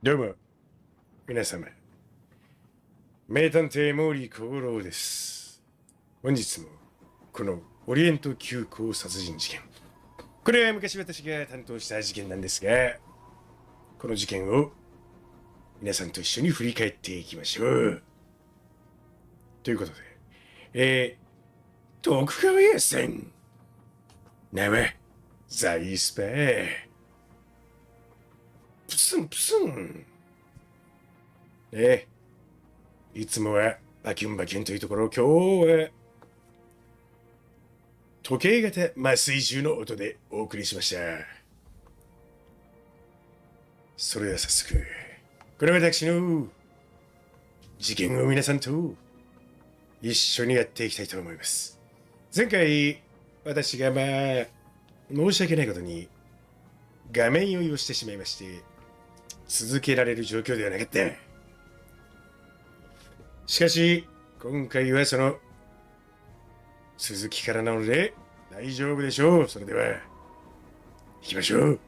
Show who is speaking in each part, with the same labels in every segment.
Speaker 1: どうも、皆様。名探偵毛利小五郎です。本日も、このオリエント急行殺人事件。これは昔私が担当した事件なんですが、この事件を皆さんと一緒に振り返っていきましょう。ということで、徳川家康名は、ザイスパー。プスンプスン。いつもはバキュンバキュンというところを今日は時計型麻酔銃の音でお送りしました。それでは早速、これは私の事件を皆さんと一緒にやっていきたいと思います。前回、私が申し訳ないことに画面酔いをしてしまいまして、続けられる状況ではなかった。しかし、今回はその続きからなので大丈夫でしょう。それでは、行きましょう。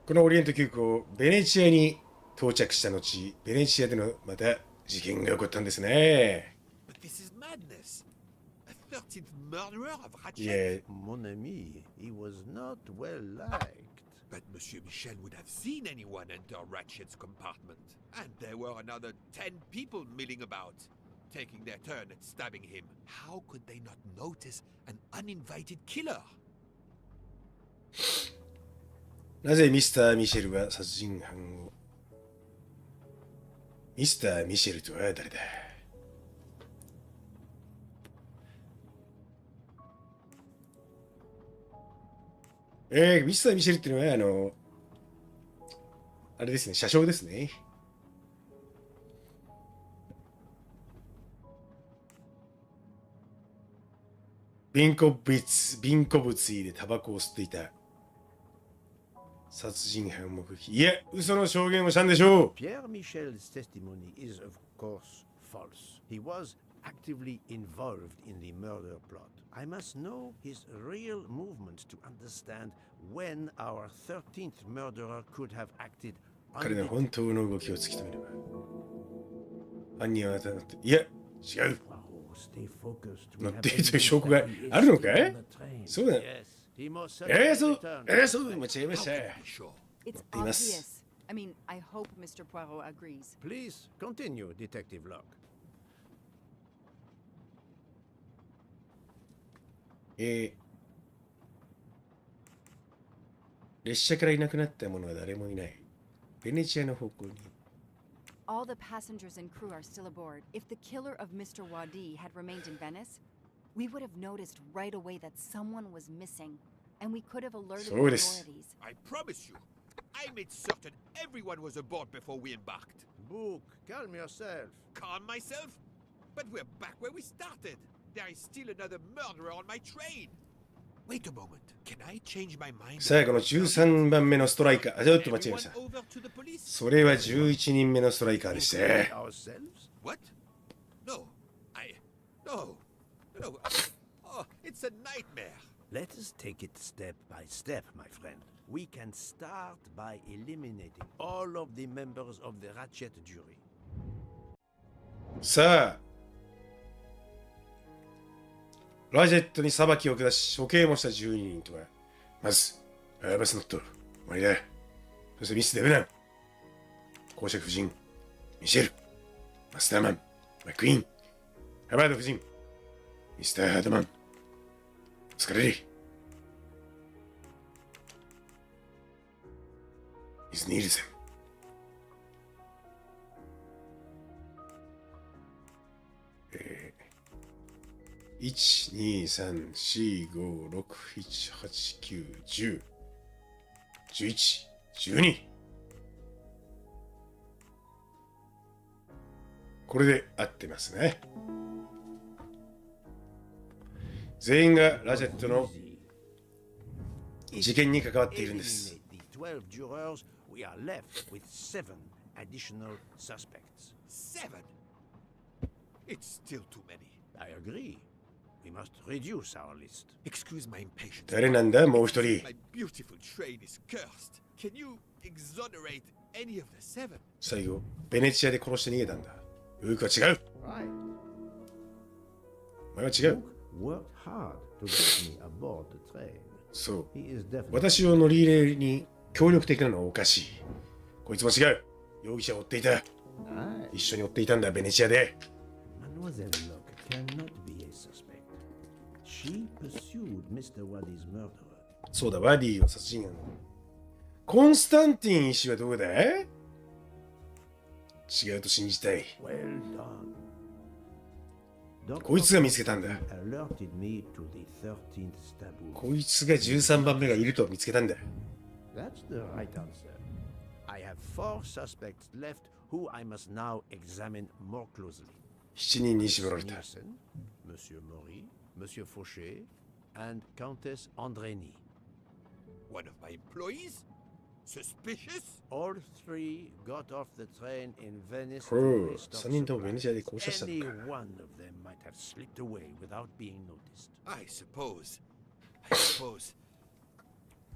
Speaker 1: このオリエント急行、ベネチアに到着した後、ベネチアでのまた事件が起こったんですね。いや、
Speaker 2: Mon ami, he was not well liked.
Speaker 3: But Monsieur Michel would have seen anyone enter Ratchet's compartment. And there were another 10 people milling about, taking their turn at stabbing him. How could they not notice an uninvited killer?
Speaker 1: なぜミスター・ミシェルは殺人犯を。ミスター・ミシェルとは誰だ。ミスター・ミシェルっていうのは、あれですね、車掌ですね。瓶古物入れタバコを吸っていた殺人犯目撃。いや、嘘の証言をしたんでしょう。
Speaker 2: Pierre Michel's testimony is, of course, false. He was actively involved in the murder plot. I must know his real movements to understand when our 13th murderer could have acted.
Speaker 1: 彼の本当の動きを突き止めれば。犯人はあなただって。いや、違う。乗っているという証拠があるのかい？そうだ。そう、間違えました。
Speaker 4: It's obvious. I mean, I hope Mr. Poirot agrees.
Speaker 2: Please continue, Detective Locke.
Speaker 1: 列車からいなくなった者は誰もいない。ベネチアの方向に。
Speaker 4: All the passengers and crew are still aboard. If the killer of Mr. Wadi had remained in Venice, we would have noticed right away that someone was missing, and we could have alerted the authorities.
Speaker 3: I promise you, I made certain everyone was aboard before we embarked.
Speaker 2: Book, calm yourself.
Speaker 3: Calm myself? But we're back where we started. There is still another murderer on my train. Wait a moment. Can I change my mind?
Speaker 1: 最後の13番目のストライカー。ちょっと間違えました。それは11人目のストライカーでして。
Speaker 3: What? No. No. Oh, it's a nightmare.
Speaker 2: Let us take it step by step, my friend. We can start by eliminating all of the members of the Ratchet jury.
Speaker 1: さあ、ラジェットに裁きを下し処刑もした12人とは、まず、アーバスノット、マリダ、そしてミス・デブナン、公爵夫人、ミシェル、マスターマン、マクイーン、ハバード夫人、ミスター・ハードマン、スカレリー、ミス・ニールセン。1、2、3、4、5、6、7、8、9、10、11、12。これで合ってますね。全員がラジェットの事件に関わっているんです。
Speaker 2: 12 jurors, we are left with 7 additional suspects.
Speaker 3: 7? It's still too many.
Speaker 2: I agree. We must reduce our list.
Speaker 3: Excuse my impatience.
Speaker 1: 誰なんだもう一人。
Speaker 3: My beautiful train is cursed. Can you exonerate any of the seven?
Speaker 1: 最後、ベネチアで殺して逃げたんだ。ウークは違う。
Speaker 2: Right.
Speaker 1: お前は違う。
Speaker 2: Worked hard to get me aboard the train.
Speaker 1: そう。
Speaker 2: He is definitely
Speaker 1: 私を乗り入れに協力的なのはおかしい。こいつも違う。容疑者を追っていた。
Speaker 2: Aye.
Speaker 1: 一緒に追っていたんだ、ベネチアで。
Speaker 2: Mademoiselle Locke cannot be a suspect. She pursued Mr. Waddy's murderer.
Speaker 1: そうだ、ワディの殺人犯。コンスタンティン医師はどこだ？違うと信じたい。
Speaker 2: Well done.
Speaker 1: こいつが見つけたんだ。
Speaker 2: Alerted me to the 13th stab wound.
Speaker 1: こいつが13番目がいると見つけたんだ。
Speaker 2: That's the right answer. I have 4 suspects left who I must now examine more closely.
Speaker 1: 7人に絞られた。
Speaker 2: Nielsen, Monsieur Maury, Monsieur Fauché, and Countess Andrény.
Speaker 3: One of my employees? Suspicious?
Speaker 2: All 3 got off the train in Venice.
Speaker 1: お
Speaker 2: to
Speaker 1: う、
Speaker 2: restock
Speaker 1: 3人ともベネチアで
Speaker 2: supplies.
Speaker 1: 交差した
Speaker 2: Any
Speaker 1: のか。
Speaker 2: one of them might have slipped away without being noticed.
Speaker 3: I suppose.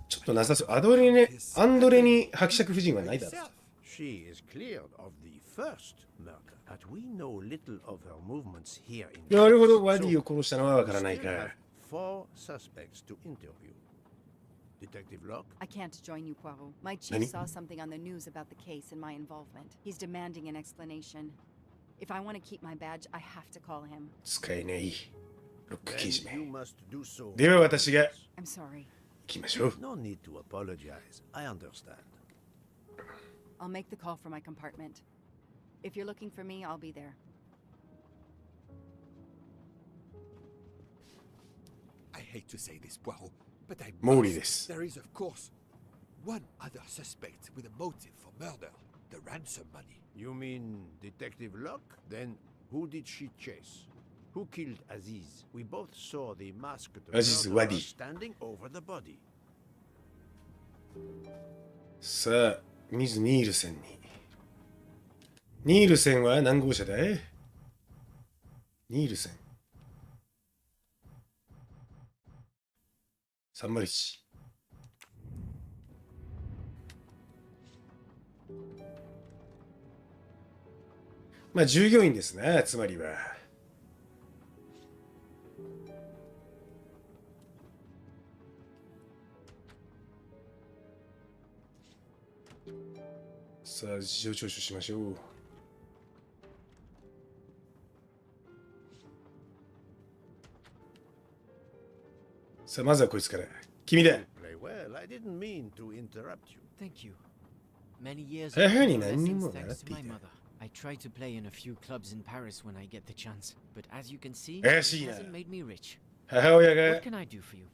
Speaker 1: ちょっとなさそう。アンドレに伯爵夫人はないだろ。
Speaker 3: Myself.
Speaker 2: She is cleared of the first murder, but we know little of her movements here in
Speaker 1: なるほど、
Speaker 2: Venice.
Speaker 1: ワディ
Speaker 2: So
Speaker 1: を殺したのはわ
Speaker 2: we
Speaker 1: からない
Speaker 2: still
Speaker 1: か。
Speaker 2: have 4 suspects to interview. Detective Locke?
Speaker 4: I can't join you, Poirot. My chief
Speaker 1: Nani?
Speaker 4: saw something on the news about the case and my involvement. He's demanding an explanation. If I want to keep my badge, I have to call him.
Speaker 1: 使えない。ロック刑事
Speaker 2: Then you
Speaker 1: め。
Speaker 2: must do so.
Speaker 1: では私が
Speaker 4: I'm sorry.
Speaker 1: 行きましょう。
Speaker 2: No need to apologize. I understand.
Speaker 4: I'll make the call for my compartment. If you're looking for me, I'll be there.
Speaker 3: I hate to say this, Poirot, but I
Speaker 1: モーリー
Speaker 3: must.
Speaker 1: です。
Speaker 3: There is, of course, one other suspect with a motive for murder. The ransom money.
Speaker 2: You mean Detective Locke? Then who did she chase? Who killed Aziz? We both saw the masked
Speaker 1: Aziz
Speaker 2: murderer
Speaker 1: Wadi.
Speaker 2: standing over the body.
Speaker 1: さあ、ミズ・ニールセンに。ニールセンは何号車だい？ニールセン。301。まあ、従業員ですね、つまりは。さあ、事情聴取しましょう。さあ、まずはこいつから。君だ。
Speaker 2: Play well. I didn't mean to interrupt you.
Speaker 5: Thank you. Many years
Speaker 1: Eh,
Speaker 5: of
Speaker 1: honey,
Speaker 5: piano
Speaker 1: nanni
Speaker 5: lessons
Speaker 1: mo
Speaker 5: thanks to my
Speaker 1: narattita.
Speaker 5: mother. I try to play in a few clubs in Paris when I get the chance, but as you can see,
Speaker 1: Eh,
Speaker 5: it
Speaker 1: sì,
Speaker 5: hasn't made me rich.
Speaker 1: 母親が
Speaker 5: What can I do for you?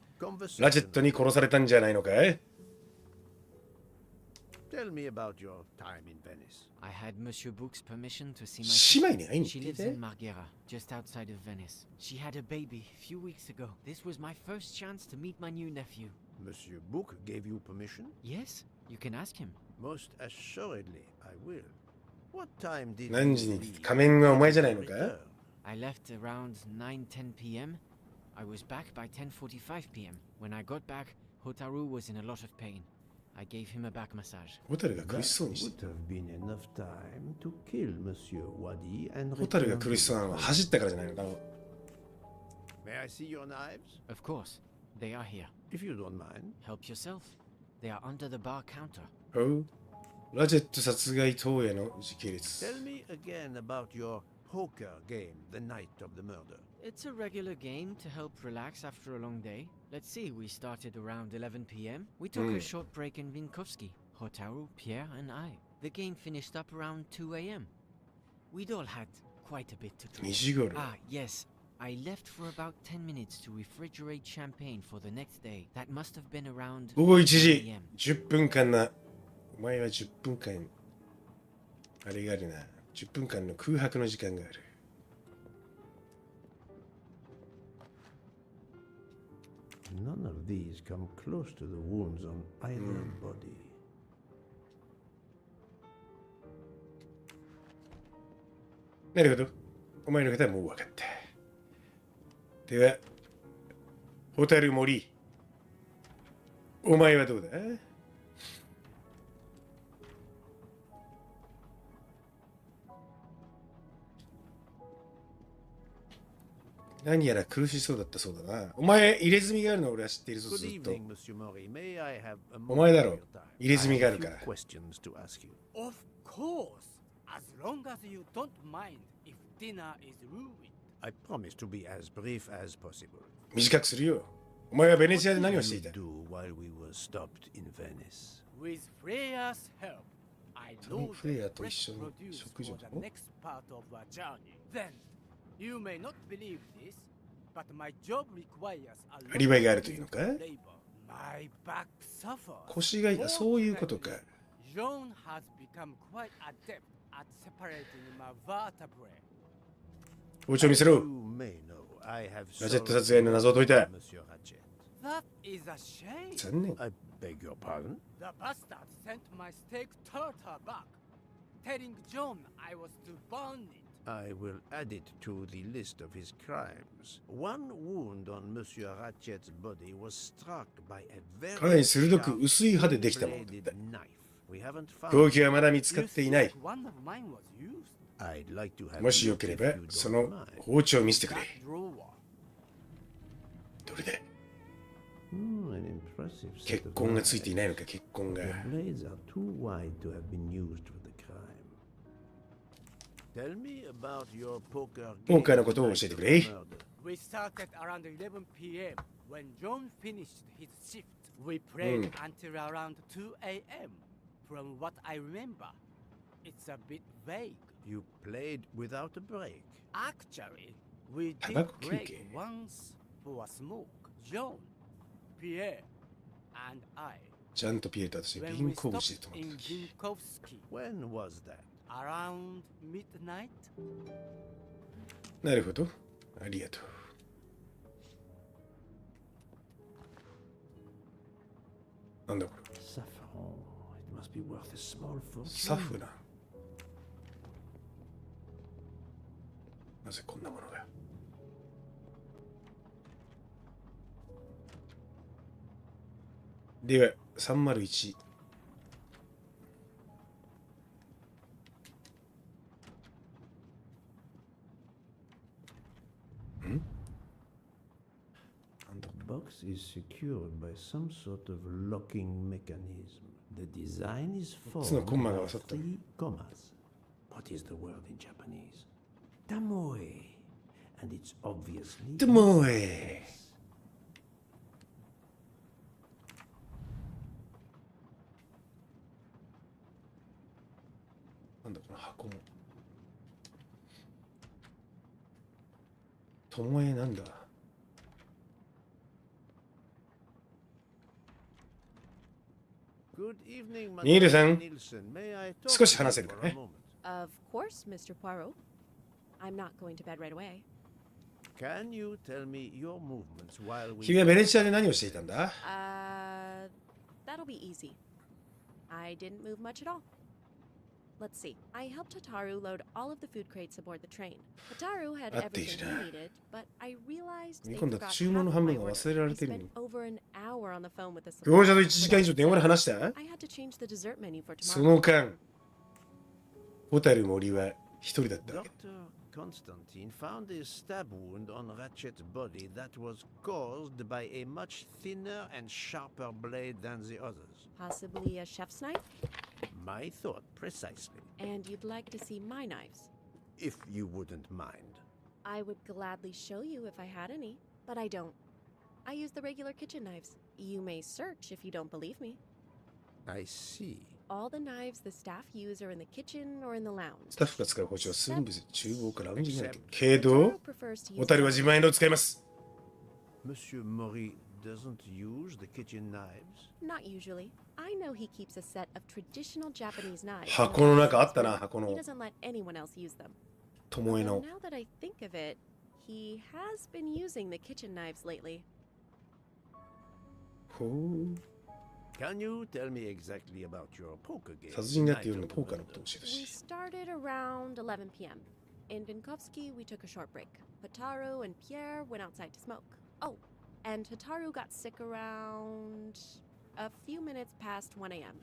Speaker 1: ラチェットに殺されたんじゃないのかい？
Speaker 2: Tell me about your time in Venice.
Speaker 5: I had Monsieur Book's permission to see
Speaker 1: 姉
Speaker 5: my
Speaker 1: 妹に会いに
Speaker 5: She
Speaker 1: 行って
Speaker 5: lives
Speaker 1: い
Speaker 5: in Marghera, just outside of Venice. She had a baby a few weeks ago. This was my first chance to meet my new nephew.
Speaker 2: Monsieur Book gave you permission?
Speaker 5: Yes, you can ask him.
Speaker 2: Most assuredly, I will. What time did
Speaker 1: 何
Speaker 2: you
Speaker 1: 時に
Speaker 2: leave?
Speaker 1: 仮面がお前じゃないのか？
Speaker 2: Return.
Speaker 5: I left around 9:10 p.m. I was back by 10:45 p.m. When I got back, Hotaru was in a lot of pain. I gave him a back massage.
Speaker 1: ホタルが苦
Speaker 2: That
Speaker 1: しそうにして
Speaker 2: would have been enough time to kill Monsieur Wadi and
Speaker 1: ホタルが
Speaker 2: return
Speaker 1: 苦しそうなのは走ったからじゃないのか？
Speaker 2: May I see your knives?
Speaker 5: Of course, they are here.
Speaker 2: If you don't mind.
Speaker 5: Help yourself. They are under the bar counter.
Speaker 1: おうラチェット殺害当夜の時系列。
Speaker 2: Tell me again about your poker game the night of the murder.
Speaker 5: It's a regular game to help relax after a long day. Let's see, we started around 11 p.m. We took a short break in Vinkovsky. Hotaru, Pierre, and I. The game finished up around 2 a.m. We'd all had quite a bit to
Speaker 1: 2
Speaker 5: drink.
Speaker 1: 時頃。
Speaker 5: Ah, yes. I left for about 10 minutes to refrigerate champagne for the next day. That must have been around
Speaker 1: 午後1時
Speaker 5: p.m.
Speaker 1: 10分間な。お前は10分間。あれがあるな。10分間の空白の時間がある。
Speaker 2: None of these come close to the wounds on either body.
Speaker 1: なるほど。お前の方はもう分かった。では、ホタル森。お前はどうだ？何やら苦しそうだったそうだな。お前、入れ墨があるの俺は知っているぞ、
Speaker 2: Good
Speaker 1: ずっと。
Speaker 2: evening, Monsieur Mori. May I have a
Speaker 1: お
Speaker 2: moment
Speaker 1: 前だ
Speaker 2: of
Speaker 1: ろ
Speaker 2: your time?
Speaker 1: 入れ墨があ
Speaker 2: I
Speaker 1: る
Speaker 2: have
Speaker 1: か
Speaker 2: a
Speaker 1: ら。
Speaker 2: few questions to ask you.
Speaker 6: Of course, as long as you don't mind if dinner is ruined.
Speaker 2: I promise to be as brief as possible.
Speaker 1: 短くするよ。お前はベネ
Speaker 2: What
Speaker 1: チアで
Speaker 2: did
Speaker 1: 何をしてい
Speaker 2: you
Speaker 1: た？
Speaker 2: do while we were stopped in Venice?
Speaker 6: With Freya's help, I
Speaker 1: その
Speaker 6: know
Speaker 1: フレア
Speaker 6: the
Speaker 1: と一
Speaker 6: fresh
Speaker 1: 緒に
Speaker 6: produce
Speaker 1: 食事
Speaker 6: for
Speaker 1: を。
Speaker 6: the next part of our journey. Then, you may not believe this, but my job requires a lot
Speaker 1: アリバイがあるというのか？
Speaker 6: of labor. My back suffers.
Speaker 1: 腰が痛い、そういうことか。
Speaker 6: John has become quite adept at separating my vertebrae.
Speaker 1: 包丁見せろ。
Speaker 2: You may know I have
Speaker 1: ラジェット
Speaker 2: solved
Speaker 1: 殺害の謎を解いた。
Speaker 2: Monsieur Ratchet.
Speaker 6: That is a shame.
Speaker 1: 残念。
Speaker 2: I beg your pardon?
Speaker 6: The bastard sent my steak tartar back, telling John I was to burn it.
Speaker 2: I will add it to the list of his crimes. One wound on Monsieur Ratchet's body was struck by a very
Speaker 1: かなり鋭く
Speaker 2: sharp
Speaker 1: 薄い刃でできたものだ
Speaker 2: bladed
Speaker 1: った。
Speaker 2: knife. We haven't found
Speaker 1: 凶
Speaker 2: it.
Speaker 1: 器はまだ見つか
Speaker 6: You
Speaker 1: っていない。
Speaker 6: think one of mine was used?
Speaker 2: I'd like to have
Speaker 1: もし
Speaker 2: a
Speaker 1: よ
Speaker 2: look
Speaker 1: けれ
Speaker 2: if
Speaker 1: ば
Speaker 2: you don't
Speaker 1: その
Speaker 2: mind.
Speaker 1: 包丁を見せてくれ。
Speaker 6: That drawer.
Speaker 1: どれだ？
Speaker 2: An impressive set
Speaker 1: 血
Speaker 2: of
Speaker 1: 痕がついてい
Speaker 2: knives.
Speaker 1: ないのか、血痕が。
Speaker 2: The blades are too wide to have been used for the crime. Tell me about your poker
Speaker 1: ポーカーの
Speaker 2: game
Speaker 1: ことを
Speaker 2: night
Speaker 1: 教えてく
Speaker 2: of
Speaker 1: れ。
Speaker 2: murder.
Speaker 6: We started around 11 p.m. when John finished his shift. We played until around 2 a.m. From what I remember, it's a bit vague.
Speaker 2: You played without a break.
Speaker 6: Actually, we did
Speaker 1: タバコ休憩。
Speaker 6: break once for a smoke. John, Pierre, and I.
Speaker 1: ちゃんとピエと私、
Speaker 6: When
Speaker 1: 銀
Speaker 6: we
Speaker 1: 行
Speaker 6: stopped
Speaker 1: 口で止まっ
Speaker 6: in
Speaker 1: た時。
Speaker 6: Vinkovsky
Speaker 2: When was that?
Speaker 6: around midnight.
Speaker 1: なるほど。ありがとう。なんだこれ。
Speaker 2: Saffron. It must be worth a small
Speaker 1: サ
Speaker 2: fortune.
Speaker 1: フラン。なぜこんなものが。では、301。
Speaker 2: The box is secured by some sort of locking mechanism. The design is
Speaker 1: つの
Speaker 2: formed
Speaker 1: コンマが合
Speaker 2: by
Speaker 1: わさった。
Speaker 2: three commas. What is the word in Japanese? Tamoe. And it's obviously
Speaker 1: でもえ。なんだこの箱も。ともえなんだ。
Speaker 2: Good evening,
Speaker 1: ニールさん、
Speaker 2: Nielsen. May I talk
Speaker 1: 少し
Speaker 2: to you
Speaker 1: 話せるか
Speaker 2: for a
Speaker 1: ね。
Speaker 2: moment?
Speaker 7: Of course, Mr. Poirot. I'm not going to bed right away.
Speaker 2: Can you tell me your movements while we
Speaker 1: 君はベネチアで何をしていたんだ？
Speaker 7: That'll be easy. I didn't move much at all. Let's see. I helped Hataru load all of the food crates aboard the train. Hataru had
Speaker 1: 合っている
Speaker 7: everything
Speaker 1: な。
Speaker 7: he needed, but I realized they
Speaker 1: 今度は
Speaker 7: forgot
Speaker 1: 注文の
Speaker 7: half
Speaker 1: 半
Speaker 7: of
Speaker 1: 分
Speaker 7: my
Speaker 1: が
Speaker 7: order.
Speaker 1: 忘れら
Speaker 7: I
Speaker 1: れてるの
Speaker 7: spent
Speaker 1: に。
Speaker 7: over an hour on the phone with the
Speaker 1: 業者と
Speaker 7: supplier.
Speaker 1: 1時間以上電話で話した？
Speaker 7: I had to change the dessert menu for
Speaker 1: そ
Speaker 7: tomorrow.
Speaker 1: の間、ホタル森は一人だったわけ。
Speaker 2: Dr. Constantine found a stab wound on Ratchet's body that was caused by a much thinner and sharper blade than the others.
Speaker 7: Possibly a chef's knife?
Speaker 2: My thought precisely.
Speaker 7: And you'd like to see my knives?
Speaker 2: If you wouldn't mind.
Speaker 7: I would gladly show you if I had any, but I don't. I use the regular kitchen knives. You may search if you don't believe me.
Speaker 2: I see.
Speaker 7: All the knives the staff use are in the kitchen or in the lounge.
Speaker 1: スタッフが使う包丁は全部厨房からラウンジになってる。
Speaker 2: Except
Speaker 1: けど、
Speaker 7: Hataru prefers to use
Speaker 1: ホタルは自前のを使います。
Speaker 2: Monsieur Mori doesn't use the kitchen knives.
Speaker 7: Not usually. I know he keeps a set of traditional Japanese knives.
Speaker 1: 箱の中あったな、箱
Speaker 7: He
Speaker 1: の
Speaker 7: doesn't let anyone else use them.
Speaker 1: ともえ
Speaker 7: Although
Speaker 1: の。
Speaker 7: now that I think of it, he has been using the kitchen knives lately.
Speaker 1: ほう。
Speaker 2: Can you tell me exactly about your poker game?
Speaker 1: 殺人だって
Speaker 2: Night
Speaker 1: 夜の
Speaker 2: of
Speaker 1: ポーカーのこと
Speaker 2: Murder?
Speaker 1: を教えてほ
Speaker 7: We
Speaker 1: しい。
Speaker 7: started around 11 p.m. In Vinkovsky, we took a short break. Hotaru and Pierre went outside to smoke. Oh, and Hotaru got sick around a few minutes past 1 a.m.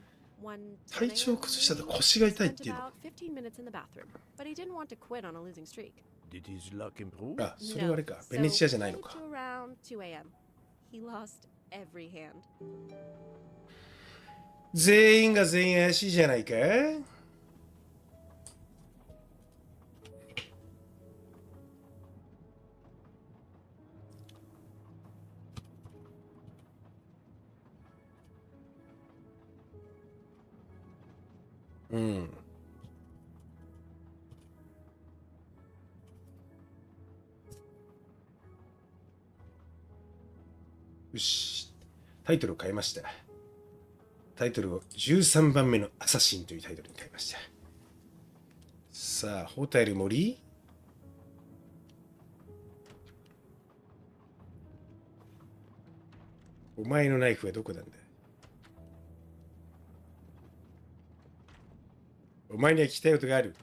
Speaker 1: 体調を崩したと腰が痛いっていうの。
Speaker 7: Spent about 15 minutes in the bathroom, but he didn't want to quit on a losing streak.
Speaker 2: Did his luck improve?
Speaker 1: あ、それはあれか。ベネチアじゃないのか。
Speaker 7: So, around 2 a.m. He lost every hand.
Speaker 1: 全員が全員怪しいじゃないか。うん。よし。タイトルを変えました。タイトルを13番目のアサシンというタイトルに変えました。さあ、ホタル森。お前のナイフはどこなんだ。お前には聞きたいことがある。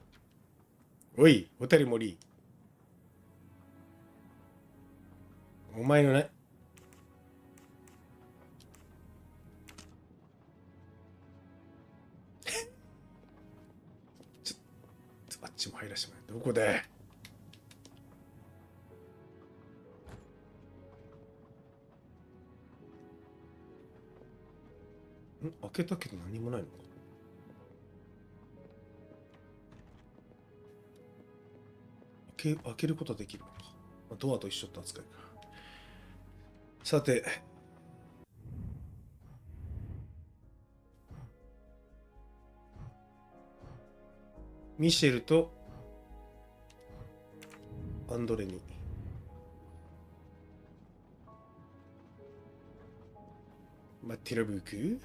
Speaker 1: おい、ホタル森。お前のあっちも入らせてもらう。どこだ。開けたけど何もないのか。開けることはできるのか。ドアと一緒って扱いか。さて。ミシェルとアンドレに。マッティラブーク。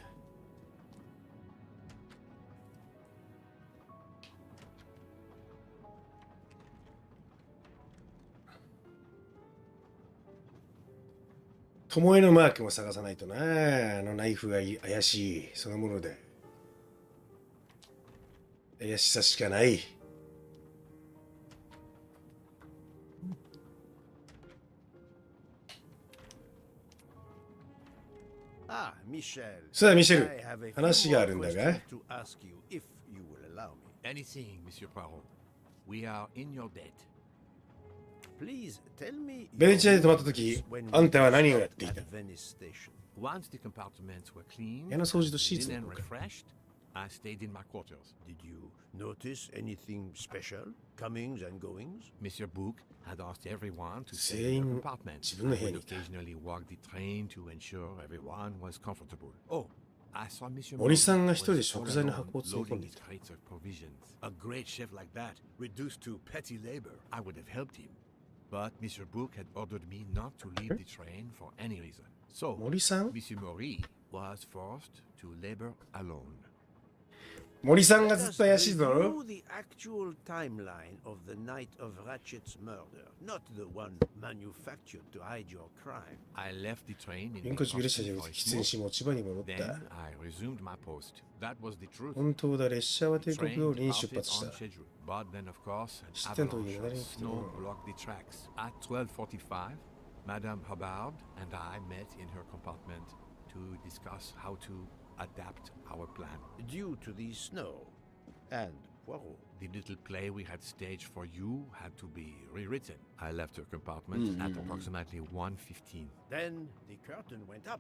Speaker 1: 巴のマークも探さないとな。あのナイフが怪しいそのもので。怪しさしかない。さあ、ミシェル、話があるんだが。
Speaker 3: Anything, Monsieur Poirot. We are in your debt.
Speaker 1: ベネチアで泊まった時、あんたは何をやっていた？
Speaker 3: Once the compartments were cleaned,
Speaker 1: 部屋の掃除とシーツ
Speaker 3: cleaned
Speaker 1: の
Speaker 3: and
Speaker 1: 交換。
Speaker 3: refreshed, I stayed in my quarters.
Speaker 2: Did you notice anything special? Comings and goings?
Speaker 3: Monsieur Book had asked everyone to stay
Speaker 1: 全
Speaker 3: in their
Speaker 1: 員
Speaker 3: compartments.
Speaker 1: 自分の
Speaker 3: I
Speaker 1: 部屋
Speaker 3: would
Speaker 1: にいた。
Speaker 3: occasionally walk the train to ensure everyone was comfortable. Oh, I saw Monsieur
Speaker 1: 森さんが一人で
Speaker 3: was
Speaker 1: 食
Speaker 3: all
Speaker 1: 材の
Speaker 3: alone
Speaker 1: 箱を積み込ん
Speaker 3: loading
Speaker 1: でい
Speaker 3: his
Speaker 1: た。
Speaker 3: crates of provisions. A great chef like that, reduced to petty labor, I would have helped him. But Monsieur Book had ordered me not to leave the train for any reason. So,
Speaker 1: 森さん？
Speaker 3: Monsieur Maury was forced to labor alone.
Speaker 1: 森さんがずっと怪しいぞ。
Speaker 2: Review the actual timeline of the night of Ratchet's murder, not the one manufactured to hide your crime.
Speaker 3: I left the train in
Speaker 1: 原稿中列車で
Speaker 3: Boston for a
Speaker 1: 喫煙
Speaker 3: smoke.
Speaker 1: し持ち場に戻っ
Speaker 3: Then
Speaker 1: た。
Speaker 3: I resumed my post. That was the truth.
Speaker 1: 本当だ、列車は
Speaker 3: The
Speaker 1: 帝国
Speaker 3: train
Speaker 1: 通りに出
Speaker 3: departed
Speaker 1: 発した
Speaker 3: on。schedule, but then of course an
Speaker 1: 知ってんといい
Speaker 3: avalanche
Speaker 1: な
Speaker 3: of
Speaker 1: りに来てる。
Speaker 3: snow blocked the tracks. At 12:45, Madame Hubbard and I met in her compartment to discuss how to adapt our plan.
Speaker 2: Due to the snow and Poirot.
Speaker 3: The little play we had staged for you had to be rewritten. I left her compartment at approximately 1:15.
Speaker 2: Then the curtain went up.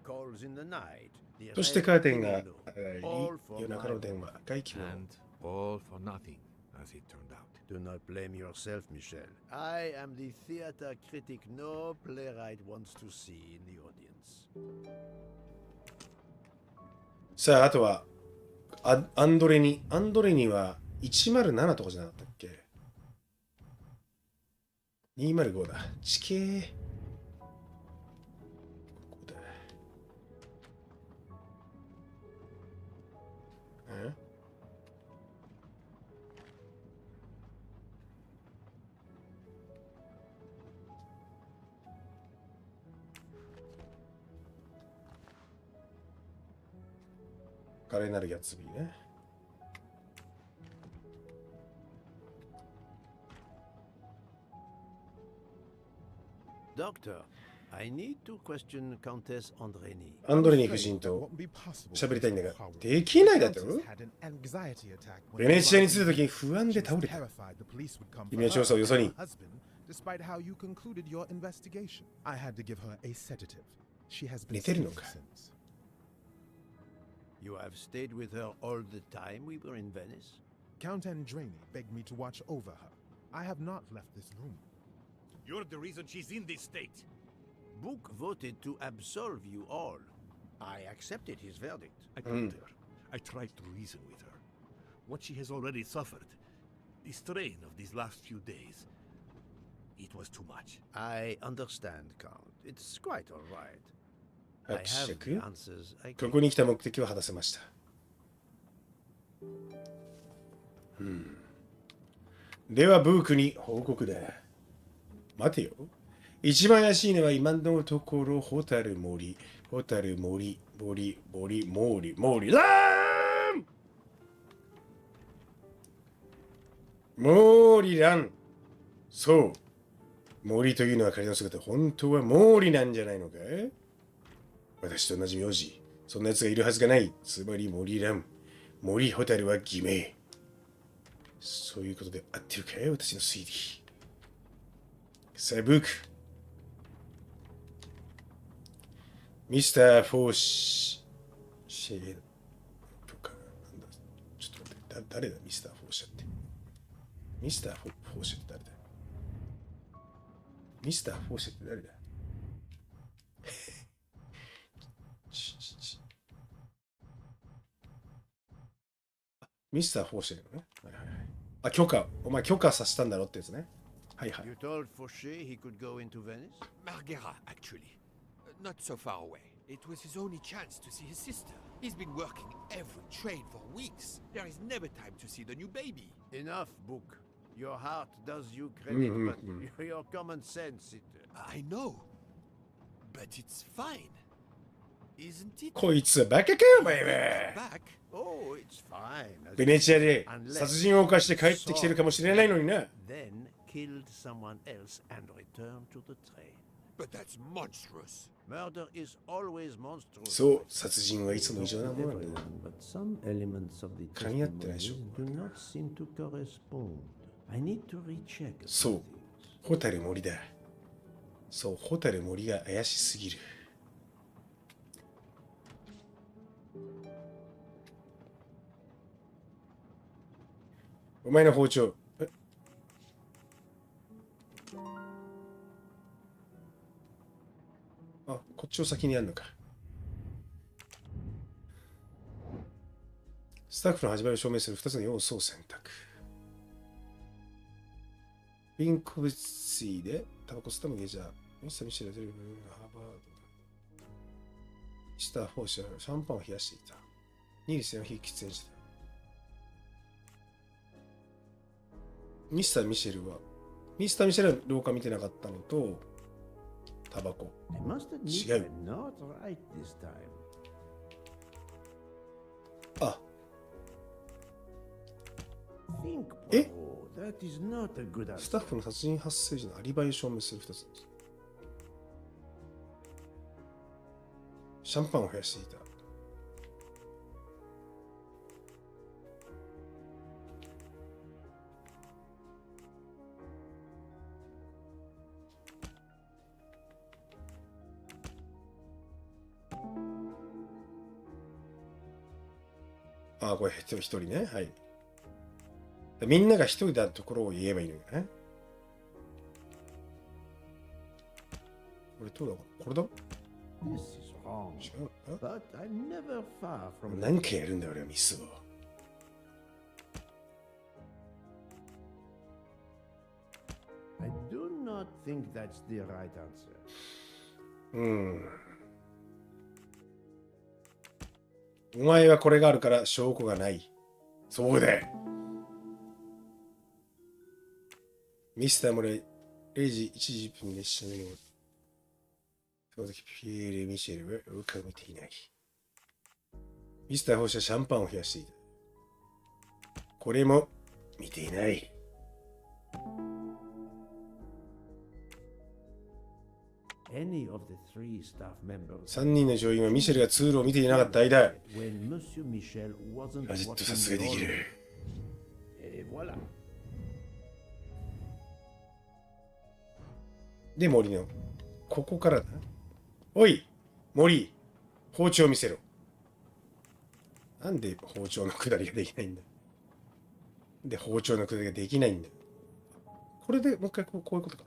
Speaker 2: Calls in the night. The
Speaker 1: そしてカーテンが
Speaker 2: red
Speaker 1: 上がり
Speaker 2: all for
Speaker 1: 夜中の電話、赤い希望。
Speaker 3: And all for nothing, as it turned out.
Speaker 2: Do not blame yourself, Michel. I am the theater critic no playwright wants to see in the audience.
Speaker 1: さあ、あとはアンドレニは107とかじゃなかったっけ？ 205だ。地形。ここだ。華麗なるギャツビーね。
Speaker 2: Doctor, I need to question Countess Andreni.
Speaker 1: アンドレニー夫人と喋りたいんだが、できないだと？ベネチアに着いた時に不安で倒れた。君は調査をよそに。
Speaker 8: Despite how you concluded your investigation, I had to give her a sedative. She has been
Speaker 1: 寝てるの
Speaker 8: sleeping
Speaker 1: か？
Speaker 8: since.
Speaker 2: You have stayed with her all the time we were in Venice?
Speaker 8: Count Andreni begged me to watch over her. I have not left this room.
Speaker 3: You're the reason she's in this state.
Speaker 2: Book voted to absolve you all. I accepted his verdict.
Speaker 9: I told her. I tried to reason with her. What she has already suffered, the strain of these last few days, it was too much.
Speaker 2: I understand, Count. It's quite all right. I
Speaker 1: 伯
Speaker 2: have
Speaker 1: 爵
Speaker 2: the answers I
Speaker 1: こ
Speaker 2: gave.
Speaker 1: こに来た目的は果たせました。ではブークに報告だ。待てよ。一番怪しいのは今のところホタル森、ホタル森、森、森、森、森、ラーンモーリラン。そう。森というのは仮の姿、本当はモーリなんじゃないのか？私と同じ名字。そんな奴がいるはずがない。つまり森ラン。森ホタルは偽名。そういうことで合ってるかい？私の推理。さあ、ブーク。ミスター・フォーシェとか、なんだ、ちょっと待って、誰だ、ミスター・フォーシェって。ミスター・フォーシェって誰だ？ミスター・フォーシェって誰だ？ミスター・フォーシェのね。はいはいはい。あ、許可。お前許可させたんだろってやつね。はいはい。
Speaker 2: You told Fauché he could go into Venice?
Speaker 3: Marghera, actually. Not so far away. It was his only chance to see his sister. He's been working every train for weeks. There is never time to see the new baby.
Speaker 2: Enough, Book. Your heart does you credit, but your common sense,
Speaker 3: I know. But it's fine. Isn't it?
Speaker 1: こいつはバカかよ、お前は。
Speaker 3: Back?
Speaker 2: Oh, it's fine.
Speaker 1: ベネチアで殺人を犯して帰ってきてるかもしれないのにな。
Speaker 2: Then killed someone else and returned to the train.
Speaker 3: But that's monstrous.
Speaker 2: Murder is always monstrous.
Speaker 1: そう、殺人はいつも異常なものなんだよ。
Speaker 2: But some elements of the
Speaker 1: 噛み合ってないでしょ。
Speaker 2: do not seem to correspond. I need to recheck.
Speaker 1: そう、ホタル森だ。そう、ホタル森が怪しすぎる。お前の包丁。え？あ、こっちを先にやるのか。スタッフの始まりを証明する2つの要素を選択。ピンクシーでタバコ吸ったもゲジャー。ミスター・ミシェル・デルブハーバード。シター・フォーシャー、シャンパンを冷やしていた。ニールセンを非喫煙してた。ミスター・ミシェルは廊下見てなかったのと、タバコ。
Speaker 2: I must admit
Speaker 1: 違う。
Speaker 2: I'm not right this time.
Speaker 1: あ、
Speaker 2: Think,
Speaker 1: え？
Speaker 2: Poirot, that is not a good
Speaker 1: ス
Speaker 2: answer.
Speaker 1: タッフの殺人発生時のアリバイを証明する2つです。シャンパンを増やしていた。あ、これ一人ね。はい。みんなが一人だところを言えばいいのよね。これどうだこれだ
Speaker 2: This is wrong.
Speaker 1: 違うのか
Speaker 2: But I'm never far from
Speaker 1: 何回やるんだ俺はミスを。
Speaker 2: I do not think that's the right answer.
Speaker 1: お前はこれがあるから証拠がない。そうだ。ミスターも0時1時1分列車に乗る。その時ピエール・ミシェルは廊下を見ていない。ミスター放射シャンパンを冷やしていた。これも見ていない。
Speaker 2: I any of the three staff members.
Speaker 1: 3人の乗員はミシェルが通路を見ていなかった間、
Speaker 2: When Monsieur Michel wasn't
Speaker 1: ガジェット
Speaker 2: watching
Speaker 1: 殺害
Speaker 2: the
Speaker 1: でき
Speaker 2: order.
Speaker 1: る。
Speaker 2: Et voilà.
Speaker 1: で、森の。ここからだ。おい森、包丁見せろ。なんで包丁のくだりができないんだ。で、包丁のくだりができないんだ。これでもう一回こういうことか。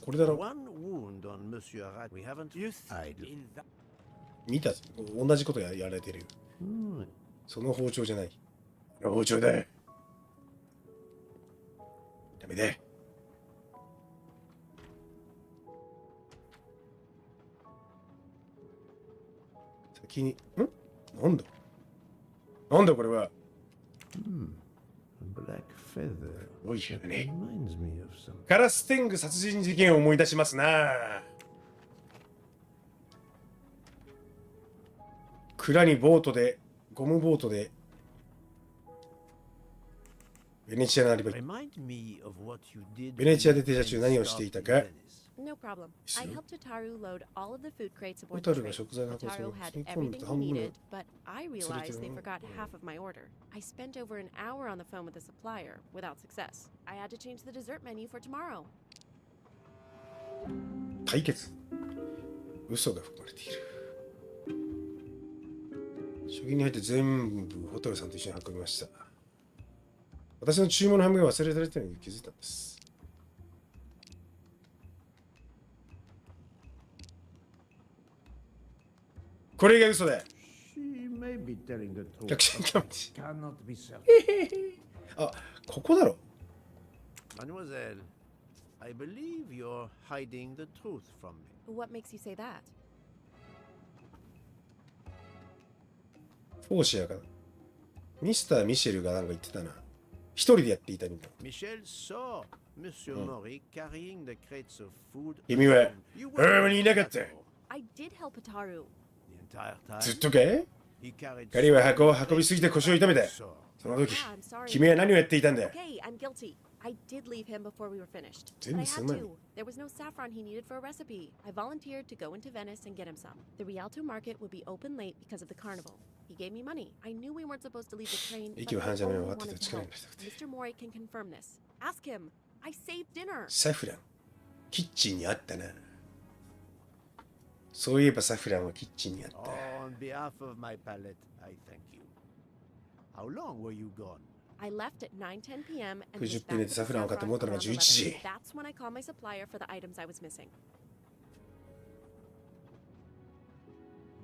Speaker 1: これだろ。
Speaker 2: One wound on Monsieur Rat. We haven't.
Speaker 6: You
Speaker 2: I
Speaker 6: think
Speaker 2: do.
Speaker 6: in that
Speaker 1: 見たぞ。同じことやられてるよ。その包丁じゃない。包丁だよ。ダメだ。先に、なんだなんだこれは。
Speaker 2: Black feather.
Speaker 1: おいやね。
Speaker 2: Reminds me of some.
Speaker 1: ガラス天狗殺人事件を思い出しますな。蔵にボートで、ゴムボートで、ベネチアのアリバイ。
Speaker 2: Remind me of what you did.
Speaker 1: ベネチアで停車中何をしていたか。
Speaker 7: No problem. I helped Totaru load all of the food crates
Speaker 1: ホ
Speaker 7: aboard
Speaker 1: タ
Speaker 7: the
Speaker 1: ルが
Speaker 7: train.
Speaker 1: 食材の運びを
Speaker 7: Totaru had
Speaker 1: 積み込んで
Speaker 7: everything
Speaker 1: 半
Speaker 7: he
Speaker 1: 分の
Speaker 7: needed, but I realized they forgot half of my order. I spent over an hour on the phone with the supplier without success. I had to change the dessert menu for tomorrow.
Speaker 1: 解決。嘘が含まれている。初期に入って全部ホタルさんと一緒に運びました。私の注文の半分が忘れられているのに気づいたんです。これが嘘だ。
Speaker 2: She may be telling the truth.
Speaker 1: 確信かもし
Speaker 2: Cannot be certain.
Speaker 1: あ、ここだろ。
Speaker 2: Mademoiselle, I believe you're hiding the truth from me.
Speaker 7: What makes you say that?
Speaker 1: フォーシアかな。ミスター・ミシェルがなんか言ってたな。一人でやっていたみたい。
Speaker 2: Michel saw Monsieur Mori carrying the crates of food.
Speaker 1: 君は
Speaker 2: You
Speaker 1: ホームにいなか
Speaker 2: at
Speaker 1: った。
Speaker 2: all.
Speaker 7: I did help Totaru.
Speaker 2: The entire time.
Speaker 1: ずっとか
Speaker 2: He carried
Speaker 1: 彼は箱を運びすぎて腰を痛めた。
Speaker 2: so.
Speaker 1: その時、
Speaker 7: Yeah, I'm sorry.
Speaker 1: 君は何をやっていたんだ。
Speaker 7: Okay, I'm guilty. I did leave him before we were finished. But
Speaker 1: 全
Speaker 7: I
Speaker 1: 部す
Speaker 7: had
Speaker 1: まん。
Speaker 7: to. There was no saffron he needed for a recipe. I volunteered to go into Venice and get him some. The Rialto market would be open late because of the carnival. He gave me money. I knew we weren't supposed to leave the train, but
Speaker 1: 息を
Speaker 7: I
Speaker 1: 半じゃめ
Speaker 7: only
Speaker 1: 分かって
Speaker 7: wanted
Speaker 1: た
Speaker 7: to
Speaker 1: 力
Speaker 7: help.
Speaker 1: になりたくて。
Speaker 7: Mr. Mori can confirm this. Ask him. I saved dinner.
Speaker 1: サフラン、キッチンにあったな。そういえばサフランはキッチンにあった。
Speaker 2: On behalf of my palate, I thank you. How long were you gone?
Speaker 7: I left at 9:10 p.m. and
Speaker 1: 90
Speaker 7: was
Speaker 1: 分
Speaker 7: back
Speaker 1: 寝
Speaker 7: at
Speaker 1: て
Speaker 7: the
Speaker 1: サフランを買って
Speaker 7: saffron
Speaker 1: 戻ったのが
Speaker 7: around
Speaker 1: 11時。
Speaker 7: 11. That's when I called my supplier for the items I was missing.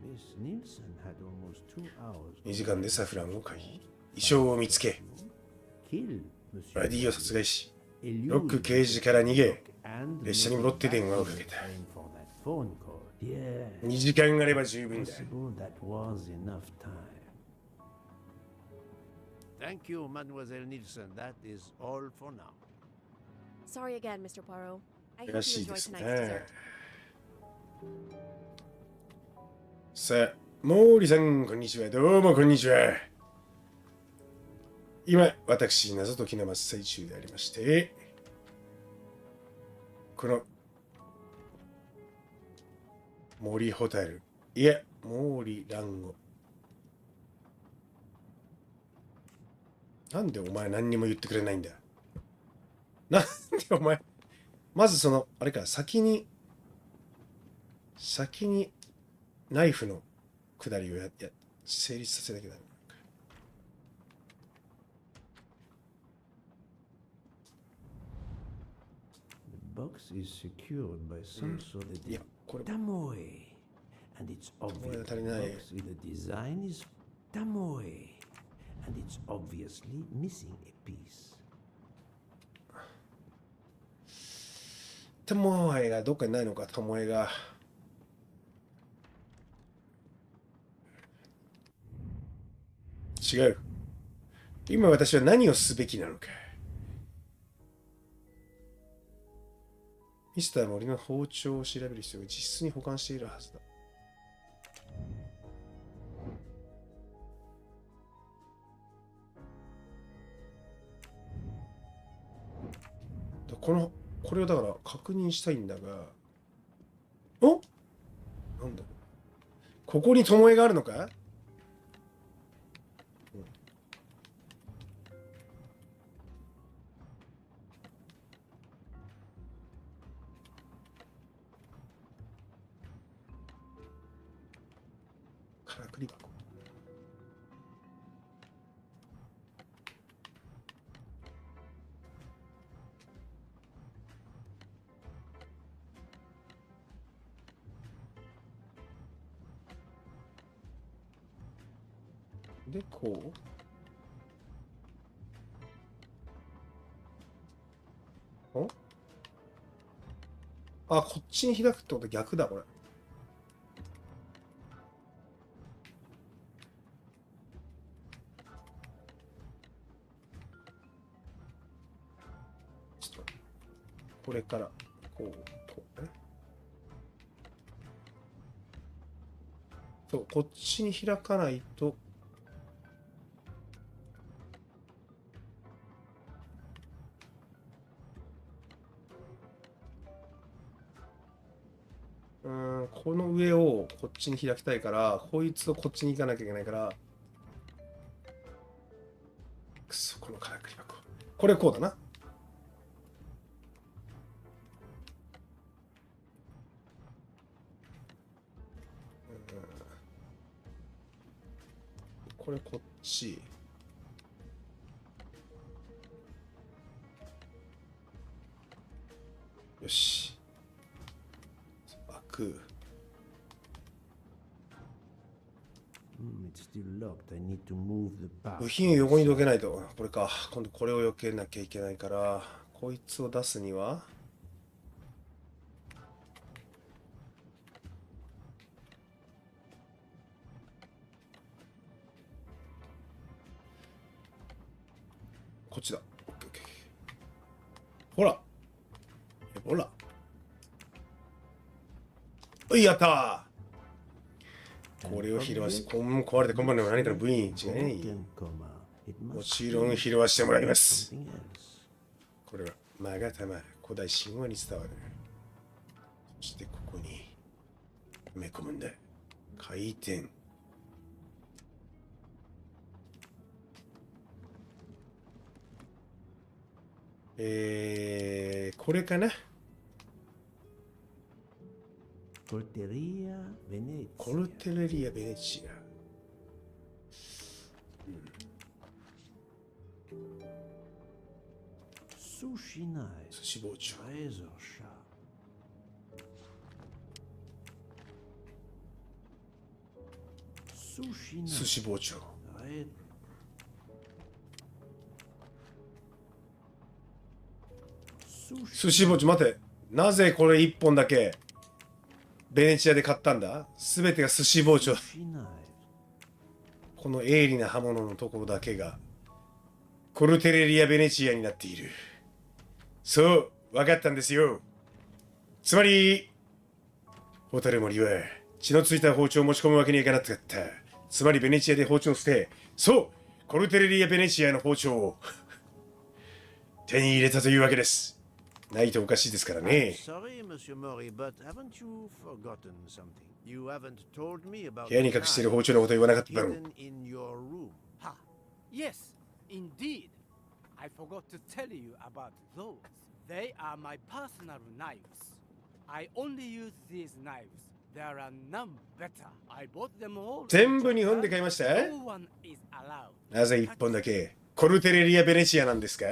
Speaker 2: Miss Nielsen had almost 2 hours.
Speaker 1: 2時間でサフランを買い、衣装を見つけ、
Speaker 2: Kill Monsieur
Speaker 1: バディを殺害し、
Speaker 2: Elude
Speaker 1: ロック刑事から逃げ、
Speaker 2: and
Speaker 1: 列車に戻って電話をかけた。
Speaker 2: for that phone call. Yeah.
Speaker 1: 2時間あれば十分だ。
Speaker 2: Possible that was enough time. Thank you, Mademoiselle Nielsen. That is all for now.
Speaker 7: Sorry again, Mr. Poirot. I hope
Speaker 1: ら
Speaker 7: you
Speaker 1: しい
Speaker 7: enjoy
Speaker 1: です
Speaker 7: tonight's
Speaker 1: ね
Speaker 7: dessert.。
Speaker 1: さあ、毛利さん、こんにちは。どうも、こんにちは。今、私、謎解きの真っ最中でありまして、この、森ホタル、いや、毛利蘭語。なんでお前何にも言ってくれないんだ。なんでお前、まずその、あれか、先にナイフの下りを成立させなきゃダメ。
Speaker 2: The box is secured by some sort of
Speaker 1: いや、これ、
Speaker 2: Tamoy. And it's obvious the
Speaker 1: 足りない。
Speaker 2: box with the design is Tamoy. And it's obviously missing a piece.
Speaker 1: トモエがどっかにないのか、トモエが。違う。今私は何をすべきなのか。ミスター森の包丁を調べる必要が実質に保管しているはずだ。このこれをだから確認したいんだが、お、なんだ、ここに巴があるのか。からくり箱。で、こう。ん？あ、こっちに開くってこと逆だ、これ。ちょっと、これから、こう、と、ね。そう、こっちに開かないと、この上をこっちに開きたいから、こいつをこっちに行かなきゃいけないから、くそ、このからくり箱。これこうだな。これこっち。よし。開く。部品を横にどけないと。これか。今度これを避けなきゃいけないから、こいつを出すには、こっちだ。オッケーオッケー。ほら。ほら。はい、やったー。これを拾わして、壊れて今晩の何かの部員違いない。もちろん拾わしてもらいます。これは、マガタマ、古代神話に伝わる。そしてここに、埋め込むんだ。回転。これかな。コルテレリア・ベネチア。寿司包丁。寿司包丁。寿司包丁、待て。なぜこれ一本だけベネチアで買ったんだ？すべてが寿司包丁。この鋭利な刃物のところだけがコルテレリア・ベネチアになっている。そう、分かったんですよ。つまり、ホタル森は血のついた包丁を持ち込むわけにはいかなかった。つまりベネチアで包丁を捨て、そう、コルテレリア・ベネチアの包丁を手に入れたというわけです。ないとおかしいですからね。部屋に隠している包丁のこと言わなかっただろう。
Speaker 6: Yes, indeed. I forgot to tell you about those. They are my personal knives. I only use these knives. There are none better. I bought them all.
Speaker 1: 全部日本で買いました？
Speaker 6: No one is allowed.
Speaker 1: なぜ一本だけコルテレリア・ベネチアなんですか？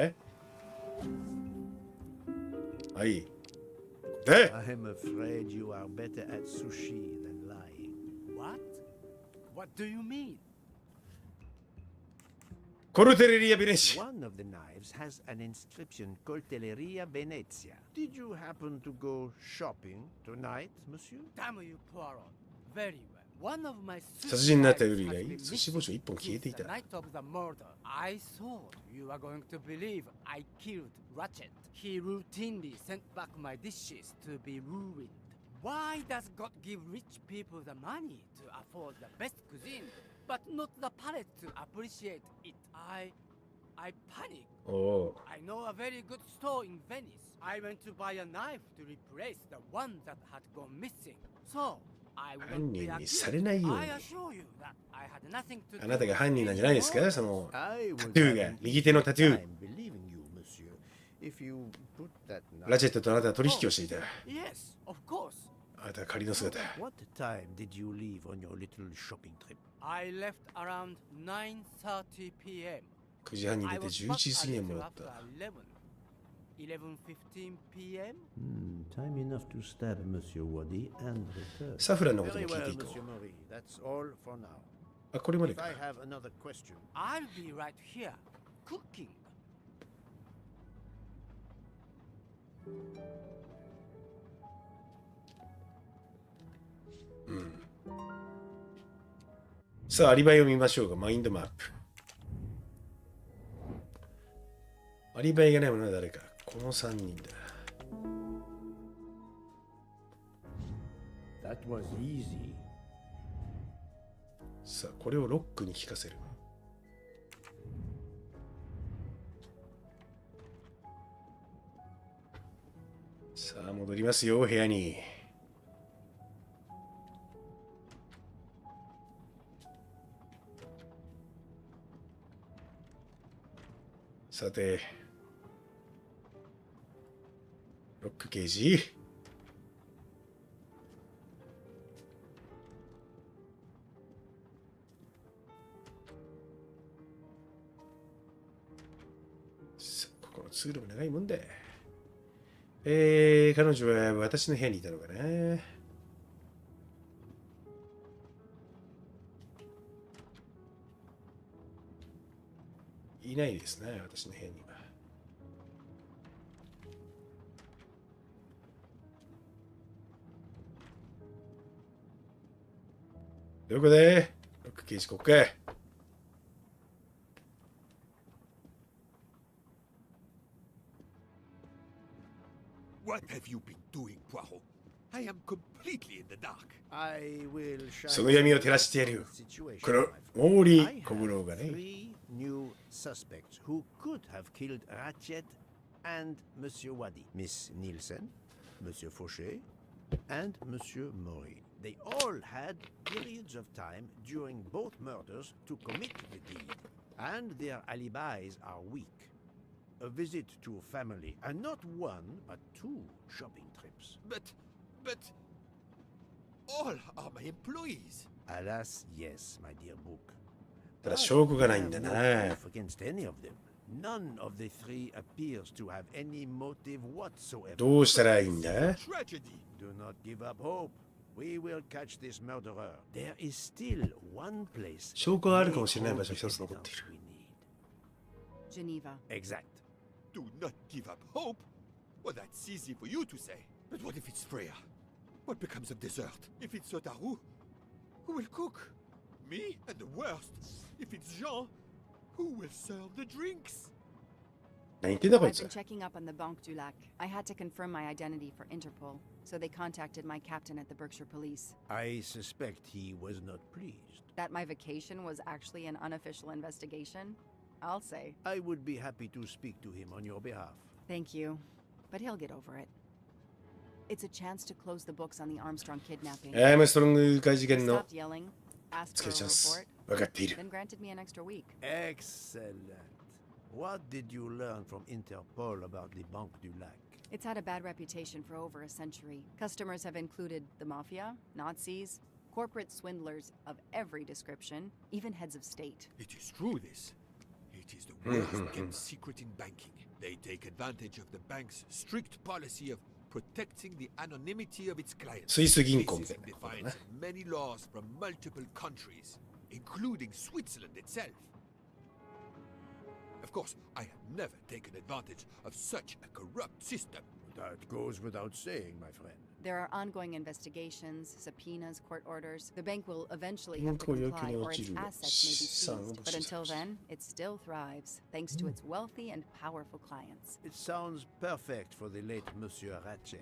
Speaker 1: はい。で、
Speaker 2: I'm afraid you are better at sushi than lying.
Speaker 6: What? What do you mean?
Speaker 1: コルテレリア・ベネチア。
Speaker 2: One of the knives has an inscription Coltelleria Venezia. Did you happen to go shopping tonight, monsieur?
Speaker 6: Damn you, Poirot. Very well. One of my
Speaker 1: 殺人になった夜以来、寿司包丁一本消えていた。
Speaker 6: The night of the murder. I thought you were going to believe I killed Ratchet. He routinely sent back my dishes to be ruined. Why does God give rich people the money to afford the best cuisine, but not the palate to appreciate it? I panicked.
Speaker 1: おお
Speaker 6: I know a very good store in Venice. I went to buy a knife to replace the one that had gone missing. So, I won't be
Speaker 1: 犯人に
Speaker 6: accused.
Speaker 1: されないように
Speaker 6: I assure you that I had nothing to
Speaker 1: あ
Speaker 6: do
Speaker 1: なたが
Speaker 6: with
Speaker 1: 犯人なんじゃないですか
Speaker 6: any
Speaker 1: その
Speaker 2: I
Speaker 1: タ
Speaker 2: would
Speaker 1: トゥー
Speaker 2: have
Speaker 1: が
Speaker 2: an
Speaker 1: 右手のタトゥー
Speaker 2: time believing you, monsieur, if you put that
Speaker 1: ラ
Speaker 2: knife.
Speaker 1: チェットとあなたは取引をしていた
Speaker 6: Yes, of course.
Speaker 1: あなたは仮の姿
Speaker 2: What time did you leave on your little shopping trip?
Speaker 6: I left around 9:30 p.m.
Speaker 1: 9時半に
Speaker 6: I
Speaker 1: 出て
Speaker 6: was back
Speaker 1: 11時過ぎに
Speaker 6: a
Speaker 1: 戻
Speaker 6: little
Speaker 1: っ
Speaker 6: after
Speaker 1: た
Speaker 6: 11:15 p.m.
Speaker 2: Time enough to stab Monsieur Wadi and return.
Speaker 1: サフランのこと
Speaker 2: Very
Speaker 1: も聞い
Speaker 2: well,
Speaker 1: ていこ
Speaker 2: Monsieur
Speaker 1: う
Speaker 2: Mori. That's all for now.
Speaker 1: あこれまで
Speaker 2: If
Speaker 1: か
Speaker 2: I have another question,
Speaker 6: I'll be right here, cooking.
Speaker 1: さあアリバイを見ましょうかマインドマップアリバイがないものは誰かこの3人だ
Speaker 2: that was easy.
Speaker 1: さあこれをロックに聞かせるさあ戻りますよ部屋にさてロックゲージさあここの通路も長いもんだ彼女は私の部屋にいたのかないないですね私の部屋にはどこでロックゲージこっか
Speaker 3: What have you been doing, Poirot? I am completely in the dark.
Speaker 2: I will shine
Speaker 1: その闇を照らしてやるよ
Speaker 2: situation,
Speaker 1: この
Speaker 2: my friend.
Speaker 1: モーリ
Speaker 2: I
Speaker 1: ー小五郎
Speaker 2: have
Speaker 1: がね
Speaker 2: three new suspects who could have killed Ratchet and Monsieur Wadi. Miss Nielsen, Monsieur Fauché, and Monsieur Mori. They all had periods of time during both murders to commit the deed, and their alibis are weak. A visit to family, and not one, but two shopping trips.
Speaker 3: But all are my employees.
Speaker 2: Alas, yes, my dear book.
Speaker 1: た
Speaker 2: But
Speaker 1: だ証拠が
Speaker 2: we
Speaker 1: ないん
Speaker 2: have
Speaker 1: だ
Speaker 2: no
Speaker 1: な
Speaker 2: proof against any of them. None of the three appears to have any motive whatsoever.
Speaker 1: どうしたらいいんだ
Speaker 3: Tragedy.
Speaker 2: Do not give up hope. We will catch this murderer. There is still one place.
Speaker 1: 証拠があるかも
Speaker 2: may
Speaker 1: しれない
Speaker 2: hold
Speaker 1: 場所
Speaker 2: the
Speaker 1: 一つ残ってい
Speaker 2: evidence
Speaker 1: る
Speaker 2: we need.
Speaker 4: Geneva.
Speaker 2: Exact.
Speaker 3: Do not give up hope? Well, that's easy for you to say. But what if it's Freya? What becomes of dessert? If it's Sotaru, who will cook? Me? And the worst, if it's Jean, who will serve the drinks?
Speaker 1: 何言ってんだこい
Speaker 4: I've
Speaker 1: つ
Speaker 4: been checking up on the Banque du Lac. I had to confirm my identity for Interpol, so they contacted my captain at the Berkshire Police.
Speaker 2: I suspect he was not pleased.
Speaker 4: That my vacation was actually an unofficial investigation? I'll say.
Speaker 2: I would be happy to speak to him on your behalf.
Speaker 4: Thank you. But he'll get over it. It's a chance to close the books on the Armstrong kidnapping.
Speaker 1: アームストロング会事
Speaker 4: He
Speaker 1: 件の
Speaker 4: stopped yelling, asked
Speaker 1: つ
Speaker 4: for
Speaker 1: け
Speaker 4: a
Speaker 1: チャンス
Speaker 4: report,
Speaker 1: 分かっている
Speaker 4: then granted me an extra week.
Speaker 2: Excellent. What did you learn from Interpol about the Banque du Lac?
Speaker 4: It's had a bad reputation for over a century. Customers have included the mafia, Nazis, corporate swindlers of every description, even heads of state.
Speaker 3: It is true, this. It is the worst kept secret in banking. They take advantage of the bank's strict policy of protecting the anonymity of its clients.
Speaker 1: スイス銀
Speaker 3: This
Speaker 1: 行み
Speaker 3: is
Speaker 1: たい
Speaker 3: in
Speaker 1: なことだ
Speaker 3: defiance
Speaker 1: な
Speaker 3: of many laws from multiple countries, including Switzerland itself. Of course, I have never taken advantage of such a corrupt system.
Speaker 2: That goes without saying, my friend.
Speaker 4: There are ongoing investigations, subpoenas, court orders. The bank will eventually have to
Speaker 1: 銀行要求
Speaker 4: comply
Speaker 1: に
Speaker 4: or
Speaker 1: 落ち
Speaker 4: its
Speaker 1: る
Speaker 4: assets may be
Speaker 1: 資産を
Speaker 4: seized.
Speaker 1: 没
Speaker 4: But
Speaker 1: 収
Speaker 4: until
Speaker 1: され
Speaker 4: then, it still thrives, thanks to its wealthy and powerful clients.
Speaker 2: It sounds perfect for the late Monsieur Ratchet.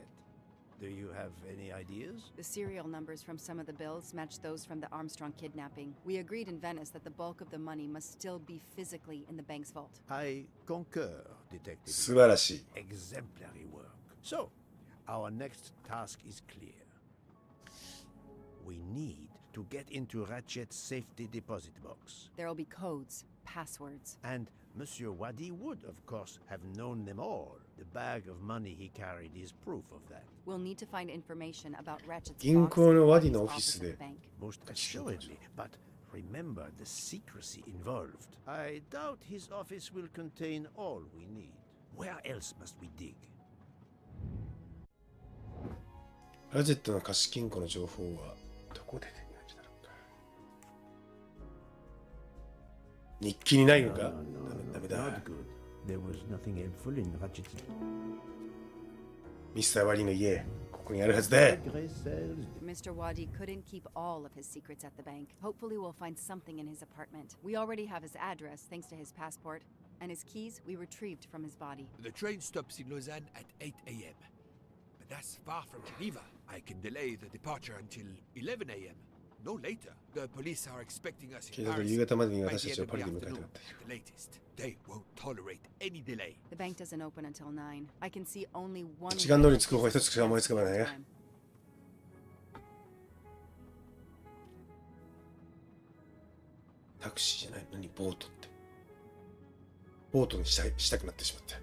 Speaker 2: Do you have any ideas?
Speaker 4: The serial numbers from some of the bills match those from the Armstrong kidnapping. We agreed in Venice that the bulk of the money must still be physically in the bank's vault.
Speaker 2: I concur, Detective.
Speaker 1: 素晴らしい。
Speaker 2: Exemplary work. So, our next task is clear. We need to get into Ratchet's safety deposit box.
Speaker 4: There will be codes, passwords.
Speaker 2: And Monsieur Wadi would, of course, have known them all. The bag of money he carried is proof of that.
Speaker 4: We'll need to find information about Ratchet's
Speaker 1: 銀
Speaker 4: box
Speaker 1: 行のワ
Speaker 4: and
Speaker 1: ディの
Speaker 4: Wadi's
Speaker 1: オフィス
Speaker 4: office at
Speaker 1: で
Speaker 4: the bank.
Speaker 2: Most assuredly, but remember the secrecy involved. I doubt his office will contain all we need. Where else must we dig?
Speaker 1: ラジェットの貸金庫の情報はどこで手に入れたのか。日記にないのか。ダメだ。
Speaker 2: Not good. There was nothing helpful in Ratchet's
Speaker 1: ミスターワディの家、ここにあるはずだ。
Speaker 2: Grace cells.
Speaker 4: Mr. Wadi couldn't keep all of his secrets at the bank. Hopefully we'll find something in his apartment. We already have his address thanks to his passport, and his keys we retrieved from his body.
Speaker 3: The train stops in Lausanne at 8 a.m. But that's far from Geneva. I can delay the departure until 11 a.m. No later. The police are expecting us
Speaker 1: 警
Speaker 3: in
Speaker 1: 察は
Speaker 3: Paris
Speaker 1: 夕方までに
Speaker 3: by
Speaker 1: 私
Speaker 3: the
Speaker 1: たち
Speaker 3: end
Speaker 1: を
Speaker 3: of
Speaker 1: パ
Speaker 3: the
Speaker 1: リで迎えたか
Speaker 3: afternoon
Speaker 1: った。
Speaker 3: at the latest. They won't tolerate any delay.
Speaker 4: The bank doesn't open until 9. I can see only one
Speaker 1: 時間通り
Speaker 4: way
Speaker 1: に着く方が一つしか思いつかないね。
Speaker 4: time.
Speaker 1: タクシーじゃないのにボートって。ボートにしたくなってしまった。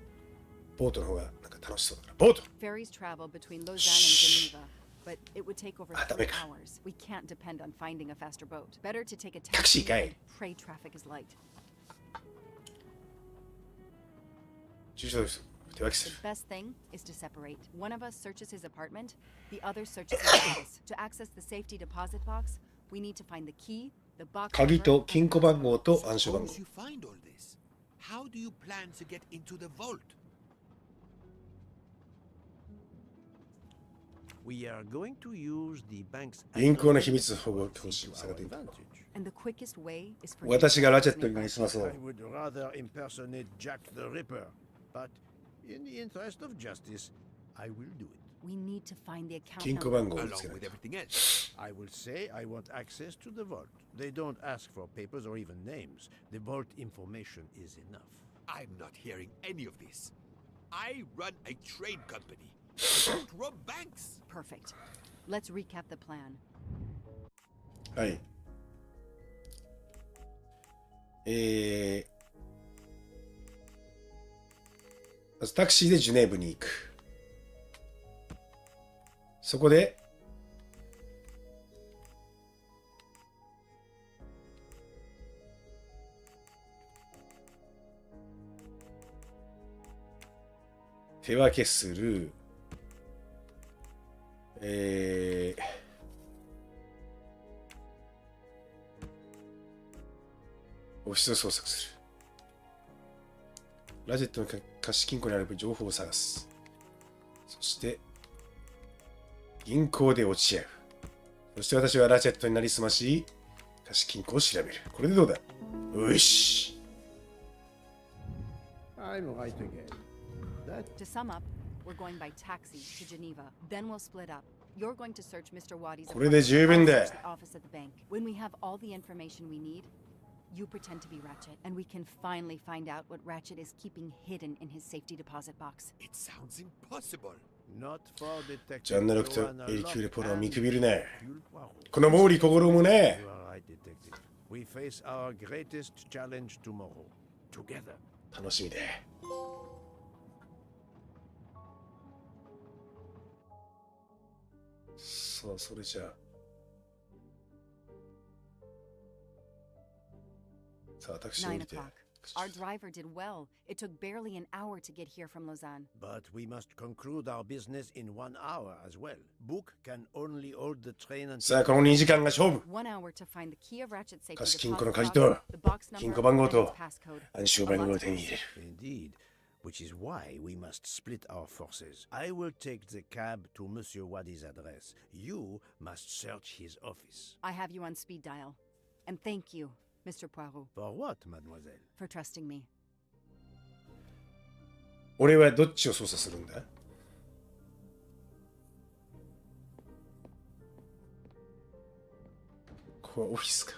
Speaker 1: ボートの方がなんか楽しそうだから。ボート
Speaker 4: Ferries travel between Lausanne and Geneva, but it would take over 3
Speaker 1: ダメか。
Speaker 4: hours. We can't depend on finding a faster boat. Better to take a
Speaker 1: タクシー
Speaker 4: taxi
Speaker 1: かい。
Speaker 4: and pray traffic is light.
Speaker 1: 住所です。手分けす
Speaker 4: The
Speaker 1: る。
Speaker 4: best thing is to separate. One of us searches his apartment, the other searches his office. To access the safety deposit box, we need to find the key, the box
Speaker 1: 鍵
Speaker 4: number,
Speaker 1: と
Speaker 4: and
Speaker 1: 金庫番号と暗証番号
Speaker 3: Suppose。you find all this. How do you plan to get into the vault?
Speaker 2: We are going to use the bank's
Speaker 1: 銀行の秘密保護投資を
Speaker 2: to
Speaker 1: 探っ
Speaker 2: our
Speaker 1: ていく。
Speaker 2: advantage.
Speaker 4: And the quickest way is for
Speaker 1: 私がラチェットに
Speaker 4: you
Speaker 1: な
Speaker 4: to
Speaker 1: りすまそ
Speaker 2: I
Speaker 1: う。
Speaker 2: would rather impersonate Jack the Ripper, but in the interest of justice, I will do it.
Speaker 4: We need to find the account
Speaker 1: 金庫
Speaker 4: number.
Speaker 1: 番号をつけ
Speaker 3: Along
Speaker 1: ない
Speaker 3: with
Speaker 1: と。
Speaker 3: everything else.
Speaker 2: I will say I want access to the vault. They don't ask for papers or even names. The vault information is enough.
Speaker 3: I'm not hearing any of this. I run a train company. I don't rob banks.
Speaker 4: Perfect. Let's recap the plan.
Speaker 1: はい。まずタクシーでジュネーブに行く。そこで、手分けする。オフィスを捜索する。ラジェットの貸金庫にある情報を探す。そして、銀行で落ち合う。そして私はラチェットになりすまし、貸金庫を調べる。これでどうだ？よし。
Speaker 2: I'm right again. That
Speaker 4: To sum up, we're going by taxi to Geneva. Then we'll split up. You're going to search Mr. Wadi's
Speaker 1: これで十分だ。
Speaker 4: I'll search the office at the bank. When we have all the information we need, you pretend to be Ratchet, and we can finally find out what Ratchet is keeping hidden in his safety deposit box.
Speaker 3: It sounds impossible.
Speaker 2: not for detective
Speaker 1: ジャンナロクと
Speaker 2: Joanna
Speaker 1: エリキューレ
Speaker 2: Locke
Speaker 1: ポロを
Speaker 2: and
Speaker 1: 見くびるね。
Speaker 2: Hercule Poirot.
Speaker 1: この毛利小五郎もね
Speaker 2: You。are right, detective. We face our greatest challenge tomorrow. Together.
Speaker 1: 楽しみで。そう、それじゃあ。さあ、タクシーを降
Speaker 4: 9
Speaker 1: りて。
Speaker 4: o'clock. Our driver did well. It took barely an hour to get here from Lausanne.
Speaker 2: But we must conclude our business in 1 hour as well. Book can only hold the train until
Speaker 1: さあ、この2時間が勝負。
Speaker 4: 1 hour to find the key of Ratchet's safety
Speaker 1: 貸金庫
Speaker 4: deposit
Speaker 1: の鍵
Speaker 4: box,
Speaker 1: と
Speaker 4: the box
Speaker 1: 金
Speaker 4: number,
Speaker 1: 庫番号
Speaker 4: and
Speaker 1: と
Speaker 4: its passcode.
Speaker 1: 暗証番号を手に入れる。
Speaker 2: Indeed, which is why we must split our forces. I will take the cab to Monsieur Wadi's address. You must search his office.
Speaker 4: I have you on speed dial. And thank you, Mr. Poirot,
Speaker 2: For what, mademoiselle?
Speaker 4: for trusting me.
Speaker 1: 俺はどっちを操作するんだ？こはオフィスか。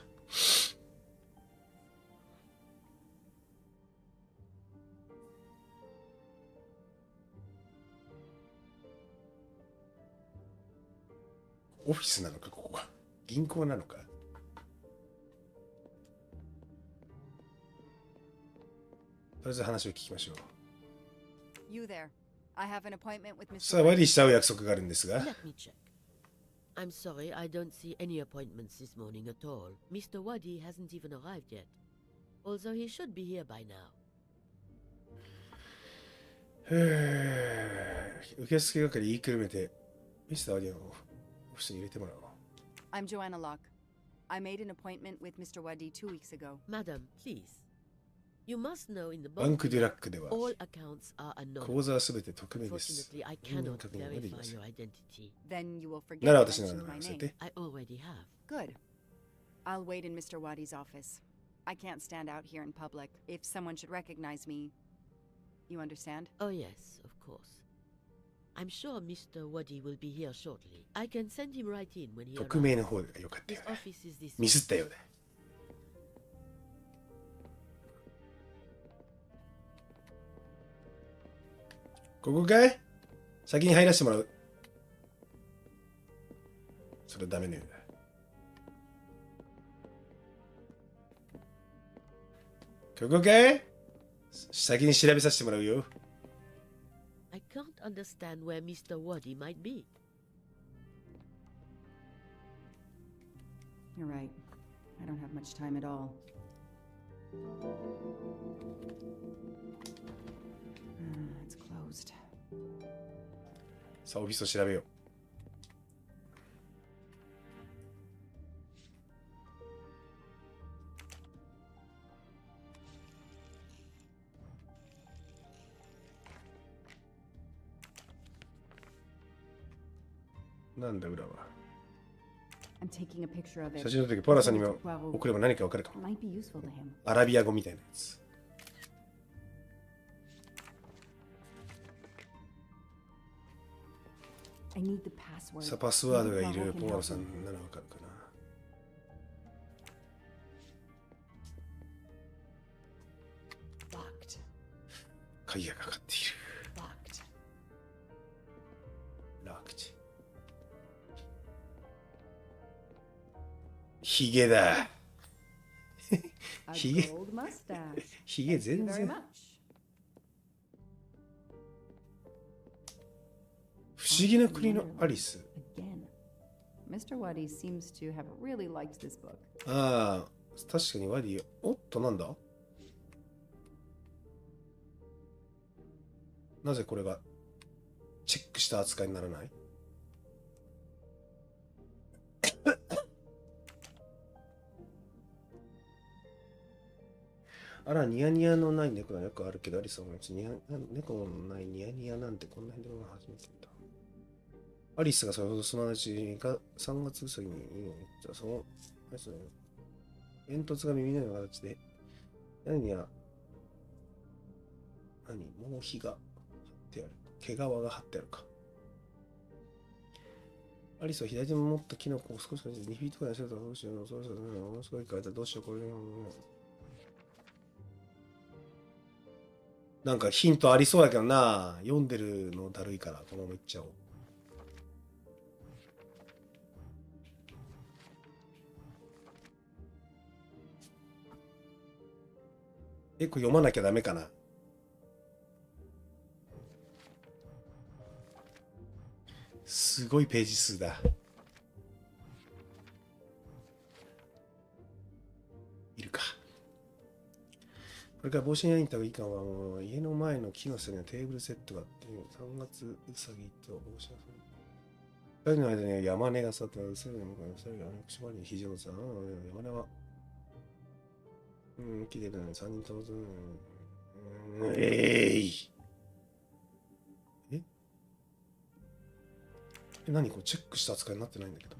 Speaker 1: オフィスなのか、ここは。銀行なのか。とりあえず話を聞きましょう。
Speaker 4: You there. I have an appointment with Mr.
Speaker 1: さあ、ワディしちゃう約束があるんですが。
Speaker 10: Let me check. I'm sorry, I don't see any appointments this morning at all. Mr. Waddy hasn't even arrived yet. Although he should be here by now.
Speaker 1: 受付係言いくるめて、ミスター・ワディのオフィスに入れてもらおう。
Speaker 4: I'm Joanna Locke. I made an appointment with Mr. Wadi 2 weeks ago.
Speaker 10: Madam, please. You must know in the
Speaker 1: バンク・デュラックでは、
Speaker 10: all accounts are anonymous.
Speaker 1: 口座はすべて匿名です。
Speaker 10: Unfortunately, I
Speaker 1: 本人
Speaker 10: cannot
Speaker 1: 確認ができま
Speaker 10: verify
Speaker 1: せん。
Speaker 10: your identity.
Speaker 4: Then you will forget
Speaker 1: なら
Speaker 4: to
Speaker 1: 私の名
Speaker 4: mention
Speaker 1: 前を
Speaker 4: my
Speaker 1: 載せ
Speaker 4: name.
Speaker 1: て。
Speaker 10: I already have.
Speaker 4: Good. I'll wait in Mr. Wadi's office. I can't stand out here in public. If someone should recognize me, you understand?
Speaker 10: Oh yes, of course. I'm sure Mr. Waddy will be here shortly. I can send him right in when he
Speaker 1: 匿名
Speaker 10: arrives.
Speaker 1: の方が良かった
Speaker 10: His
Speaker 1: よね。
Speaker 10: office is this
Speaker 1: ミスったようだ。ここかい？先に入らせてもらう。それはダメね。ここかい？先に調べさせてもらうよ。
Speaker 10: I can't understand where Mr. Waddy might be.
Speaker 4: You're right. I don't have much time at all. It's closed.
Speaker 1: さあ、オフィスを調べよう。なんだ裏は。
Speaker 4: I'm taking a picture of it.
Speaker 1: 写真の時ポーラさんにも送れば何かわかるかも。
Speaker 4: Might be useful to him.
Speaker 1: アラビア語みたいなやつ。
Speaker 4: I need the password.
Speaker 1: さあ、パスワードがい
Speaker 4: Maybe
Speaker 1: る
Speaker 4: Bravo
Speaker 1: ポ
Speaker 4: can
Speaker 1: ーラ
Speaker 4: help
Speaker 1: さん
Speaker 4: me.
Speaker 1: ならわかるかな。
Speaker 4: Locked.
Speaker 1: 鍵がかかっている。
Speaker 4: Locked.
Speaker 1: ラクチ。ヒゲだ。
Speaker 4: A
Speaker 1: He-
Speaker 4: gold mustache.
Speaker 1: ヒゲ
Speaker 4: Thank you
Speaker 1: 全
Speaker 4: very
Speaker 1: 然。
Speaker 4: much.
Speaker 1: 不思議な国のアリス。
Speaker 4: Again. Mr. Wadi seems to have really liked this book.
Speaker 1: ああ、確かにワディ。おっと、なんだ？なぜこれがチェックした扱いにならない？あら、ニヤニヤのない猫はよくあるけど、アリスはもう猫のないニヤニヤなんてこんな変なのが初めて見た。アリスがそのうちが3月うさぎに言ったその、あれですね、煙突が耳のような形で、何や、毛皮が貼ってある。毛皮が貼ってあるか。アリスは左手に持ったキノコを少し2フィートくらいしてたらどうしよう、そろそろものすごい書いたらどうしよう、これ。なんかヒントありそうだけどな。読んでるのだるいから、このままいっちゃおう。これ読まなきゃダメかな。すごいページ数だ。いるか。これから帽子に入った方がいいかは、家の前の木の下にはテーブルセットがあって、3月うさぎと帽子が2人の間には山根が去った、うさぎの向こうに2人が口まで肘をさ、山根は、綺麗だね、3人とも、何これチェックした扱いになってないんだけど。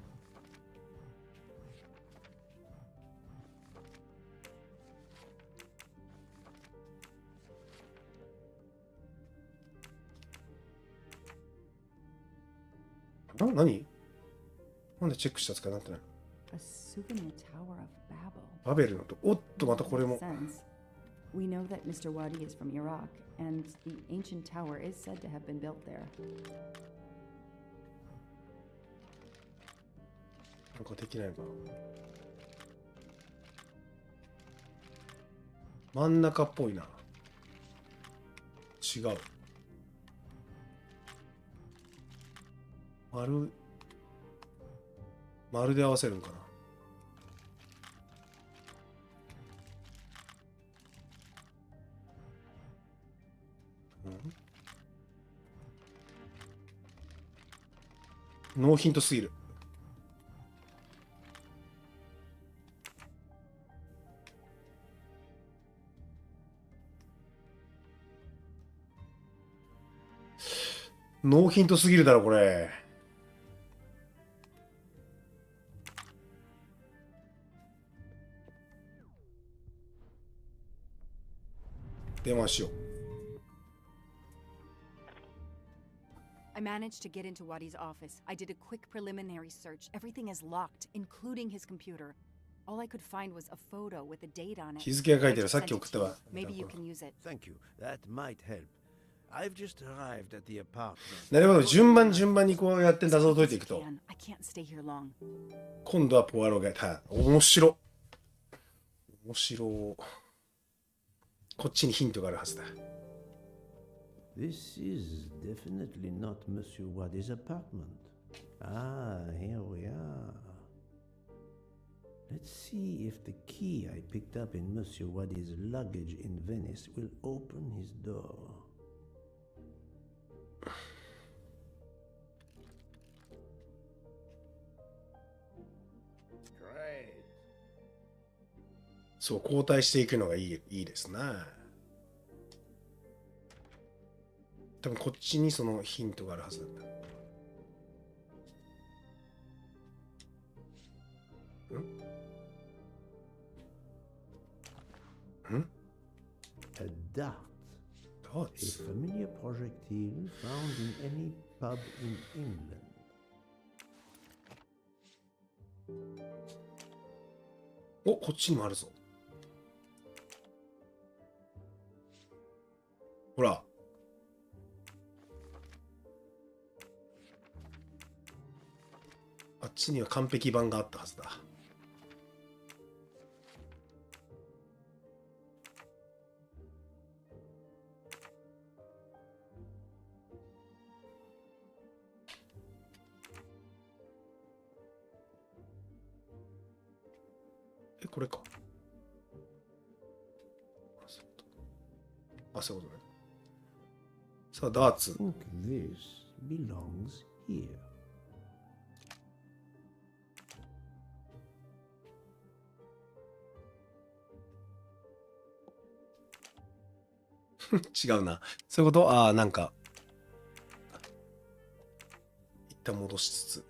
Speaker 1: 何なんでチェックした扱いになってないの？
Speaker 4: A souvenir tower of Babel.
Speaker 1: バベルのと、おっと、またこれも。
Speaker 4: Sense. We know that Mr. Wadi is from Iraq, and the ancient tower is said to have been built there.
Speaker 1: なんかできないのかな。真ん中っぽいな。違う。丸で合わせるんかな。ノーヒントすぎる。ノーヒントすぎるだろこれ。電話しよう。
Speaker 4: I managed to get into Wadi's office. I did a quick preliminary search. Everything is locked, including his computer. All I could find was a photo with a date on it.
Speaker 1: 日付が書いてる。
Speaker 4: I
Speaker 1: さ
Speaker 4: just
Speaker 1: っき
Speaker 4: sent
Speaker 1: 送っ
Speaker 4: it
Speaker 1: た
Speaker 4: to
Speaker 1: わ。
Speaker 4: you. Maybe you can use it.
Speaker 2: Thank you. That might help. I've just arrived at the apartment.
Speaker 1: なるほど。順番にこうやって謎を解いていくと。
Speaker 4: I can't stay here long.
Speaker 1: 今度はポアロが面白。面白。こっちにヒントがあるはずだ。
Speaker 2: This is definitely not Monsieur Wadi's apartment. Ah, here we are. Let's see if the key I picked up in Monsieur Wadi's luggage in Venice will open his door. Great.
Speaker 1: そう、交代していくのがいいですな。多分こっちにそのヒントがあるはずだ。
Speaker 2: A dart. A familiar projectile found in any pub in England.
Speaker 1: お、こっちにもあるぞ。ほら。あっちには完璧版があったはずだ。これか。あ、そういうことね。さあ、ダーツ。
Speaker 2: I think this belongs here.
Speaker 1: 違うな。そういうこと？ああ、なんか。一旦戻しつつ。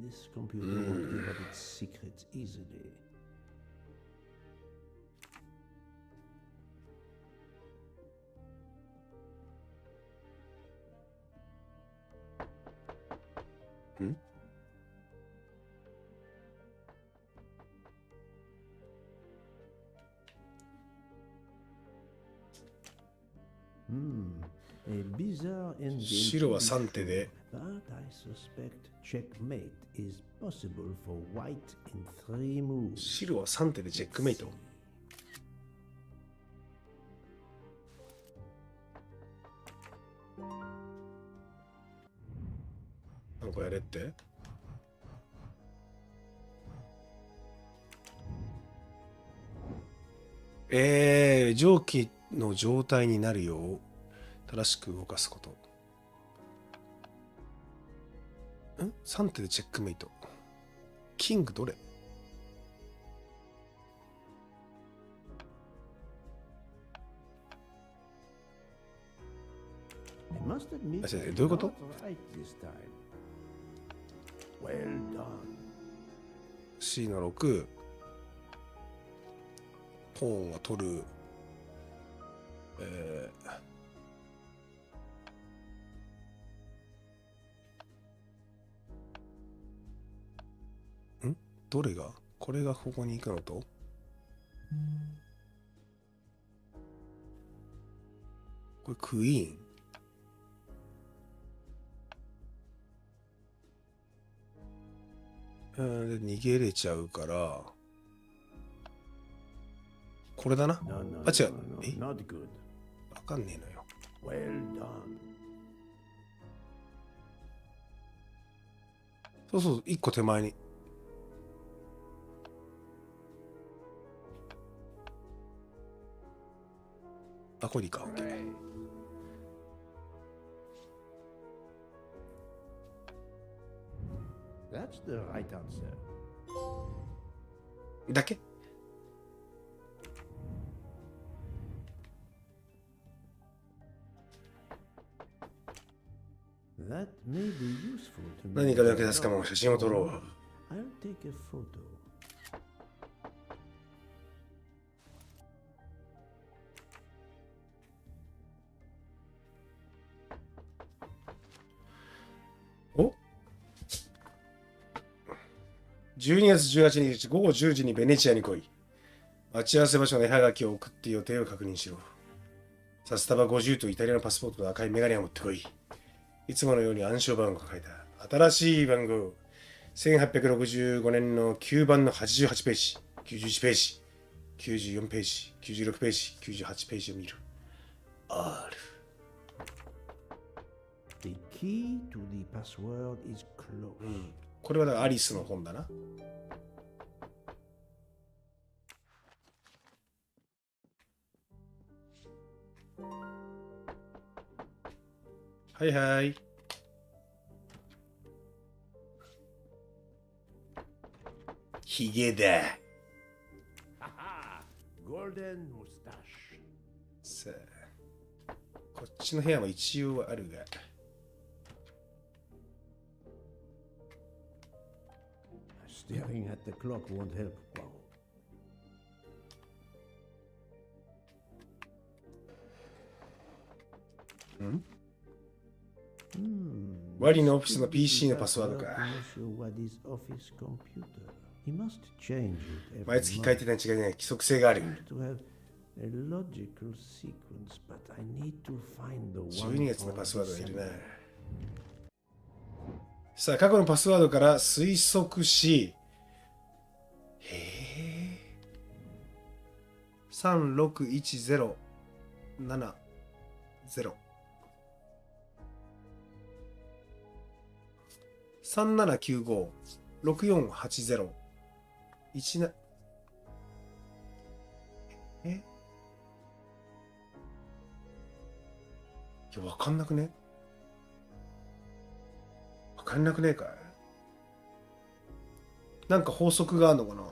Speaker 2: This computer won't give up its secrets easily. A bizarre ending.
Speaker 1: 白は3手で。
Speaker 2: But I suspect checkmate is possible for white in 3 moves.
Speaker 1: 白は3手でチェックメイト。なんかやれって。蒸気の状態になるよう正しく動かすこと。3手でチェックメイト。キングどれ？あ、先生、どういうこと？ C の6。ポーンは取る。どれがこれがここに行くのと、これクイーン。で逃げれちゃうから、これだな。あ、違う。え、わかんねえのよ。そうそう、一個手前に。あ、これいいか。OK。だけ何かで役立つかも。写真を撮ろう。お ?12 月18日午後10時にベネチアに来い。待ち合わせ場所の絵はがきを送って予定を確認しろ。札束50とイタリアのパスポートと赤いメガネを持ってこい。いつものように暗証番号が書いた。新しい番号。1865年の9番の88ページ、91ページ、94ページ、96ページ、98ページを見る。R。
Speaker 2: The key to the password is closed.
Speaker 1: これはだからアリスの本だな。はいはい。ヒゲだ。さあ、こっちの部屋も一応あるが。
Speaker 2: Staring at the clock won't help. Hmm?
Speaker 1: ワリのオフィスの PC のパスワードか。毎月書いてない違いない。規則性がある。12月のパスワードがいるな。さあ、過去のパスワードから推測し、36107 3795 6480 17いや、わかんなくね？わかんなくねえかい？なんか法則があるのかな？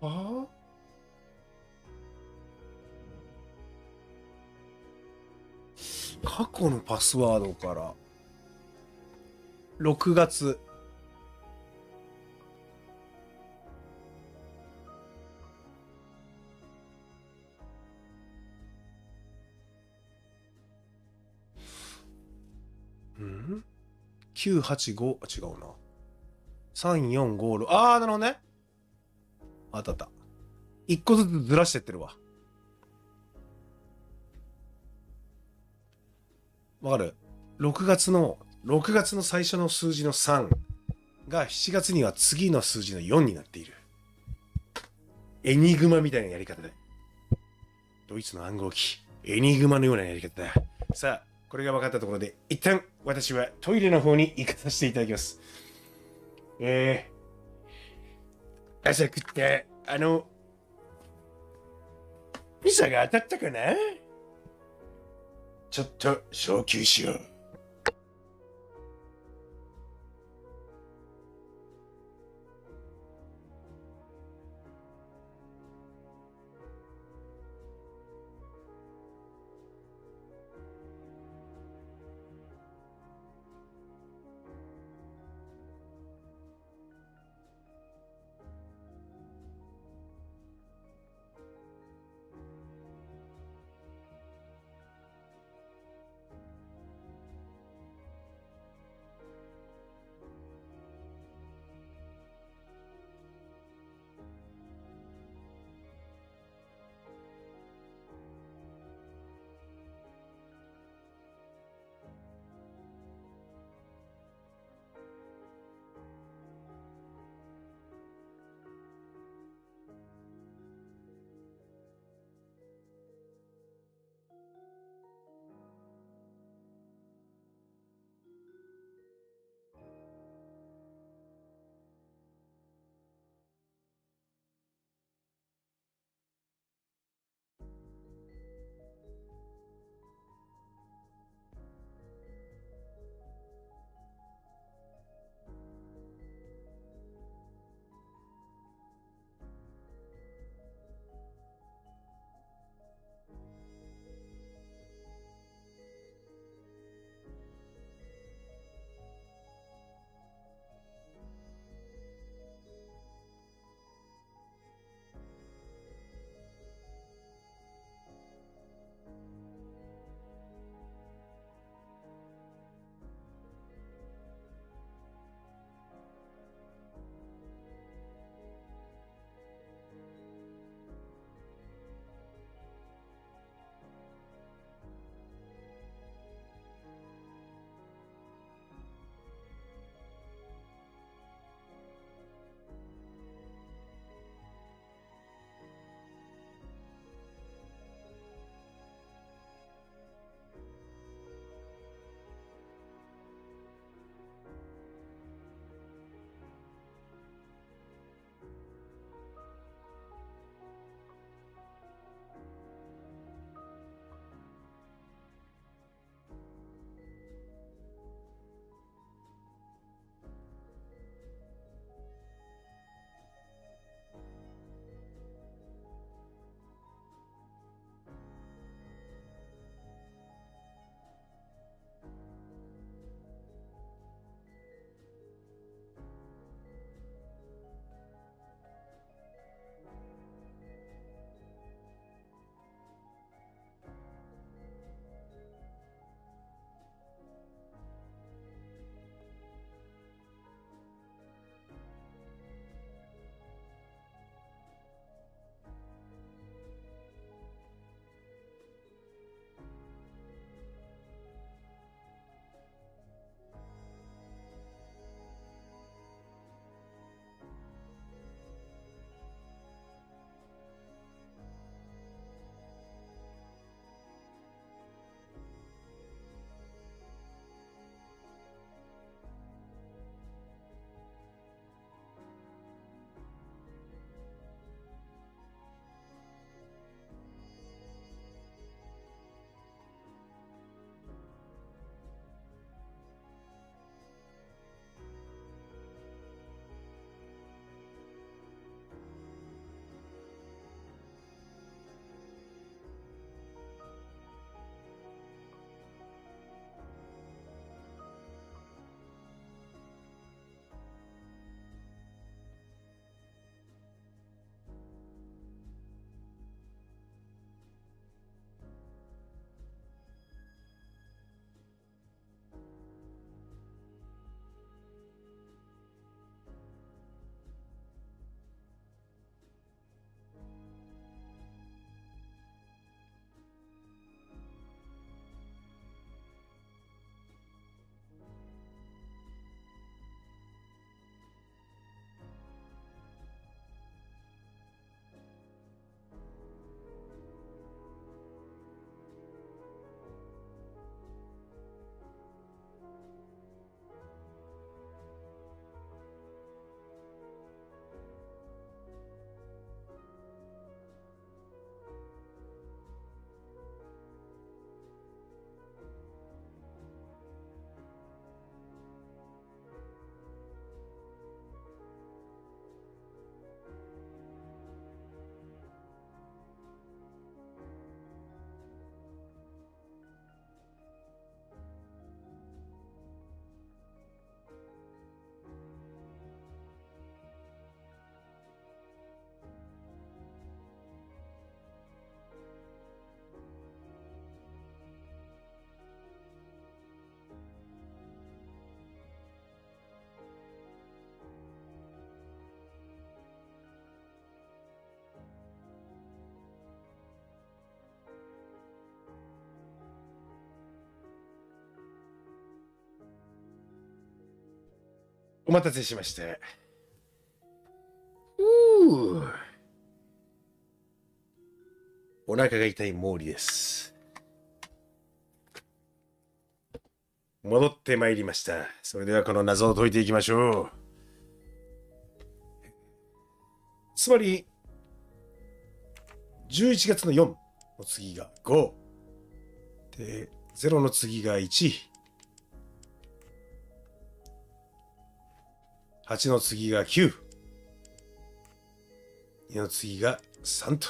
Speaker 1: ああ、過去のパスワードから6月985、違うな。3456、ああ、なるほどね。あったあった。一個ずつずらしてってるわ。わかる？ 6 月の最初の数字の3が7月には次の数字の4になっている。エニグマみたいなやり方で。ドイツの暗号機、エニグマのようなやり方だ。さあ、これが分かったところで、一旦私はトイレの方に行かさせていただきます。朝食ったピザが当たったかな？ちょっと小休しよう。お待たせしました。お腹が痛い毛利です。戻ってまいりました。それではこの謎を解いていきましょう。つまり、11月の4の次が5。で、0の次が1。8の次が9。2の次が3と。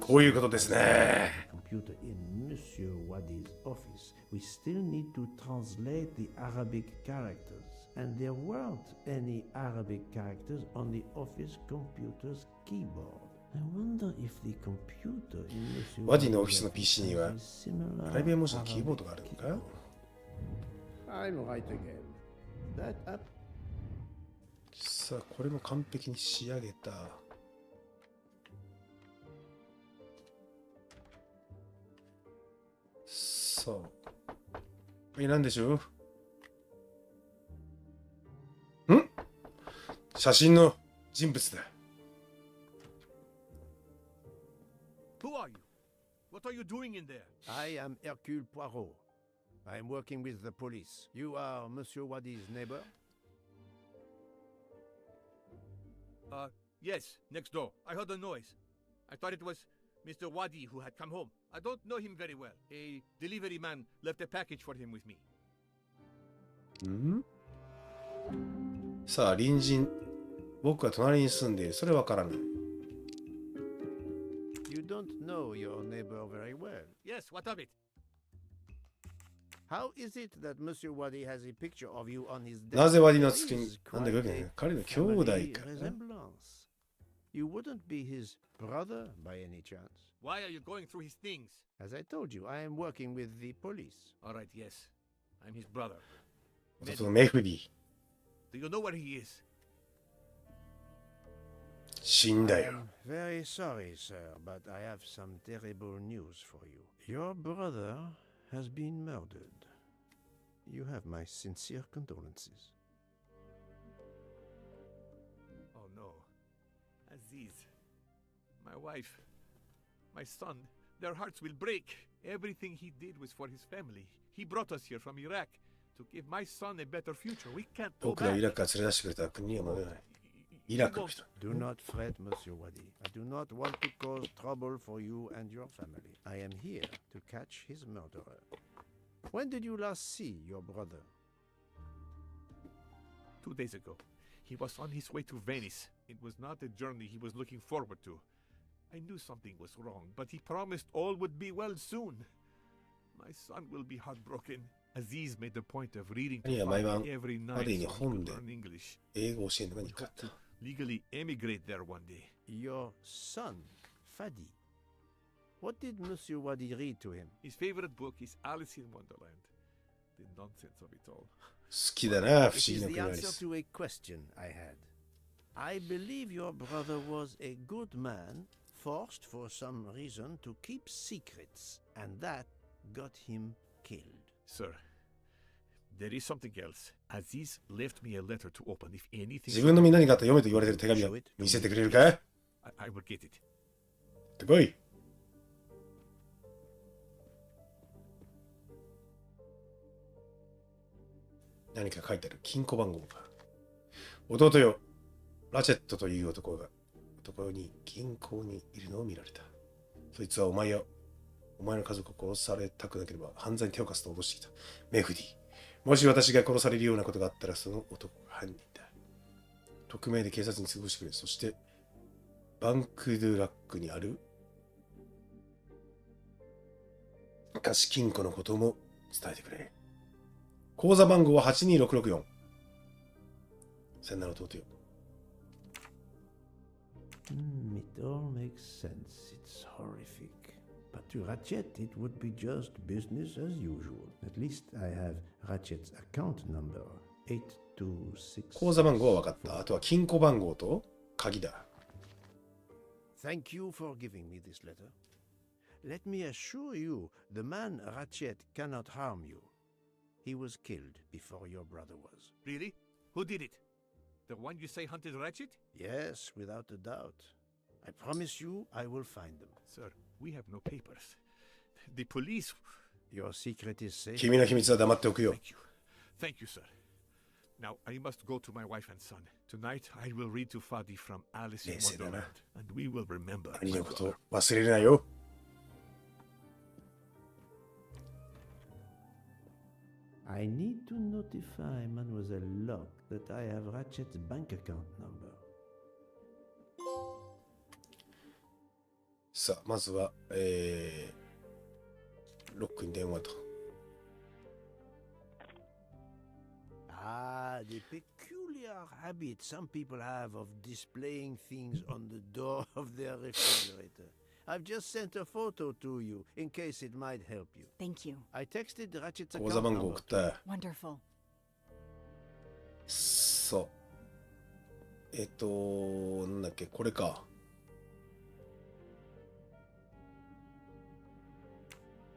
Speaker 1: こういうことですね。
Speaker 2: Computer in Monsieur Wadi's office, we still need to translate the Arabic characters, and there weren't any Arabic characters on the office computer's keyboard. I wonder if the computer in Monsieur
Speaker 1: ワディのオフィスの PC にはアラビア文字のキーボードがあるのか？
Speaker 2: I'm right again. That up.
Speaker 1: さあ、これも完璧に仕上げた。そう。何でしょう？写真の人物だ。
Speaker 9: Who are you? What are you doing in there?
Speaker 2: I am Hercule Poirot. I am working with the police. You are Monsieur Wadi's neighbor?
Speaker 9: Yes, next door. I heard a noise. I thought it was Mr. Wadi who had come home. I don't know him very well. A delivery man left a package for him with me.
Speaker 1: さあ、隣人。僕は隣に住んでいる。それわからない。
Speaker 2: You don't know your neighbor very well.
Speaker 9: Yes, what of it?
Speaker 2: How is it that Monsieur Wadi has a picture of you on his desk?
Speaker 1: なぜワディの机に、なんだか彼の兄弟か。
Speaker 2: You wouldn't be his brother by any chance.
Speaker 9: Why are you going through his things?
Speaker 2: As I told you, I am working with the police.
Speaker 9: All right, yes. I'm his brother.
Speaker 1: 弟のメフディ。
Speaker 9: Do you know where he is?
Speaker 1: 死んだよ。
Speaker 2: I'm very sorry, sir, but I have some terrible news for you. Your brother has been murdered. You have my sincere condolences.
Speaker 9: Oh no. Aziz, my wife, my son, their hearts will break. Everything he did was for his family. He brought us here from Iraq to give my son a better future. We can't go
Speaker 1: 僕らを
Speaker 9: back.
Speaker 1: イラクから連れ出してくれた国には戻れない。イラクの人。
Speaker 2: Do not fret, Monsieur Wadi. I do not want to cause trouble for you and your family. I am here to catch his murderer. When did you last see your brother?
Speaker 9: 2 days ago. He was on his way to Venice. It was not a journey he was looking forward to. I knew something was wrong, but he promised all would be well soon. My son will be heartbroken. Aziz made a point of reading to Fadi every night so he could learn English.
Speaker 1: 英語を教えるのが憎かった。
Speaker 9: Legally emigrate there one day.
Speaker 2: Your son, Fadi. What did Monsieur Wadi read to him?
Speaker 9: His favorite book is Alice in Wonderland. The nonsense of it all.
Speaker 1: 好きだな、不
Speaker 2: It
Speaker 1: 思議
Speaker 2: is
Speaker 1: な
Speaker 2: the
Speaker 1: 国アリ
Speaker 2: answer
Speaker 1: ス。
Speaker 2: to a question I had. I believe your brother was a good man, forced for some reason to keep secrets, and that got him killed.
Speaker 9: Sir, there is something else. Aziz left me a letter to open if anything.
Speaker 1: 自分の身に何かあったら読めと言われてる手紙を見せてくれるか？
Speaker 9: I will get it.
Speaker 1: ってこい。何か書いてある。金庫番号か。弟よ、ラチェットという男に銀行にいるのを見られた。そいつはお前の家族を殺されたくなければ犯罪に手を貸すと脅してきた。メフディ。もし私が殺されるようなことがあったらその男が犯人だ。匿名で警察に通報してくれ。そして、バンクドゥラックにある貸金庫のことも伝えてくれ。口座番号は82664。さよなら弟よ。
Speaker 2: It all makes sense. It's horrific. But to Ratchet, it would be just business as usual. At least I have Ratchet's account number. 826.
Speaker 1: 口座番号は分かった。あとは金庫番号と鍵だ。
Speaker 2: Thank you for giving me this letter. Let me assure you, the man Ratchet cannot harm you. He was killed before your brother was.
Speaker 9: Really? Who did it? The one you say hunted Ratchet?
Speaker 2: Yes, without a doubt. I promise you I will find them.
Speaker 9: Sir, we have no papers. The police...
Speaker 2: Your secret is safe.
Speaker 1: 君の秘密は黙っておくよ。
Speaker 9: Thank you. Thank you, sir. Now, I must go to my wife and son. Tonight, I will read to Fadi from Alice in
Speaker 1: 冷静だな。
Speaker 9: Wonderland, and we will remember
Speaker 1: 兄
Speaker 9: my
Speaker 1: のこと
Speaker 9: brother.
Speaker 1: 忘れるなよ。
Speaker 2: I need to notify Mademoiselle Locke that I have Ratchet's bank account number.
Speaker 1: さあ、まずは、ロックに電話と。
Speaker 2: Ah, the peculiar habit some people have of displaying things on the door of their refrigerator. I've just sent a photo to you in case it might help you.
Speaker 4: Thank you.
Speaker 2: I texted Ratchet's
Speaker 1: 口座
Speaker 2: account
Speaker 1: 番号
Speaker 2: number.
Speaker 1: 送ったよ。
Speaker 4: Wonderful.
Speaker 1: そう。なんだっけ、これか。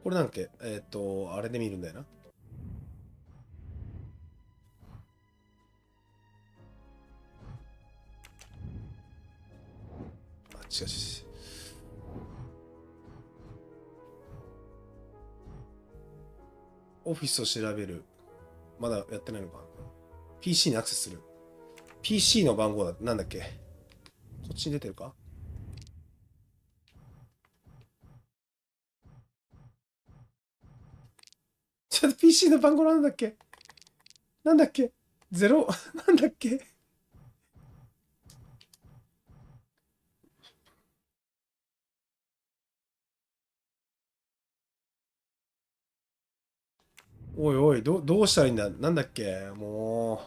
Speaker 1: これなんだっけ、あれで見るんだよな。あ、違う違う。オフィスを調べる。まだやってないのか。PC にアクセスする。PC の番号だ。なんだっけ。こっちに出てるか。ちょっと PC の番号なんだっけ。なんだっけ。ゼロなんだっけ。おいおい、どうしたらいいんだ。なんだっけ。もう。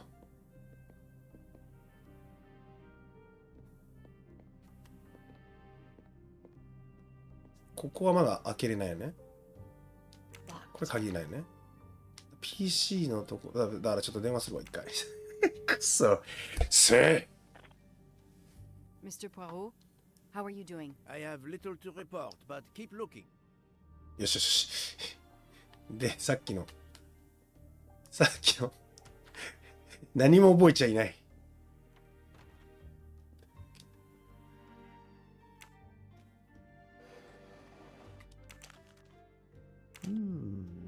Speaker 1: ここはまだ開けれないよね。これ鍵ないよね。PC のとこ、だからちょっと電話するわ、一回。くそ。せい。
Speaker 4: Mr. Poirot, how are you doing?
Speaker 2: I have little to report, but keep looking.
Speaker 1: よしよし。で、さっきの。何も覚えちゃいない。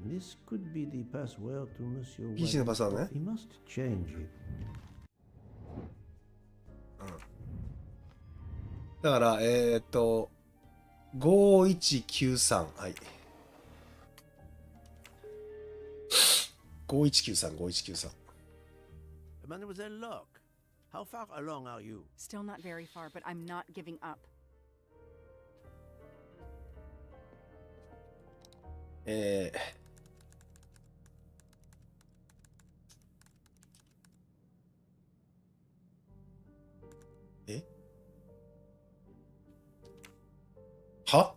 Speaker 2: This could be the password to Monsieur
Speaker 1: PC のパスワードね。
Speaker 2: He must change it.
Speaker 1: だから、5193。はい。5193。
Speaker 2: Mademoiselle Locke, how far along are you?
Speaker 4: Still not very far, but I'm not giving up.
Speaker 1: は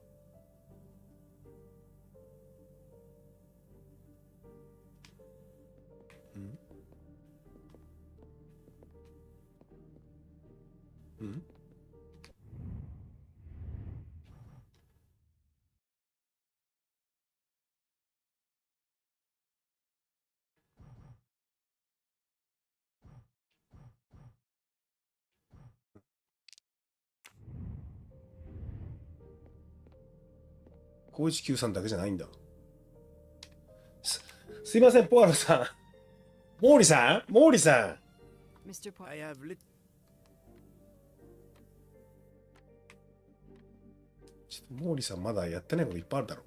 Speaker 1: ん5193だけじゃないんだ。すいません、ポアロさん。毛利さん
Speaker 4: Mr. Poirot.
Speaker 2: I have lit.
Speaker 1: ちょっと毛利さんまだやってないこといっぱいあるだろ。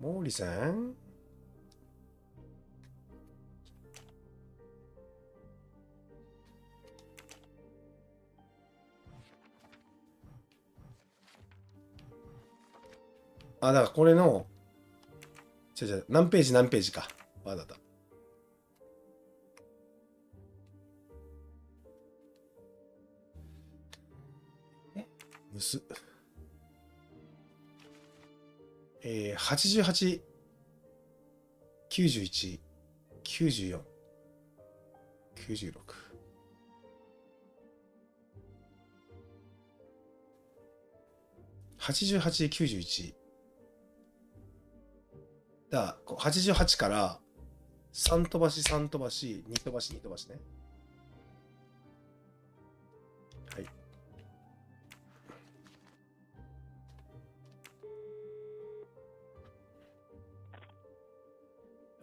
Speaker 1: 毛利さんあ、だからこれの、何ページか。わだった。むす。88、91、94、96。88、91。だからこう88から3飛ばし3飛ばし2飛ばし2飛ばしね。はい。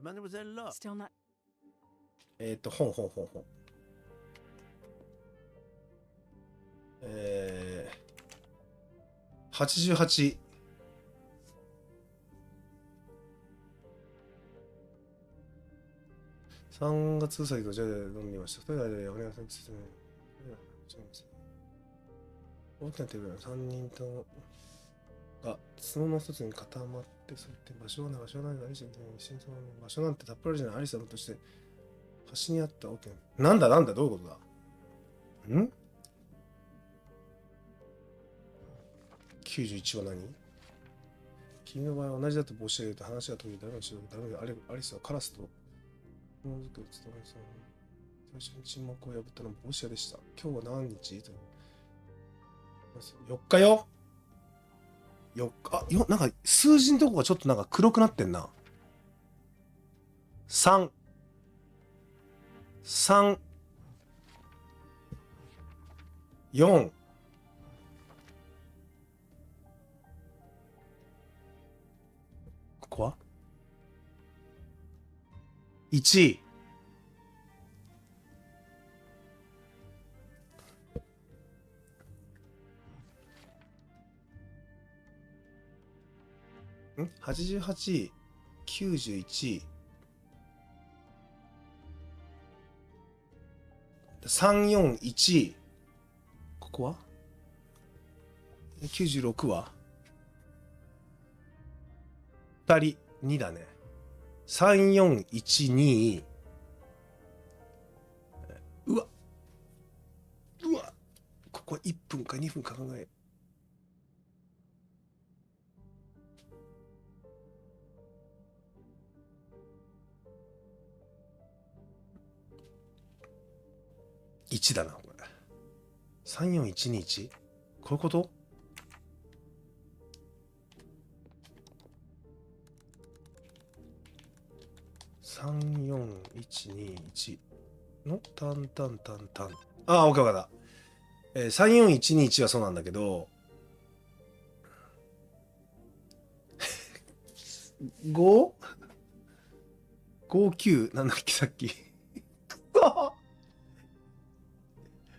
Speaker 2: Mademoiselle là.
Speaker 4: Still not.
Speaker 1: 本。88。3月うさぎとジャで飲んでいました。2人の間でお願いします。大きなテーブルの3人ともが角の一つに固まってそうやって場所はない何して場所なんてたっぷりじゃないアリス様として端にあった大きななんだどういうことだん ?91 は何君の場合は同じだと申し上げると話が途切れたのにしろアリスはカラスとものづくりを務めさ最初に沈黙を破ったのも帽子屋でした。今日は何日と4日よ。4日、なんか数字のとこがちょっとなんか黒くなってんな。3、4、ここは1、88、91、341、ここは96は2人2だね。3412うわここ1分か2分か考え1だなこれ。34121こういうこと？34121のタン。ああ、オッケーわかった。34121はそうなんだけど、5?59 なんだっけさっき。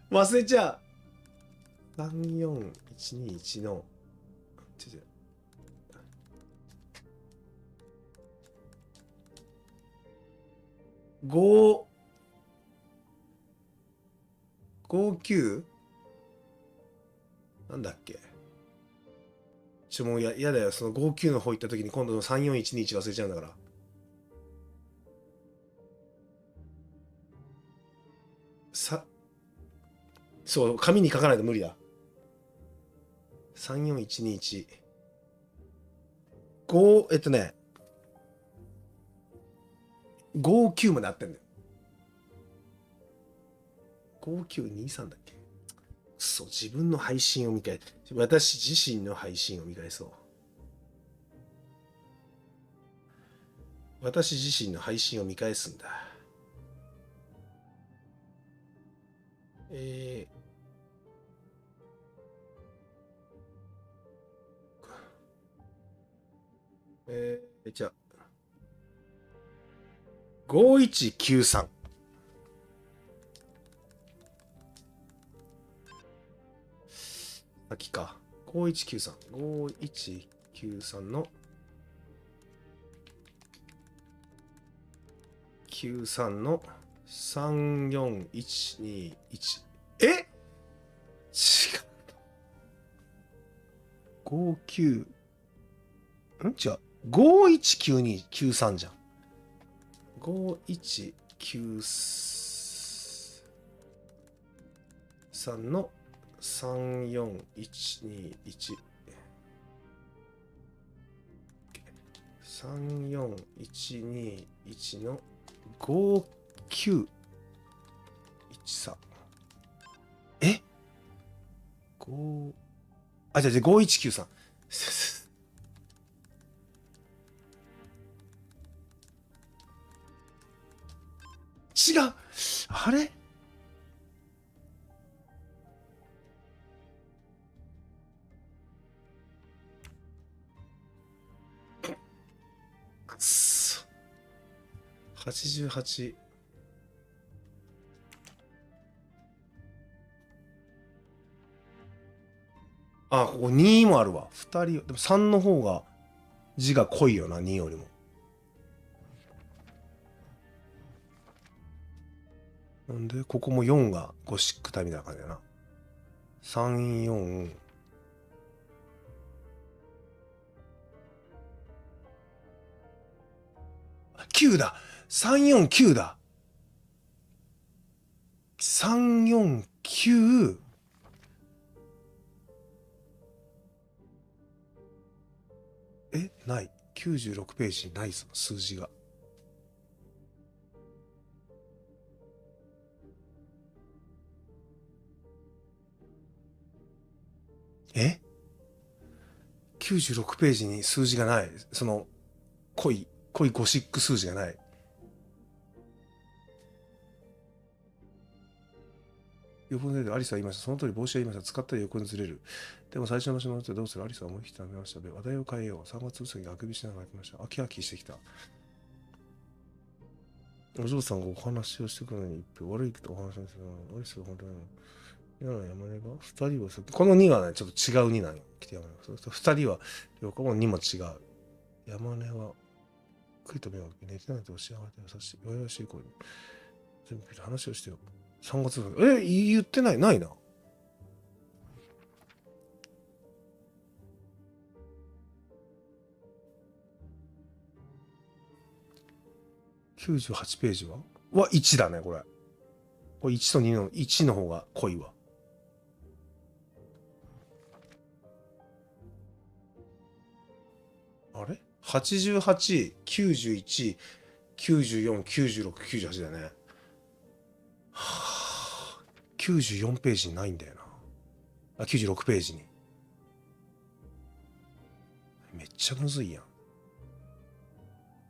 Speaker 1: 忘れちゃう。34121の59なんだっけもうやだよ。その59の方行った時に今度の34121忘れちゃうんだから。そう、紙に書かないと無理だ。34121。59まであってんだよ。5923だっけ？そう、自分の配信を見返す。私自身の配信を見返そう。私自身の配信を見返すんだ。じゃあ5193さっきか5193の93の34121違う59違う519293じゃん。5193の34121 34121の59135じゃあ5193違う。あれくっそ。88。あ、ここ2もあるわ。2人。でも3の方が字が濃いよな、2よりも。なんで、ここも4がゴシック体みたいな感じだな。3、4。9だ !349 だ !349。ない。96ページにないぞ、数字が。96ページに数字がない。その、濃いゴシック数字がない。横にずれる。アリスは言いました。その通り帽子は言いました。使ったら横にずれる。でも最初の場所に戻ってどうする？アリスは思い切ってやめました。話題を変えよう。3月うさぎがあくびしながら来ました。飽き飽きしてきた。お嬢さんがお話をしてくるのに一歩悪いとお話しますが、アリスは本当に嫌な山根が2人はさ、この2はね、ちょっと違う2なんよ。来て山根が。そうすると2人は、横も2も違う。山根は、食いと目を寝てないと押し上がって優しい。弱々しい声に。全部話をしてよ。3月言ってない、ないな。98ページは1だね、これ。これ1と2の、1の方が濃いわ。あれ ?88、91、94、96、98だね。はぁ。94ページにないんだよな。あ、96ページに。めっちゃむずいやん。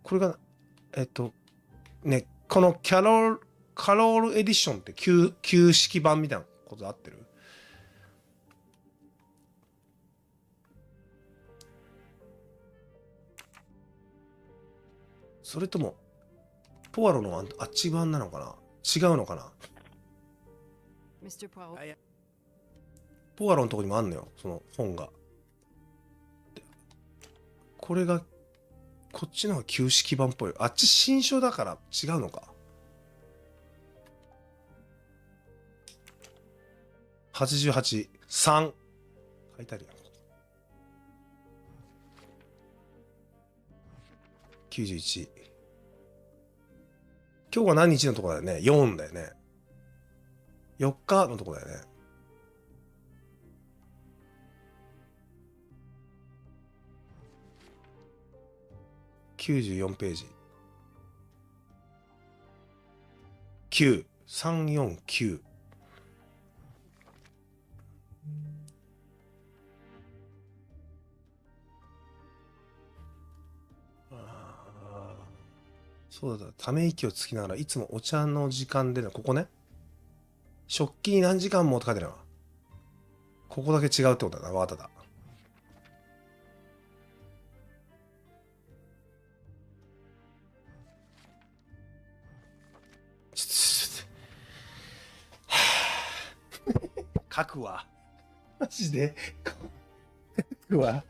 Speaker 1: これが、ね、このカロールエディションって旧式版みたいなこと合ってる？それとも、ポアロのあっち版なのかな？違うのかな？ポアロのとこにもあんのよ、その本が。これが、こっちの方が旧式版っぽい。あっち新書だから違うのか。88、3。書いてあるやん。91。今日が何日のとこだよね。4だよね。4日のとこだよね。94ページ。9、349。そうだ、ため息をつきながらいつもお茶の時間でここね。食器に何時間もって書いてるな。ここだけ違うってことだな。わかった。書くわ。マジで書くわ。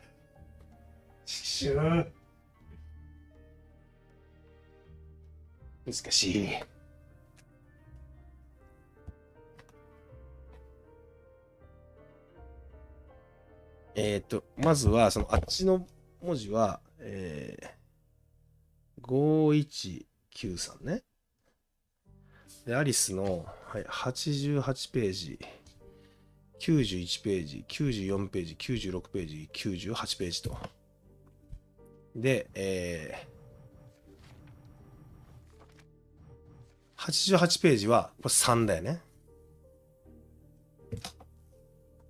Speaker 1: シュー。難しい。まずは、そのあっちの文字は、5193ね。で、アリスの、はい、88ページ、91ページ、94ページ、96ページ、98ページと。で、88ページは、これ3だよね。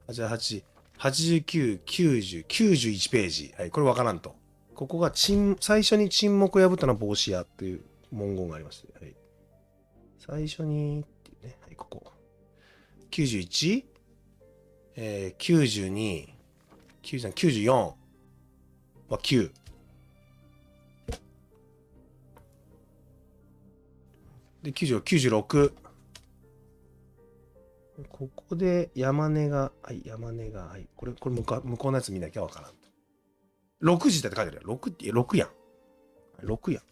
Speaker 1: 88、89、90、91ページ。はい、これわからんと。ここが最初に沈黙を破ったのは帽子屋っていう文言がありまして。はい。最初にっていうね。はい、ここ。91、92、93、94は9。で、95、96。ここで山根が、はい、山根が、はい。これ向こうのやつ見なきゃわからんと。6時だって書いてあるよ。6やん。6やん。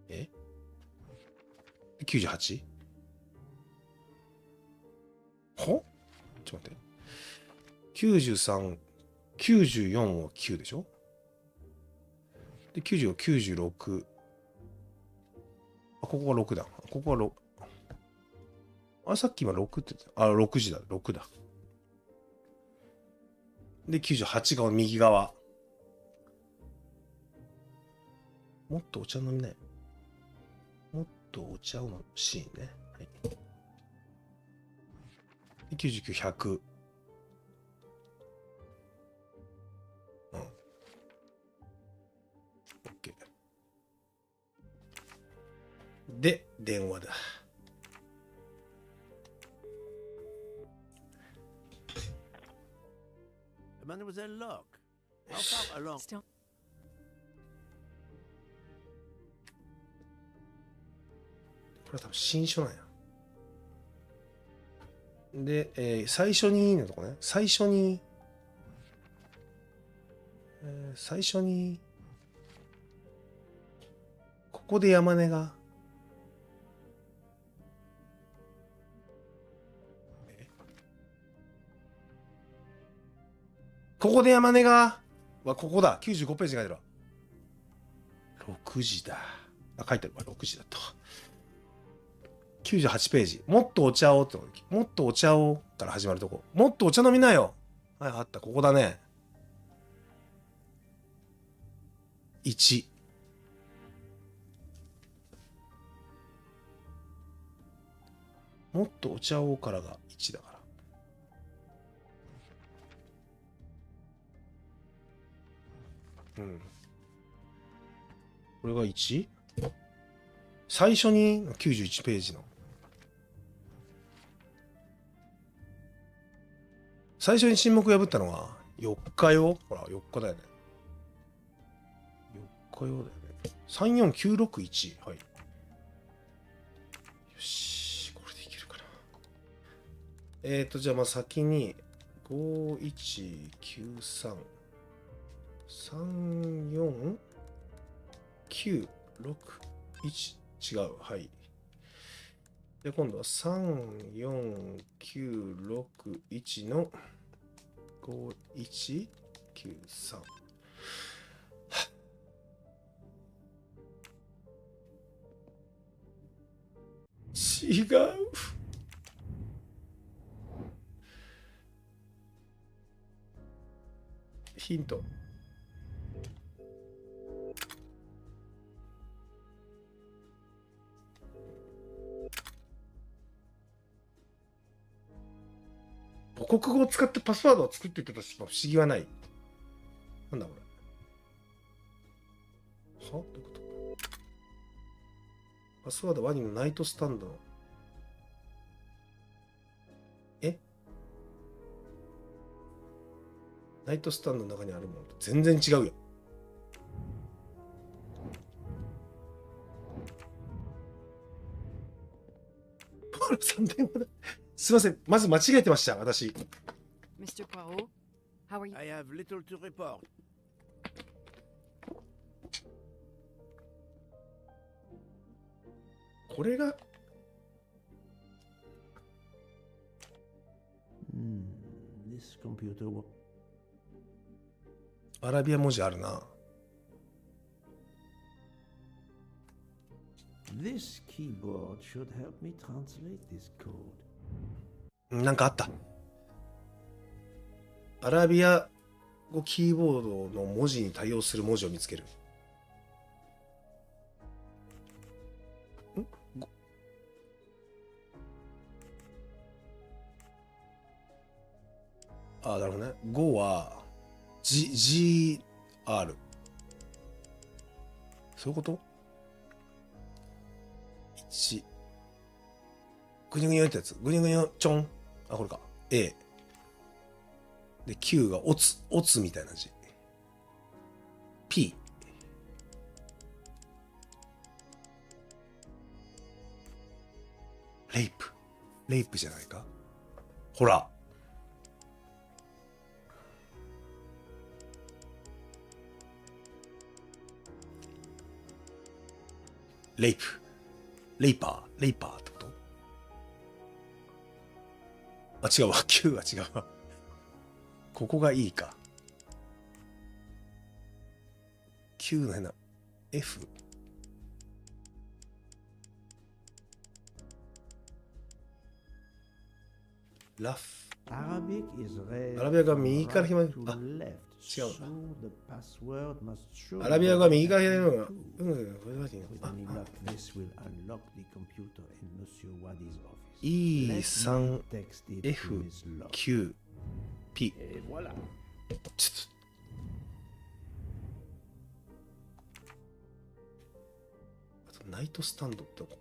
Speaker 1: え ?98? ほちょっと待って。93、94は9でしょで、95、96。あ、ここが6だ。ここが6。あ、さっき今6って言ってた。あ、6時だ。6だ。で、98が右側。もっとお茶飲みない。もっとお茶を飲むシーンね。はい。で、99、100。うん。OK。で、電話だ。
Speaker 2: Mademoiselle Locke, how far along?
Speaker 4: Still.
Speaker 1: これは多分新書なんや。で、最初にのとこね。最初に、ここで山根が、ここで山根が、ここだ。95ページに書いてるわ。6時だ。あ、書いてるわ。6時だと。98ページ。もっとお茶をって、もっとお茶をから始まるとこ。もっとお茶飲みなよ。はい、あった。ここだね。1。もっとお茶をからが1だから。うん。これが 1？ 最初に91ページの。最初に沈黙破ったのは4日よ。ほら、4日だよね。4日よだよね。34961。はい。よし。これでいけるかな。じゃあまあ先に、5193。34961違う。はい。で、今度は34961の5193。違う。ヒント。母国語を使ってパスワードを作っていたとしても不思議はない。なんだこれ。はどういうことパスワードワニのナイトスタンドの。ナイトスタンドの中にあるものと全然違うよ。ポールさん電話だ。すいません。まず間違えてました、私。
Speaker 4: Mr. Poirot, how are you?
Speaker 2: I have little to report.
Speaker 1: これが
Speaker 2: This computer will...
Speaker 1: アラビア文字あるな。
Speaker 2: This keyboard should help me translate this code.
Speaker 1: なんかあった。アラビア語キーボードの文字に対応する文字を見つける。ああ、なるほどね。5は、GR。そういうこと？ 1。ぐにゅぐにゅってやつ。ぐにゅぐにゅちょん。あ、これか。A。で、Q がオツみたいな字。P。レイプじゃないか？ほら。レイパーってこと？あ、違うわ。Q は違うわ。ここがいいか。Q の変な F。ラフ。アラビアが右から左に。あ、違う。アラビアが右から左のが。これはE3FQP。ちょっと。あとナイトスタンドってここ。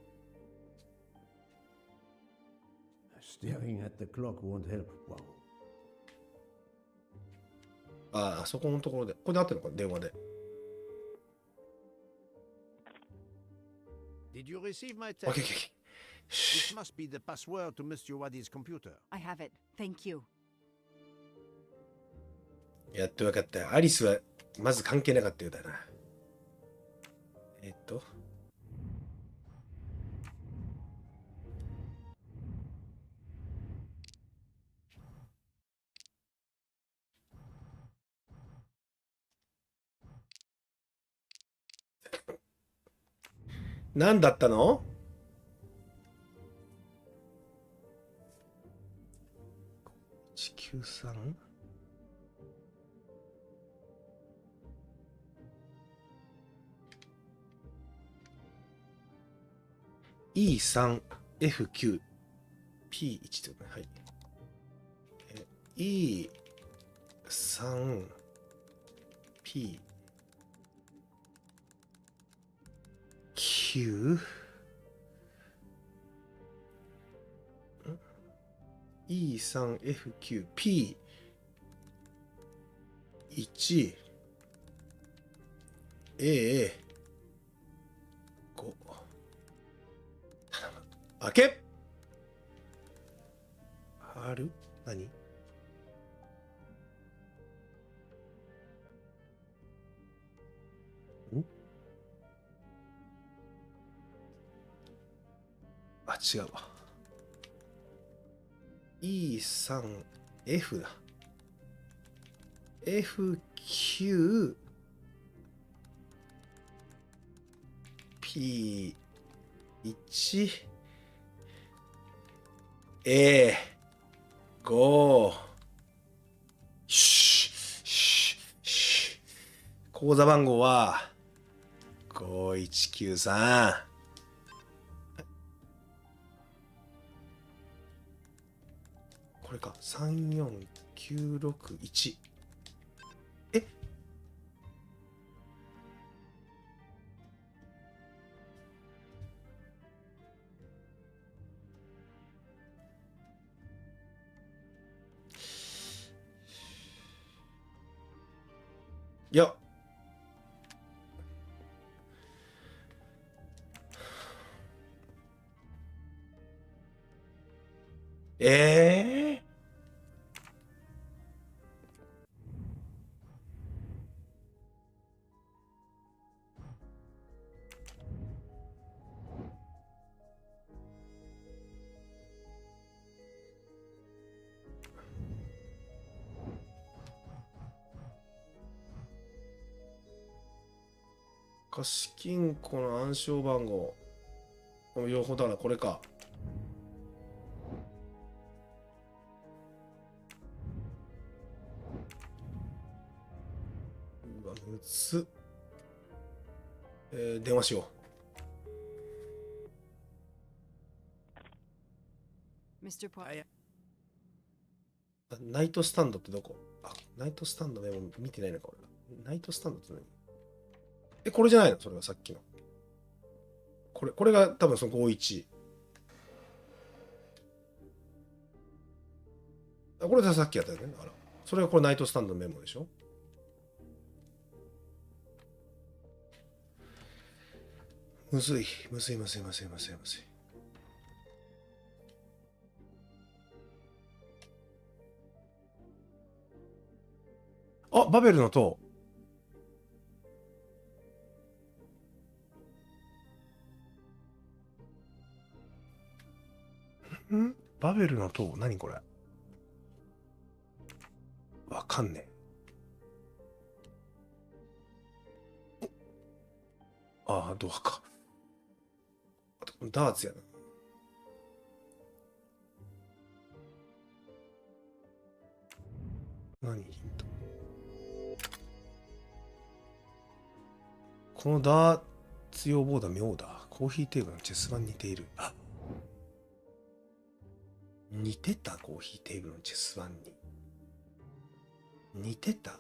Speaker 2: Staring at the clock won't help. Wow.
Speaker 1: あそこのところで。これで合ってるのか電話で。
Speaker 2: Did you receive my
Speaker 1: Okay,
Speaker 2: text?
Speaker 1: okay.
Speaker 2: This must be the password to Mr. Wadi's computer.
Speaker 4: I have it. Thank you.
Speaker 1: やっと分かった。アリスはまず関係なかったようだな。何だったの？193？ E3FQ P1 ってことね。はい。E3P Q E3FQ P1 A 5開けある何あ、違うわ。E3F だ。FQ P1 A 5口座番号は5193。これか。34961。え？いや。貸金庫の暗証番号。両方だな、これか。うわ、むつ。電話しよ
Speaker 4: う。Mr. Poirier.
Speaker 1: ナイトスタンドってどこ？あ、ナイトスタンドでも見てないのか、俺が。ナイトスタンドって何？これじゃないの？それはさっきの。これが多分その51。これさっきやったよね。だから。それがこれナイトスタンドのメモでしょ？むずい。あ、バベルの塔。バベルの塔、何これ？わかんねえ。ああ、ドアか。あと、ダーツやな。何ヒント？このダーツ用ボードは妙だ。コーヒーテーブルのチェス盤に似ている。あ、似てた。コーヒーテーブルのチェス盤に似てた。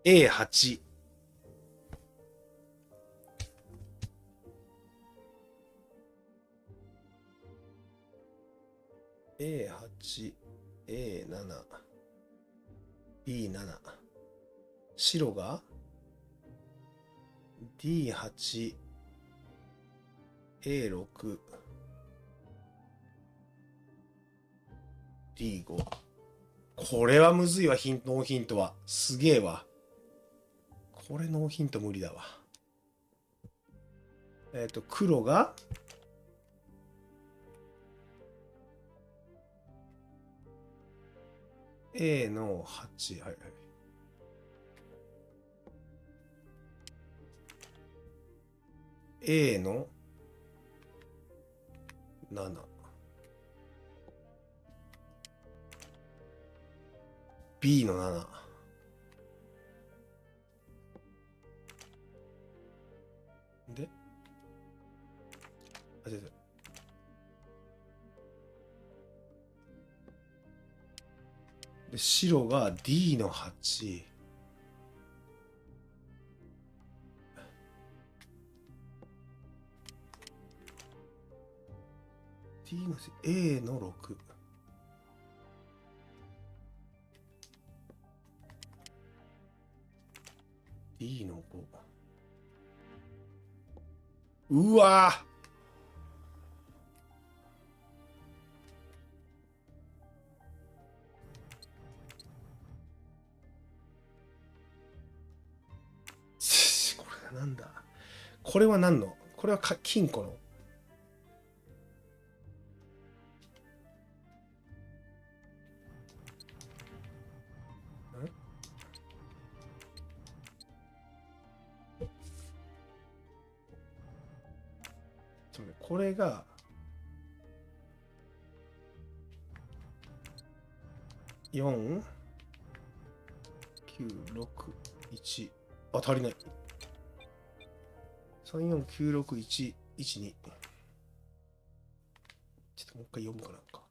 Speaker 1: A8。A8、A7、B7。白が D8、A6、D5。これはむずいわ、ノーヒントは。すげえわ。これノーヒント無理だわ。黒がA の8。はいはい。A の7。B の7。で、あ、違う違う。で、白が D の8。D の A の6。D の5。うわぁ、これはなんだ？これは何の？これは金庫の？これが4、9、6、1。あ、足りない。3、4、9、6、1、1、2。ちょっともう一回読むかなんか。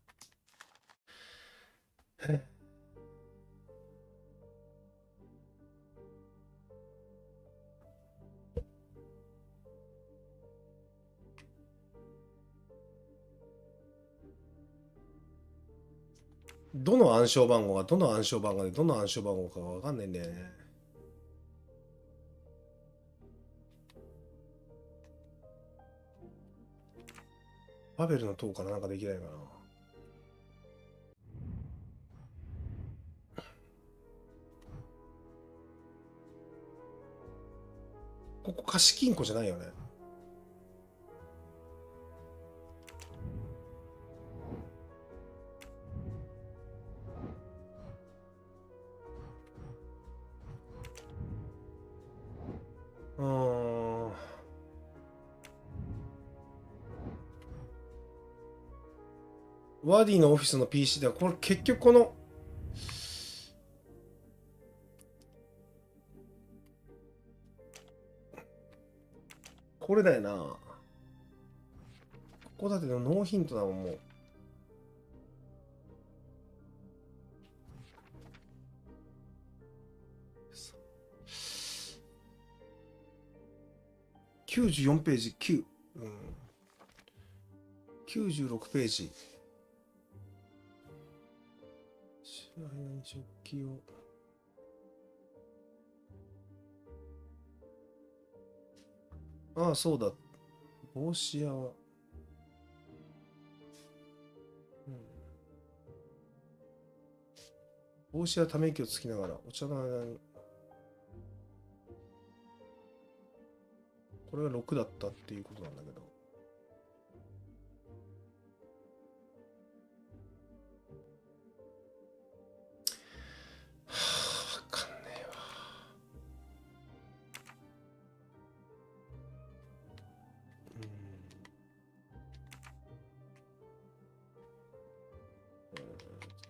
Speaker 1: どの暗証番号がどの暗証番号でどの暗証番号かがわかんないんだよね。バベルの塔からなんかできないかな。ここ貸金庫じゃないよね。ワディのオフィスの PC では、これ結局この、これだよな。ここだってノーヒントだもん、もう。94ページ、96ページ。食器を。ああ、そうだ。帽子屋は。帽子やため息をつきながらお茶の間にこれが6だったっていうことなんだけど、わかんねえわ。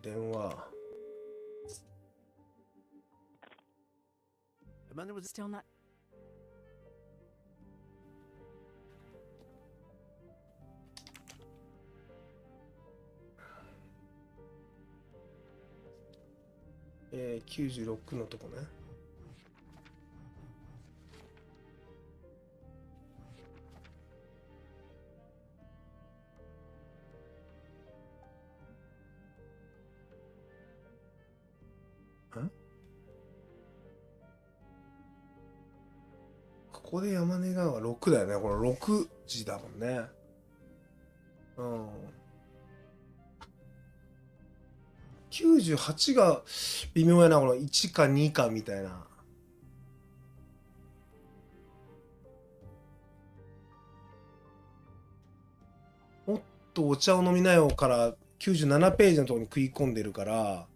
Speaker 1: 電話。
Speaker 2: Amanda was
Speaker 4: Still not.
Speaker 1: 96のとこね。ここで山根川は6だよね。この6時だもんね。うん。98が微妙やな。この1か2かみたいな。もっとお茶を飲みなよから97ページのところに食い込んでるから、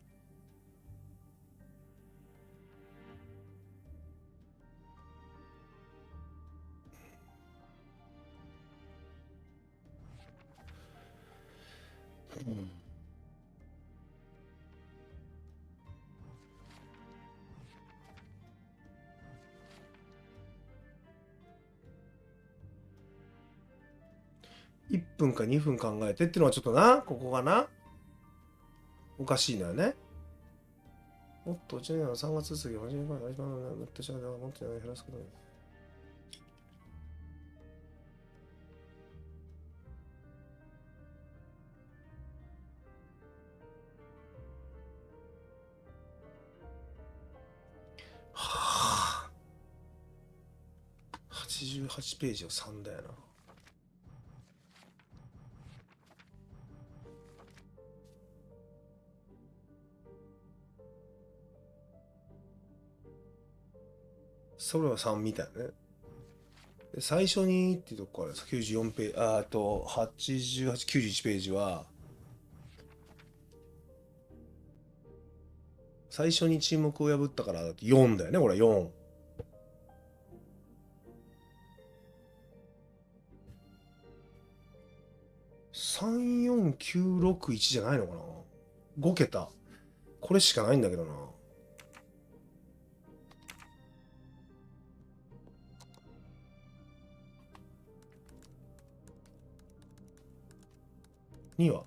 Speaker 1: 1分か2分考えてっていうのはちょっとな、ここがな、おかしいのよね。もっと1年の3月続き、初めから始まるのね、もっとしゃべもっと減らすことに。はあ。88ページを3だよな。それは3みたいね。で最初にっていうとこから94ページ、あと88、91ページは、最初に沈黙を破ったから4だよね、これ4。34961じゃないのかな ?5 桁。これしかないんだけどな。2は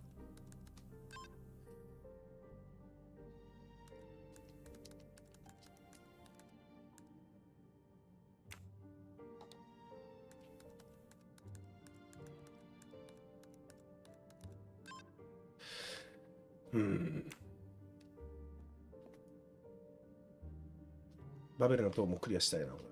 Speaker 1: バベルの塔もクリアしたいな、これ。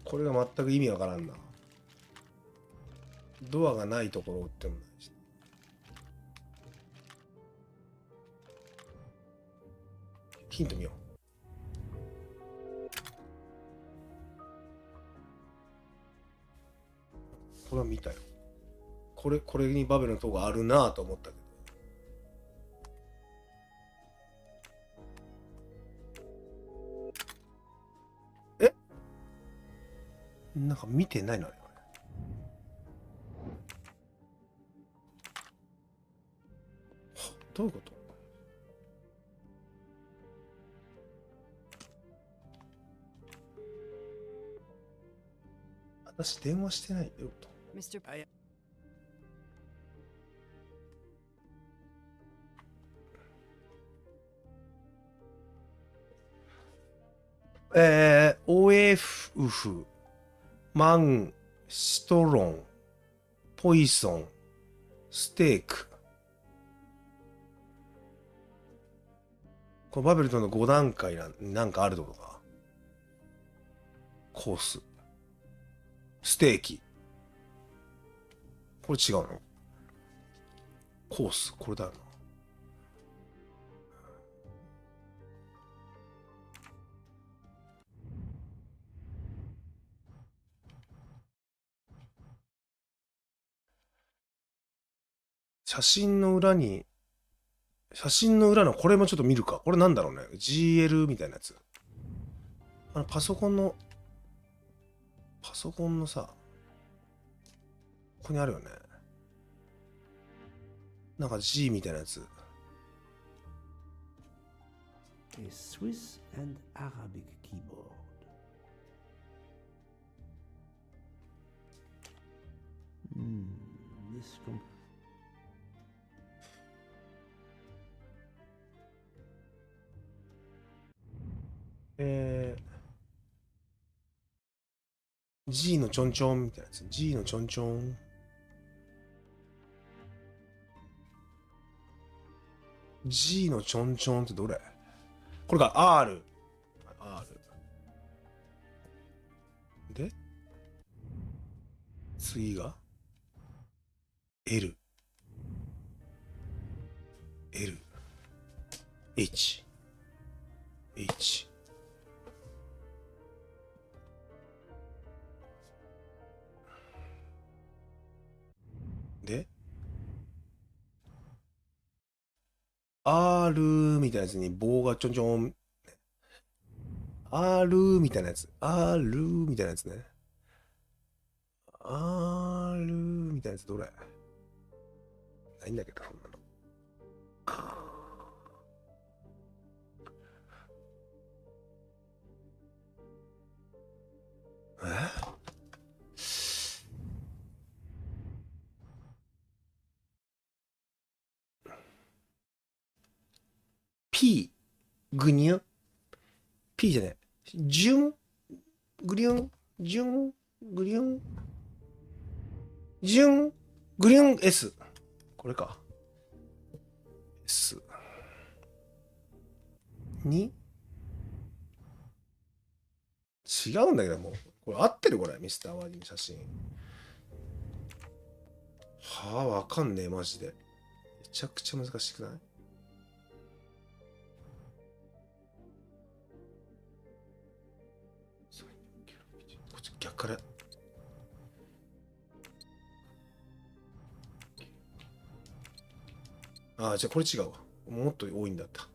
Speaker 1: これが全く意味わからんな。ドアがないところってもないし。ヒント見よう。これは見たよ。これにバベルの塔があるなぁと思ったけど。なんか見てないのよ。どういうこと？私電話してないよと。
Speaker 4: Mr.
Speaker 1: OF、マン、シトロン、ポイソン、ステーク。このバベルトの5段階なんかあるってことか。コース。ステーキ。これ違うの？コース。これだよな。写真の裏のこれもちょっと見るか。これなんだろうね。GL みたいなやつ。パソコンのさ、ここにあるよね。なんか G みたいなやつ。
Speaker 2: A Swiss and Arabic keyboard. This
Speaker 1: G のちょんちょんみたいなやつ。G のちょんちょん。G のちょんちょんってどれ？これが R。で、次が L。H。で、R みたいなやつに棒がちょんちょん。R みたいなやつ。R みたいなやつね。R みたいなやつどれ？ないんだけど、そんなの。P、グニュン。P じゃねえ。ジュン、グリュン、ジュン、グリュン、ジュン、グリュン S。これか。S。に違うんだけどもう。これ合ってるこれ、ミスターワーディの写真。はあ、わかんねえ、マジで。めちゃくちゃ難しくない？こっち逆から。ああ、じゃあこれ違うわ。もっと多いんだった。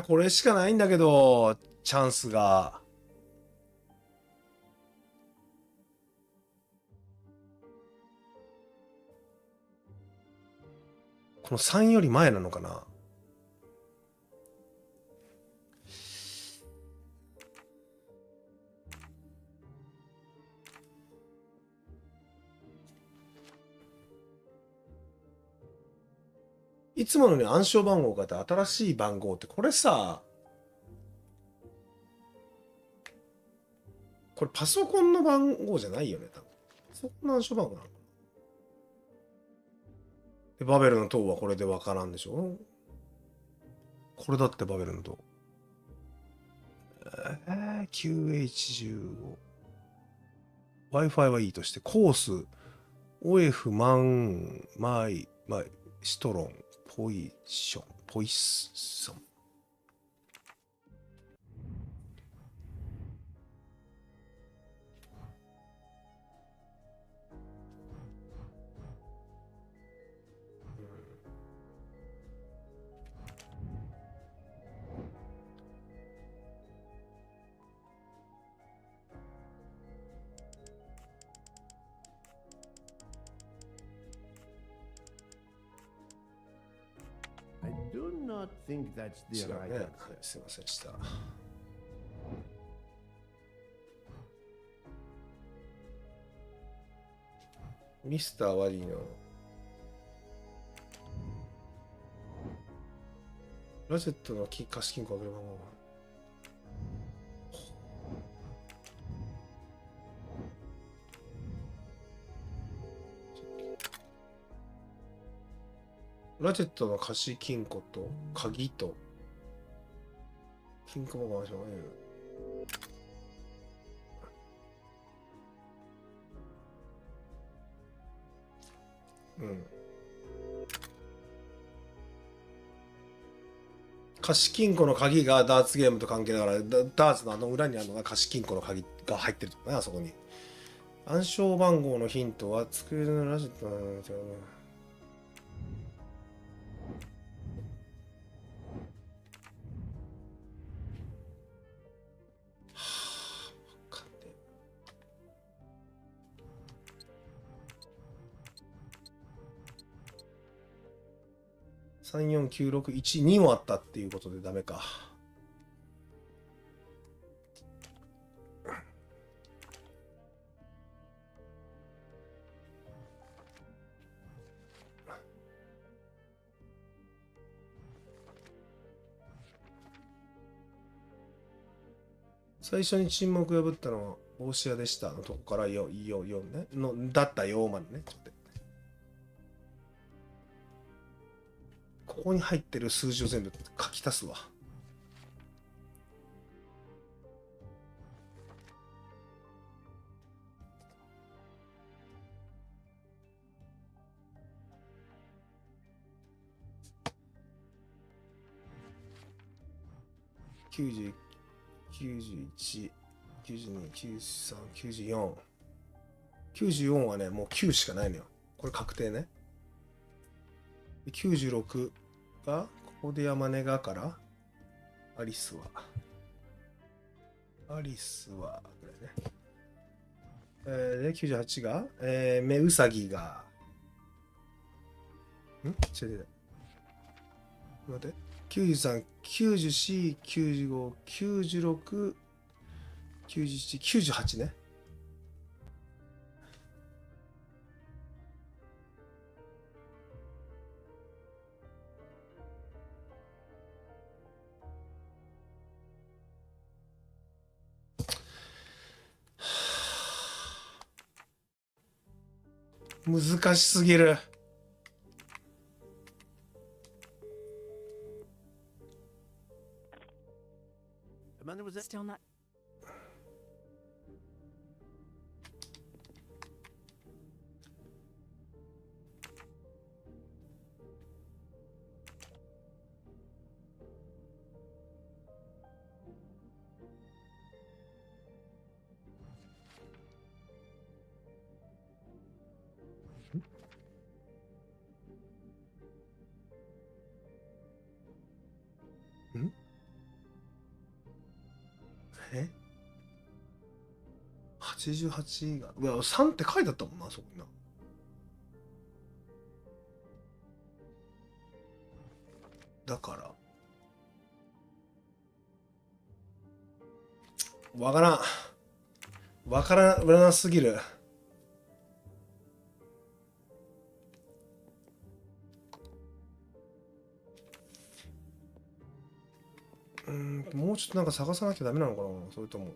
Speaker 1: これしかないんだけど、チャンスが。この3より前なのかな？いつものに暗証番号があって新しい番号ってこれさ、これパソコンの番号じゃないよね、多分。パソコンの暗証番号なのかな。で、バベルの塔はこれでわからんでしょ？これだってバベルの塔。QH15。Wi-Fi はいいとして、コース、OF、マン、シトロン、ポイソン。
Speaker 2: not think that's
Speaker 1: 違
Speaker 2: the
Speaker 1: う
Speaker 2: right
Speaker 1: ね。は
Speaker 2: answer.
Speaker 1: い、すいませんでした。ミスター・ワディのラジェットの貸金庫を開ける番号。ラジェットの貸金庫と鍵と金庫番号がしょうがないよ。うん。貸金庫の鍵がダーツゲームと関係だから、ダーツのあの裏にあるのが貸金庫の鍵が入ってるとかね、あそこに。暗証番号のヒントは机のラジェットの34961もあったっていうことでダメか。最初に沈黙を破ったのは帽子屋でしたのとこから4ねのだったよまでね。ここに入ってる数字を全部書き足すわ。90、91、92、93、94。94はね、もう9しかないのよ。これ確定ね。96が、ここで山根がから、アリスは、ぐらいね。で、98が、目うさぎが、ちょっと待って。93、94、95、96、97、98ね。難しすぎる。
Speaker 4: Still not.88が、うわ、3って書いてあったもんな、そこにな。だから、わからなすぎる。もうちょっとなんか探さなきゃダメなのかな、それとも。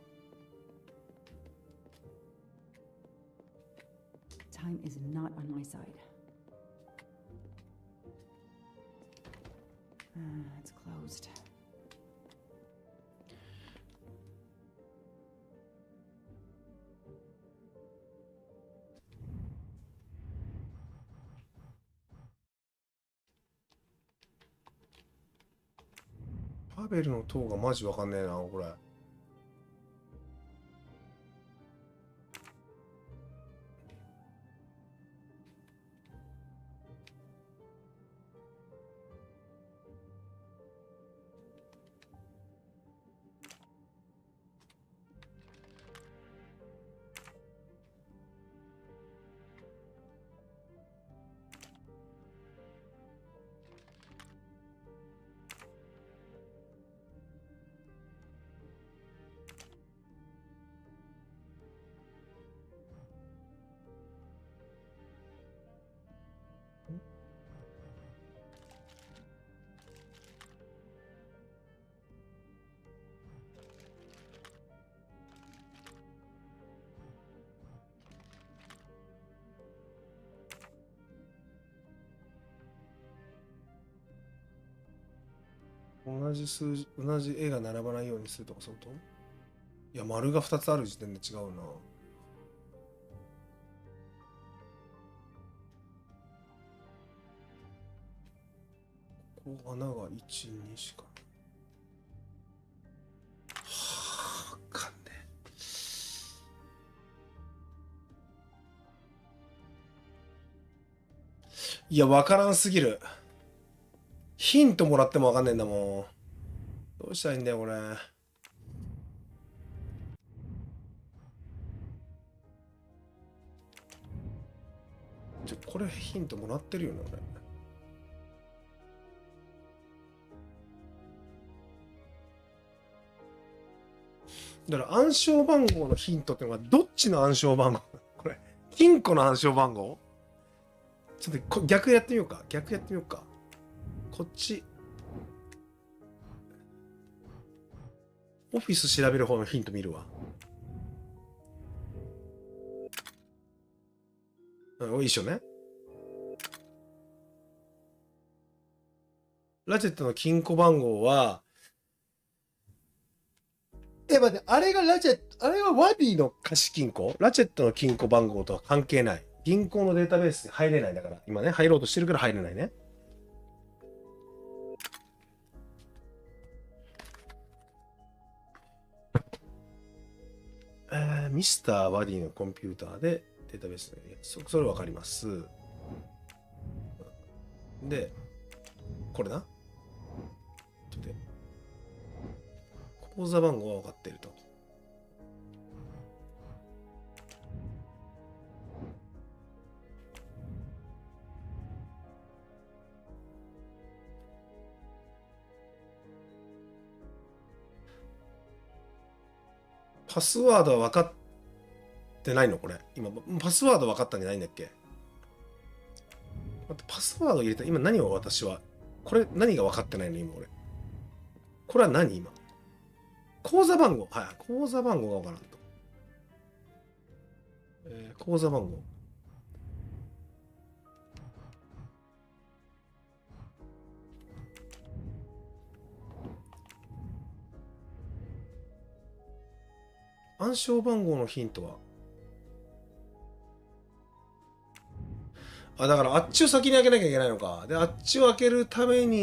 Speaker 4: Time is not on my side. It's closed.
Speaker 1: 「パベルの塔」がマジわかんねえな、これ。同じ数字、同じ絵が並ばないようにするとかそういうこと？いや、丸が2つある時点で違うな。ここ穴が1、2しかない。はあ、わかんねえ。いや、わからんすぎる。ヒントもらってもわかんねえんだもん。どうしたらいいんだよ、これ。これヒントもらってるよね、俺。だから暗証番号のヒントってのはどっちの暗証番号？これ金庫の暗証番号？ちょっと逆やってみようか。逆やってみようか。こっち。オフィス調べる方のヒント見るわ。いいっしょね。ラチェットの金庫番号は、待って、あれがワディの貸金庫？ラチェットの金庫番号とは関係ない。銀行のデータベースに入れないだから。今ね、入ろうとしてるから入れないね。ミスター・ワディのコンピューターでデータベースで、それわかります。で、これな。で、口座番号は分かっていると。パスワードは分かってないのこれ。今、パスワード分かったんじゃないんだっけ？待って、パスワード入れた。今何を私は。これ何が分かってないの今俺。これは何今。口座番号。はい。口座番号が分からんと。口座番号。暗証番号のヒントはだからあっちを先に開けなきゃいけないのか。で、あっちを開けるために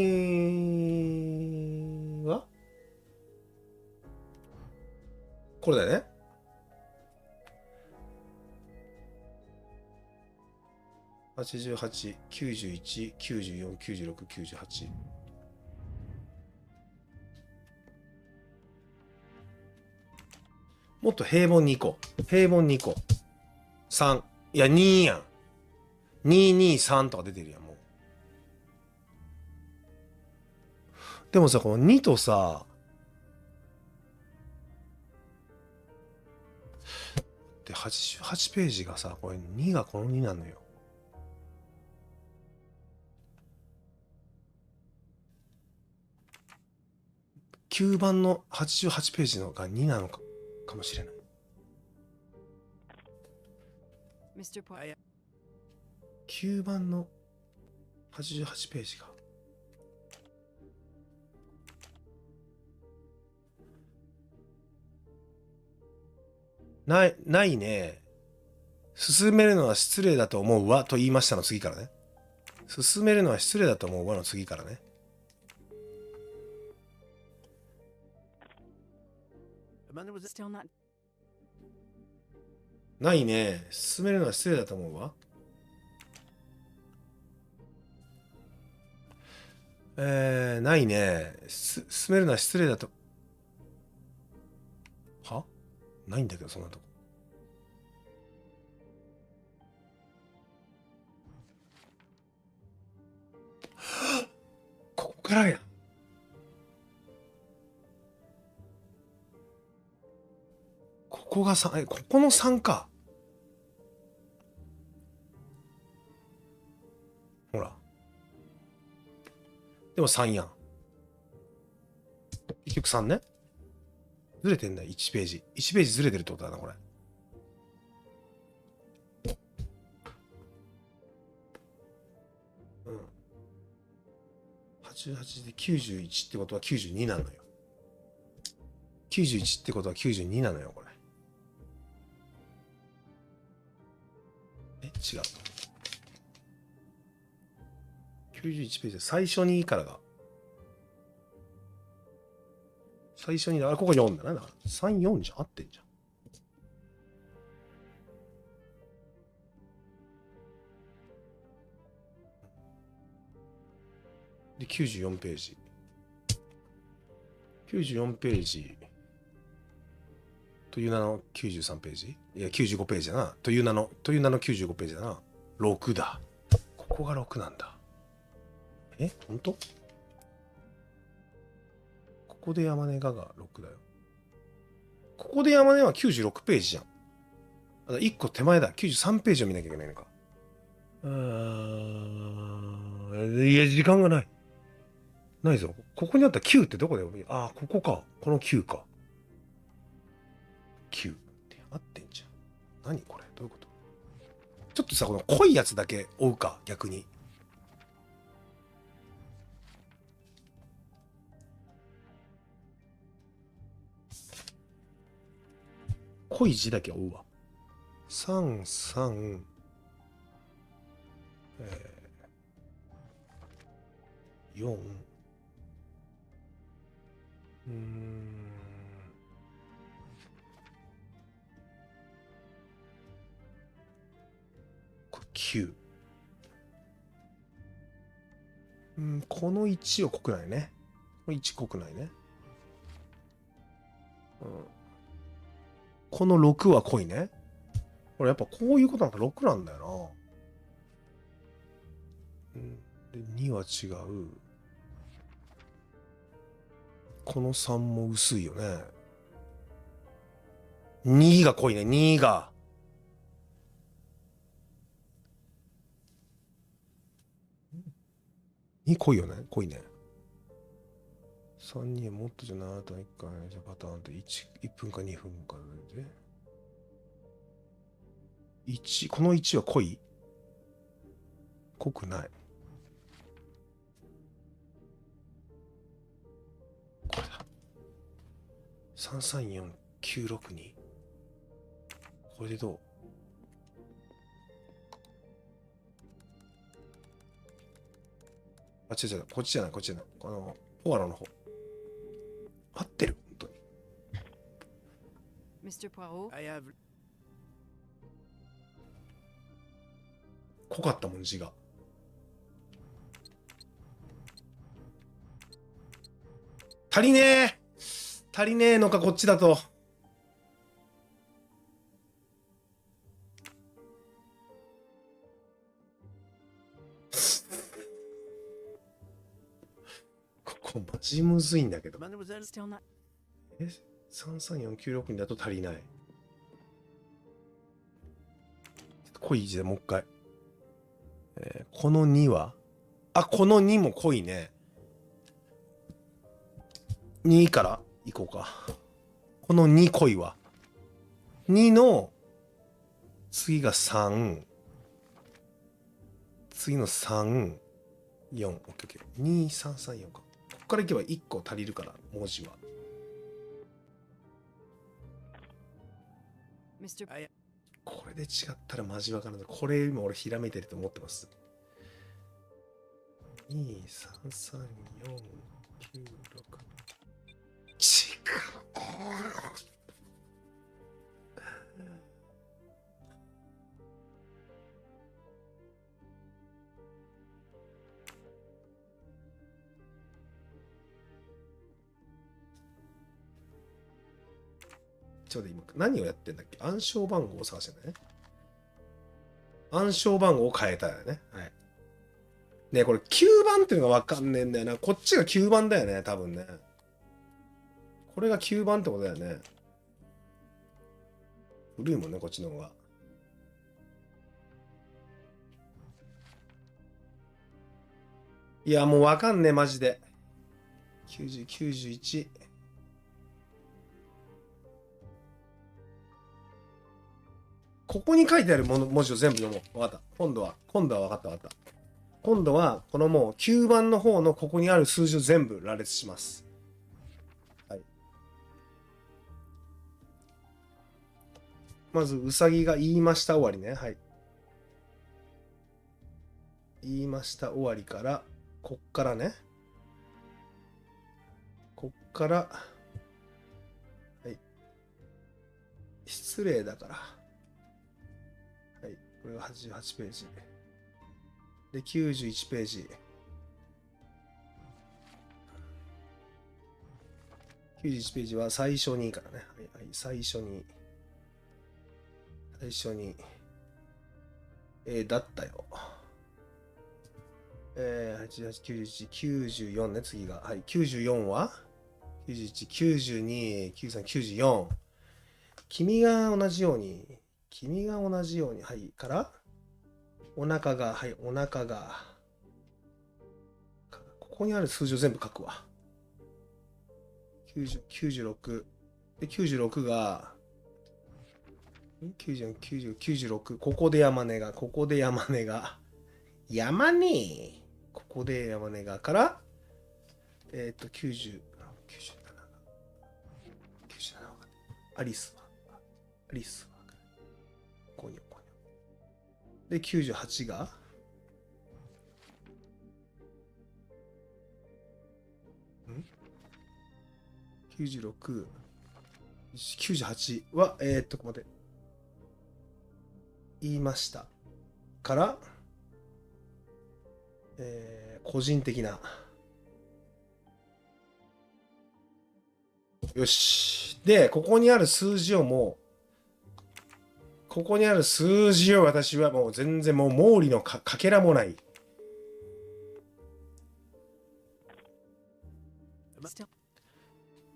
Speaker 1: はこれだよね。88、91、94、96、98。もっと平凡に行こう。平凡に行こう。3。いや、2やん。223とか出てるやん、もう。でもさ、この2とさ、で、88ページがさ、これ2がこの2なのよ。9番の88ページのが2なのかもしれない。9番の88ページが。ないね。進めるのは失礼だと思うわと言いましたの次からね。進めるのは失礼だと思うわの次からね。ないね。進めるのは失礼だと思うわ。ないね。進めるのは失礼だと。は？ないんだけど、そんなとこ。ここからやん。ここが3、ここの3か。ほら。でも3やん。結局3ね。ずれてんだよ、1ページ。1ページずれてるってことだな、これ。うん。88で91ってことは92なのよ。91ってことは92なのよ、これ。違う。91ページで最初にからが。最初に、あれ、ここ4だな。だから3、4じゃ合ってんじゃん。で、94ページ。94ページ。という名の93ページ。いや、95ページだな。という名の95ページだな。6だ。ここが6なんだ。本当？ここで山根が6だよ。ここで山根は96ページじゃん。1個手前だ。93ページを見なきゃいけないのか。いや、時間がない。ないぞ。ここにあった9ってどこだよ。ああ、ここか。この9か。9って合ってんじゃん。何これ？どういうこと？ちょっとさ、この濃いやつだけ追うか、逆に。濃い字だけ追うわ。3、3、4、これ9。この1は濃くないね。この1濃くないね。この6は濃いね。これやっぱこういうことなんか6なんだよな。で、2は違う。この3も薄いよね。2が濃いね、2が。2濃いよね、濃いね。3人もっとじゃな、あと1回、じゃパターンって1分か2分かで。1、この1は濃い？濃くない。これだ。334962。これでどう？あ、違う違う、こっちじゃない、こっちじゃない。ポアロの方。合ってる？本当に。
Speaker 4: Mr. Poirot?
Speaker 1: 濃かったもん、字が。足りねえ！足りねえのか、こっちだと。ここマジむずいんだけど。
Speaker 4: Still not.
Speaker 1: 33496だと足りない。濃い字でもう一回。この2は？あ、この2も濃いね。2からいこうか。この2濃いわ。2の次が3。次の3、4。オッケーオッケー。2、3、3、4か。ここからいけば1個足りるから、文字は。
Speaker 4: Mr.
Speaker 1: これで違ったらマジわからない。これ今俺ひらめいてると思ってます。2、3、3、4、9、6。違う。ちょっと今何をやってんだっけ？暗証番号を探してんだね。暗証番号を変えたよね。はい。ね、これ9番っていうのがわかんねえんだよな。こっちが9番だよね、多分ね。これが9番ってことだよね。古いもんね、こっちの方が。いや、もうわかんねえ、マジで。90、91。ここに書いてある文字を全部読もう。わかった。今度は分かった分かった。今度はこのもう9番の方のここにある数字を全部羅列します。はい。まずうさぎが言いました終わりね。はい。言いました終わりから、こっからね。こっから、はい。失礼だから。はい。これが88ページ。で、91ページ。91ページは最初にからね。はい、はい、最初に。だったよ。88、91、94ね、次が。はい、94は ?91、92、93、94。君が同じように、はい、から、お腹が、はい、お腹が、ここにある数字を全部書くわ。90、96。で、96が、94、90、96。ここで山根が。山根ここで山根がから、90、97。アリスは。ここに。で、98が、96、98は、待って。言いましたから、個人的な。よし。で、ここにある数字を私はもう全然もう毛利のかけらもない。よ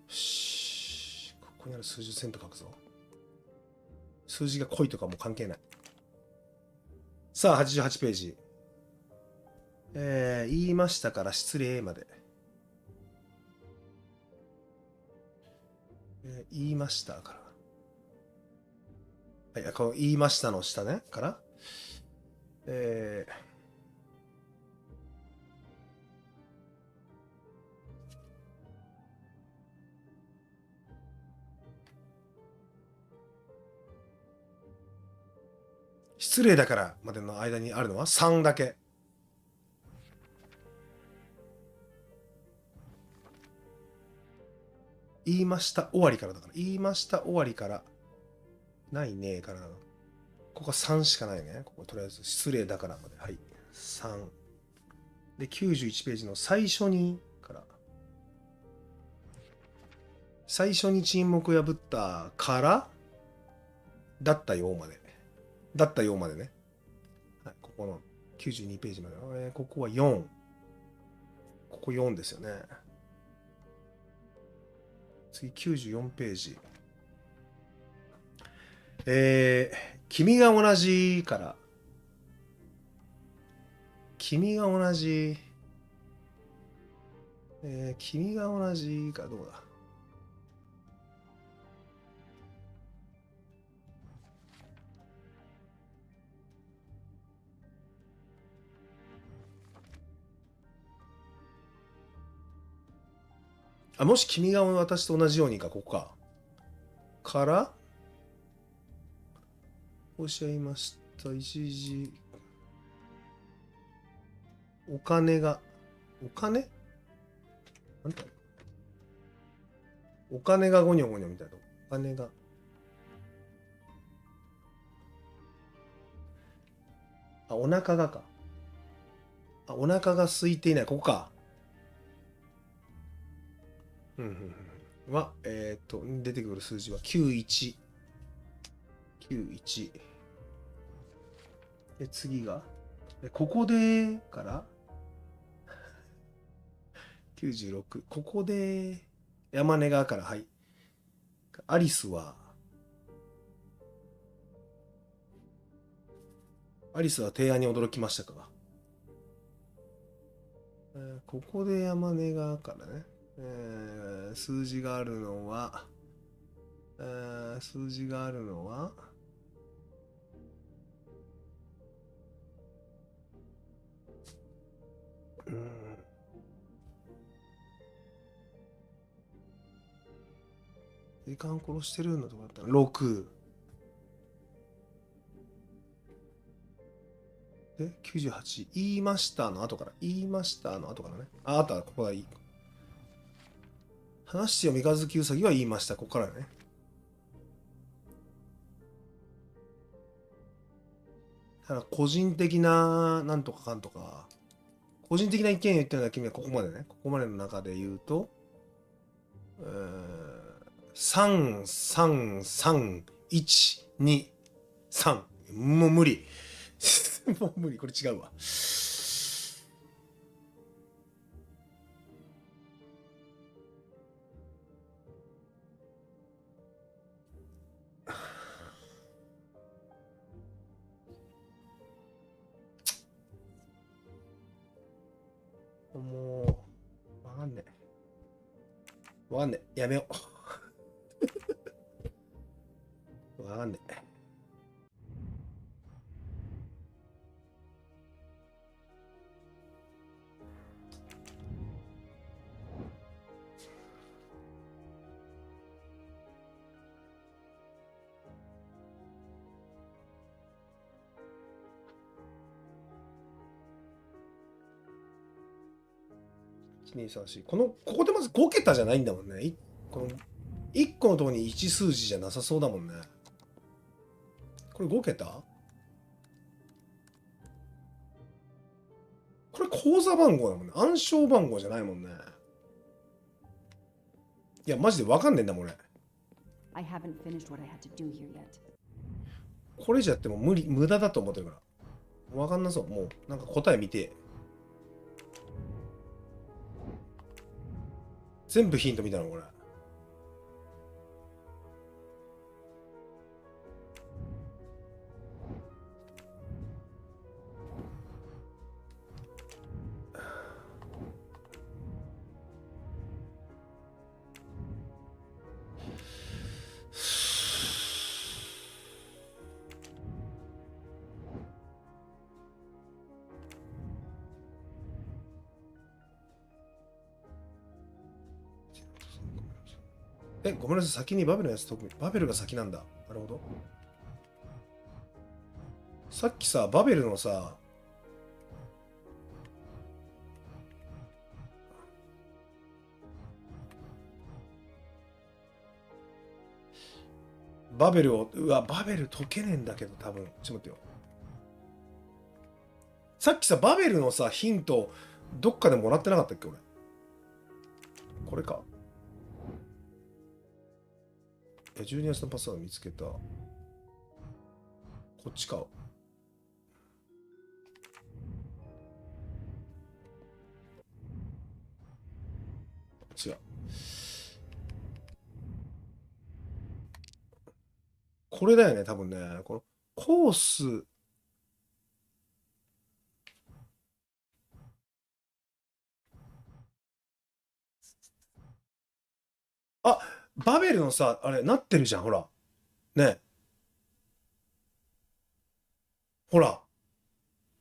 Speaker 1: し。ここにある数字全部書くぞ。数字が濃いとかも関係ない。さあ、88ページ。言いましたから失礼まで。言いましたから。はい、この言いましたの下ね。から。失礼だからまでの間にあるのは3だけ。言いました終わりからだから。言いました終わりから。ないねから。ここは3しかないね。こことりあえず失礼だからまで。はい。3。で、91ページの最初にから。最初に沈黙を破ったから、だったよまで。ね。はい、ここの92ページまで。ここは4。ここ4ですよね。次94ページ。君が同じから。君が同じかどうだ。もし君が私と同じようにか、ここか。から、おっしゃいました。一時、お金なんだお金がゴニョゴニョみたいな。お金が。お腹がか。お腹が空いていない。ここか。は、出てくる数字は91。で、次が、ここでから、96。ここで、山根川から、はい。アリスは提案に驚きましたか。ここで山根川からね。数字があるのは、
Speaker 11: 時間殺してるのとかだったら6で98言いましたの後から言いましたの後からね。あとはここがいい。話してよ三日月うさぎは言いました。ここからね。だから個人的ななんとかかんとか個人的な意見を言ってるのは君はここまでね。ここまでの中で言うと3、3、3、1、2、3。もう無理。もう無理。これ違うわ。もう、わかんねえ。わかんねえ。やめよう。わかんねえ。1、2、3、4。ここでまず5桁じゃないんだもんね。この1個のところに1数字じゃなさそうだもんね。これ5桁？これ口座番号だもんね。暗証番号じゃないもんね。いや、マジでわかんねえんだもん、俺。
Speaker 4: I haven't finished what I had to do here yet.
Speaker 11: これじゃやっても無駄だと思ってるから。わかんなそう。もう、なんか答え見て。全部ヒント見たの、これ。ごめんなさい。先にバベルのやつ特に。バベルが先なんだ。なるほど。さっきさ、バベルのさ、バベルを、バベル解けねえんだけど、多分。ちょっと待ってよ。さっきさ、バベルのさ、ヒント、どっかでもらってなかったっけ、俺。これか。12月のパスワード見つけた。こっちか。違う。これだよね、多分ね。このコース。あ、バベルのさ、あれ、なってるじゃん、ほら。ね。ほら。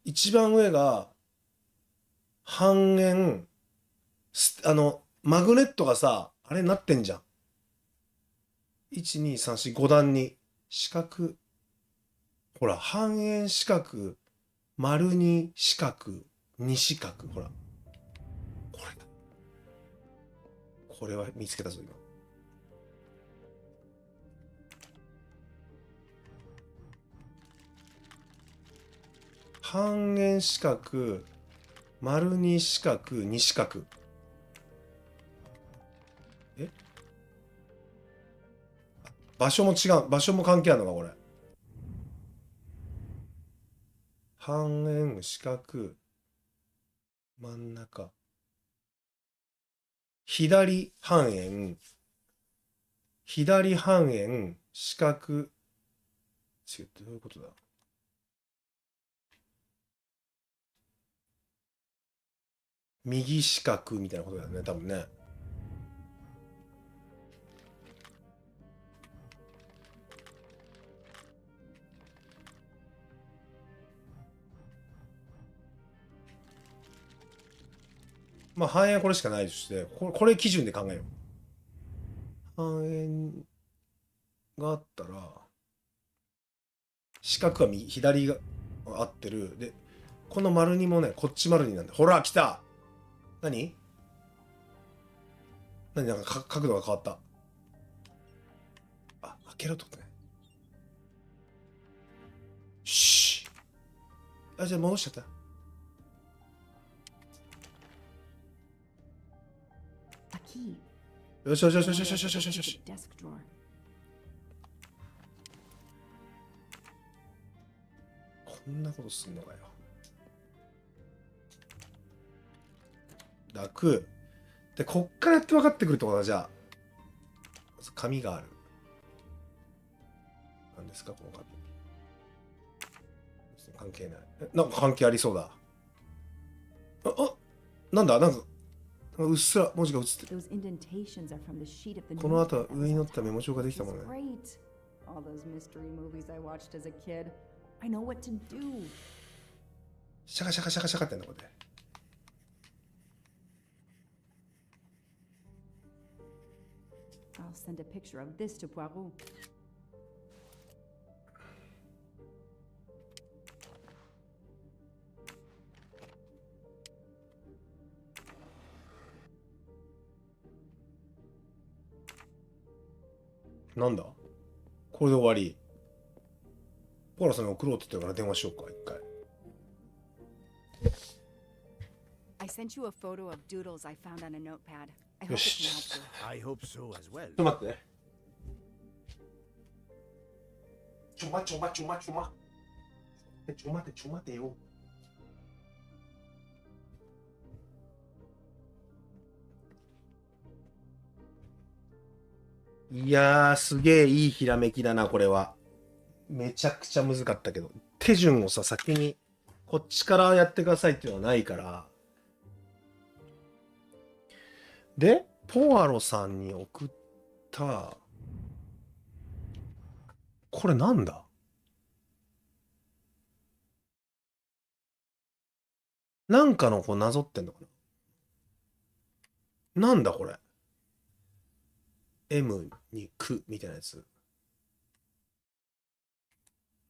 Speaker 11: 一番上が、半円、マグネットがさ、あれなってんじゃん。1、2、3、4、5段に。四角。ほら、半円四角、丸に四角、二四角。ほら。これだ。これは見つけたぞ、今。半円四角、丸に四角、二四角。場所も違う。場所も関係あるのか、これ。半円、四角、真ん中。左半円、左半円、四角。違う、どういうことだ？右四角みたいなことだよね、多分ね。まあ半円はこれしかないとして、これ基準で考えよう。半円があったら、四角は左が合ってる。で、この丸にもね、こっち丸になんだ。ほら、来た。何なんか角度が変わった。あ、開けろってことね。しー。あ、じゃあ戻しちゃった。よしよしよしよしよしよしよしよし。こんなことすんのかよ。楽。で、こっからやって分かってくるってことだ、じゃあ。まず紙がある。何ですか、この紙。関係ない。なんか関係ありそうだ。なんだなんかうっすら文字が映ってる。この後は上に乗ったメモ帳ができたもんね。シャカシャカシャカシャカってんだ、これで。
Speaker 4: I'll send a picture of this to Poirot.
Speaker 11: なんだこれで終わり。ポーラさんに送ろうって言ってるから電話しようか、一回。
Speaker 4: I sent you a photo of doodles I found on a notepad. I hope it can help
Speaker 11: よし。
Speaker 4: you.
Speaker 2: I hope so as well.
Speaker 11: ちょっと待ってね。ちょ待てよ。いやー、すげえいいひらめきだな、これは。めちゃくちゃ難かったけど。手順をさ、先に、こっちからやってくださいっていうのはないから。で、ポアロさんに送った、これなんだ？なんかのこうなぞってんのかな？なんだこれ。M にくみたいなやつ。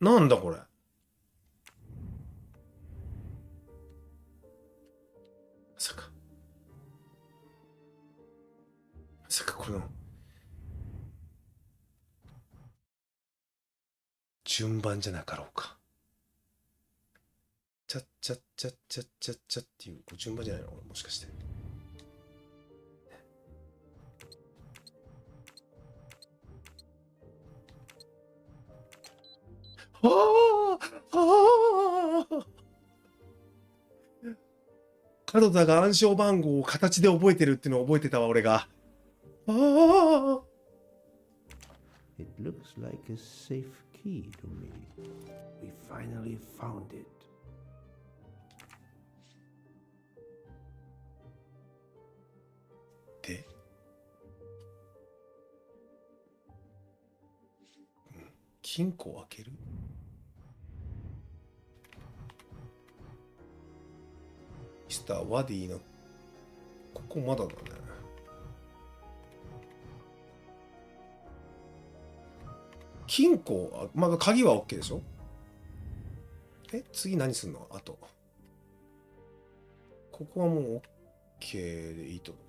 Speaker 11: なんだこれ。まさか。まさかこれの順番じゃなかろうか。チャッチャッチャッチャッチャッチャッっていう順番じゃないの？もしかして。ああ門田が暗証番号を形で覚えてるっていうのを覚えてたわ、俺が。ああ
Speaker 2: It looks like a safe key to me. We finally found it.
Speaker 11: で、金庫を開ける？ミスター・ワディのここまだだね。金庫、まあ、鍵は OK でしょ？次何すんの？あと。ここはもう OK でいいと思う。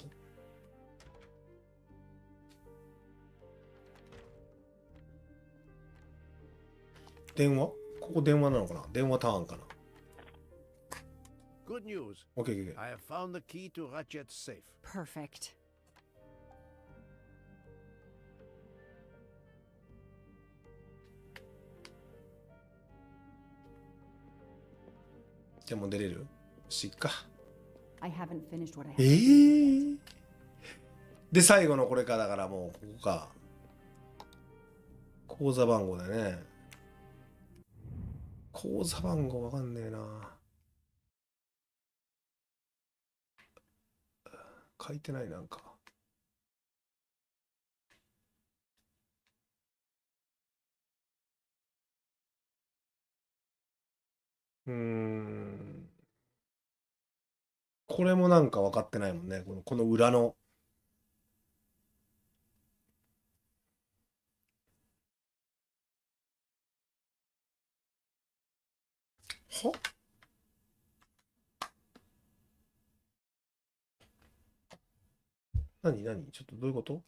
Speaker 11: 電話？ここ電話なのかな？電話ターンかな？
Speaker 2: Good news.
Speaker 11: OK。I
Speaker 2: have found the key to Ratchet's safe.
Speaker 4: Perfect.
Speaker 11: でも出れる？しっか。
Speaker 4: I haven't finished what I have.
Speaker 11: で、最後のこれかだからもう、ここか。口座番号だね。口座番号わかんねえな。書いてないなんか。これもなんか分かってないもんね。この裏の。は何ちょっとどういうこと？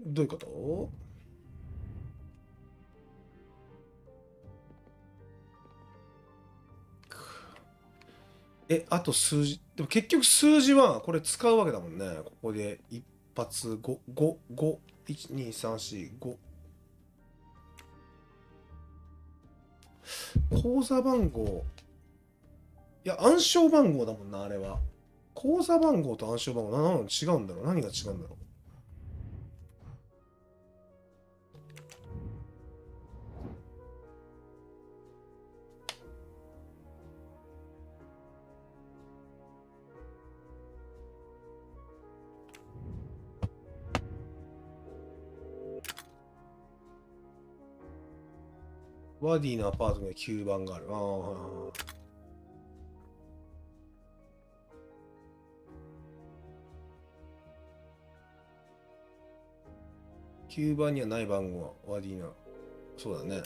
Speaker 11: どういうこと？あと数字。でも結局数字はこれ使うわけだもんね。ここで一発5、5、5、1、2、3、4、5。口座番号。いや、暗証番号だもんな、あれは。口座番号と暗証番号、違うんだろう。何が違うんだろう。ワディのアパートには9番がある。ああ、はいはいはい。9番にはない番号はワディナ。そうだね。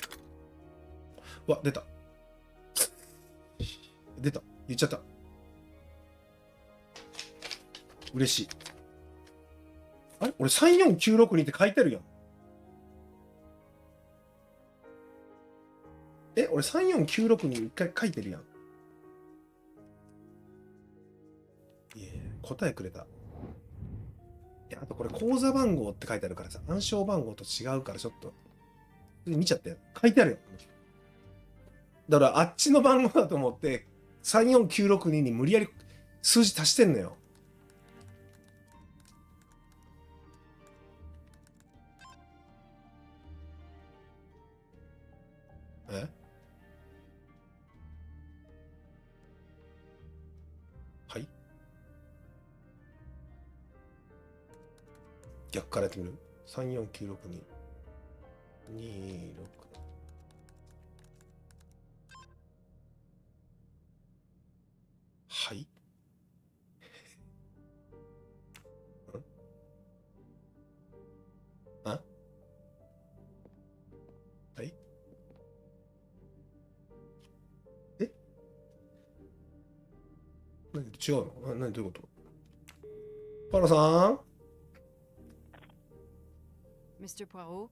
Speaker 11: うわ、出た。出た。言っちゃった。嬉しい。あれ俺34962って書いてあるやん。俺34962一回書いてるやん。いえ、答えくれた。いや、あとこれ口座番号って書いてあるからさ、暗証番号と違うからちょっと、見ちゃったよ。書いてあるよ。だからあっちの番号だと思って、34962に無理やり数字足してんのよ。はい。逆からやってみる ?34962。26。はい。あはい。違うの？どういうこと？パロさん？
Speaker 4: Mr. Poirot,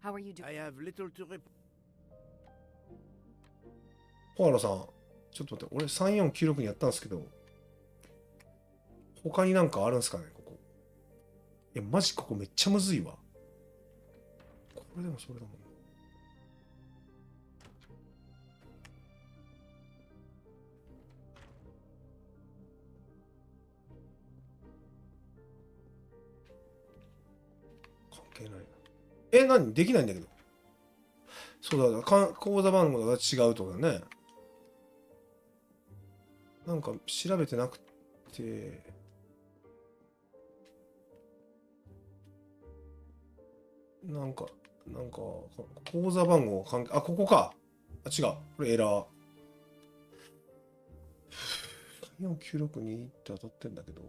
Speaker 4: how are you doing?
Speaker 2: I have little to report.
Speaker 11: パロさん、ちょっと待って、俺3496にやったんですけど、他になんかあるんすかね、ここ。いや、マジここめっちゃむずいわ。これでもそれだもん。関係ないな。何できないんだけど。そうだ、口座番号が違うとかね。なんか調べてなくて。なんか、口座番号関係、あ、ここか。あ、違う。これエラー。4962って当たってんだけど。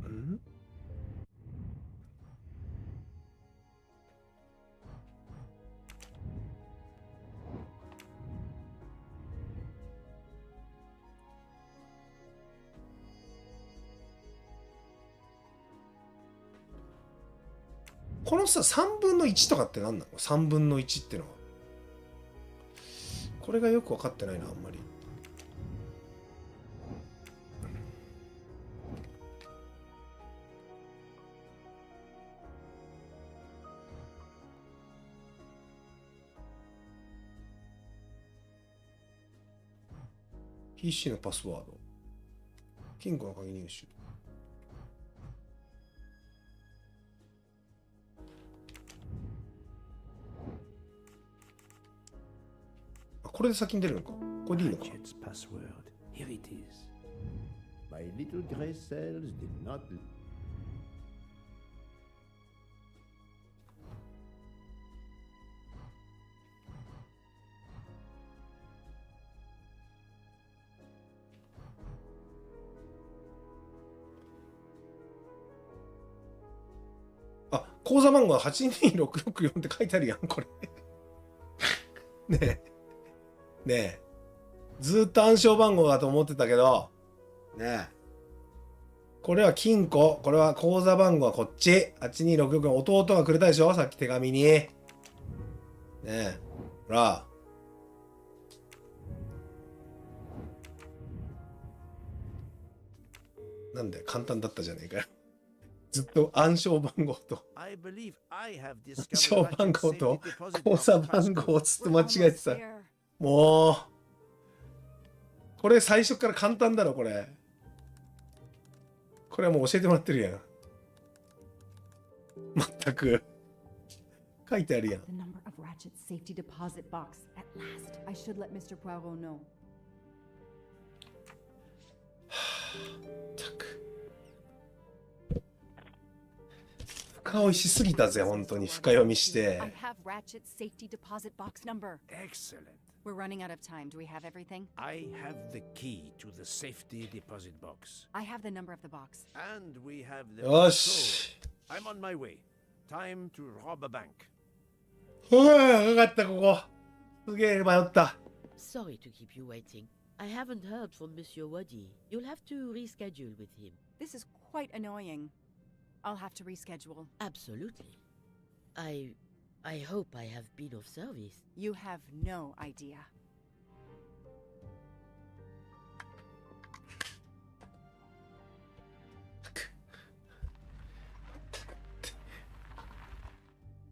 Speaker 11: ん？このさ、3分の1とかって何なの？ 3 分の1ってのは。これがよく分かってないな、あんまり。PC のパスワード。金庫の鍵入手。これで先に出るのか。これでいいのか。
Speaker 2: Password. Here it is. My little gray cells did not.
Speaker 11: 口座番号は82664って書いてあるやん、これ。ねえ。ねえ。ずーっと暗証番号だと思ってたけど、ねえ。これは金庫。これは口座番号はこっち。82664。弟がくれたでしょさっき手紙に。ねえ。ほら。なんで簡単だったじゃねえかよ。ずっと暗証番号と暗証番号と口座番号をずっと間違えてた。もうこれ最初から簡単だろこれ。これはもう教えてもらってるやん。まったく書いてあるやん。
Speaker 4: The number of Ratchet's safety deposit box. At last, I should let Mr. Poirot know.
Speaker 11: ったく深追いしすぎたぜ本当に深読みして。
Speaker 4: I have Ratchet's safety deposit box number.
Speaker 2: Excellent.
Speaker 4: We're running out of time. Do we have everything?
Speaker 2: I have the key to the safety deposit box.
Speaker 4: I have the number of the box.
Speaker 2: And we have the
Speaker 11: よし。
Speaker 2: code. I'm on my way. Time to rob a bank.
Speaker 11: うわ分かったここ。すげえ迷った。
Speaker 10: Sorry to keep you waiting. I haven't heard from Monsieur Wadi. You'll have to reschedule with him.
Speaker 4: This is quite annoying. I'll have to reschedule.
Speaker 10: Absolutely. I hope I have been of service.
Speaker 4: You have no idea.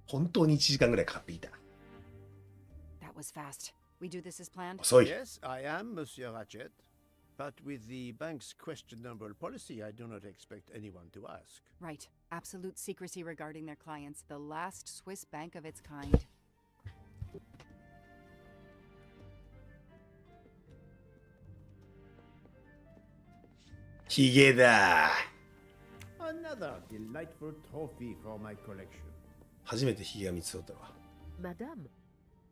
Speaker 11: 本当に1時間ぐらいかかっていた。
Speaker 4: That was fast. We do this as planned?
Speaker 11: 遅い。
Speaker 2: Yes, I am Monsieur Ratchet. But with the bank's questionable policy, I do not expect anyone to ask.
Speaker 4: Right. Absolute secrecy regarding their clients. The last Swiss bank of its kind.
Speaker 11: ヒゲだ。
Speaker 2: Another delightful trophy for my collection.
Speaker 11: 初めてヒゲが見つかったわ。
Speaker 10: Madame,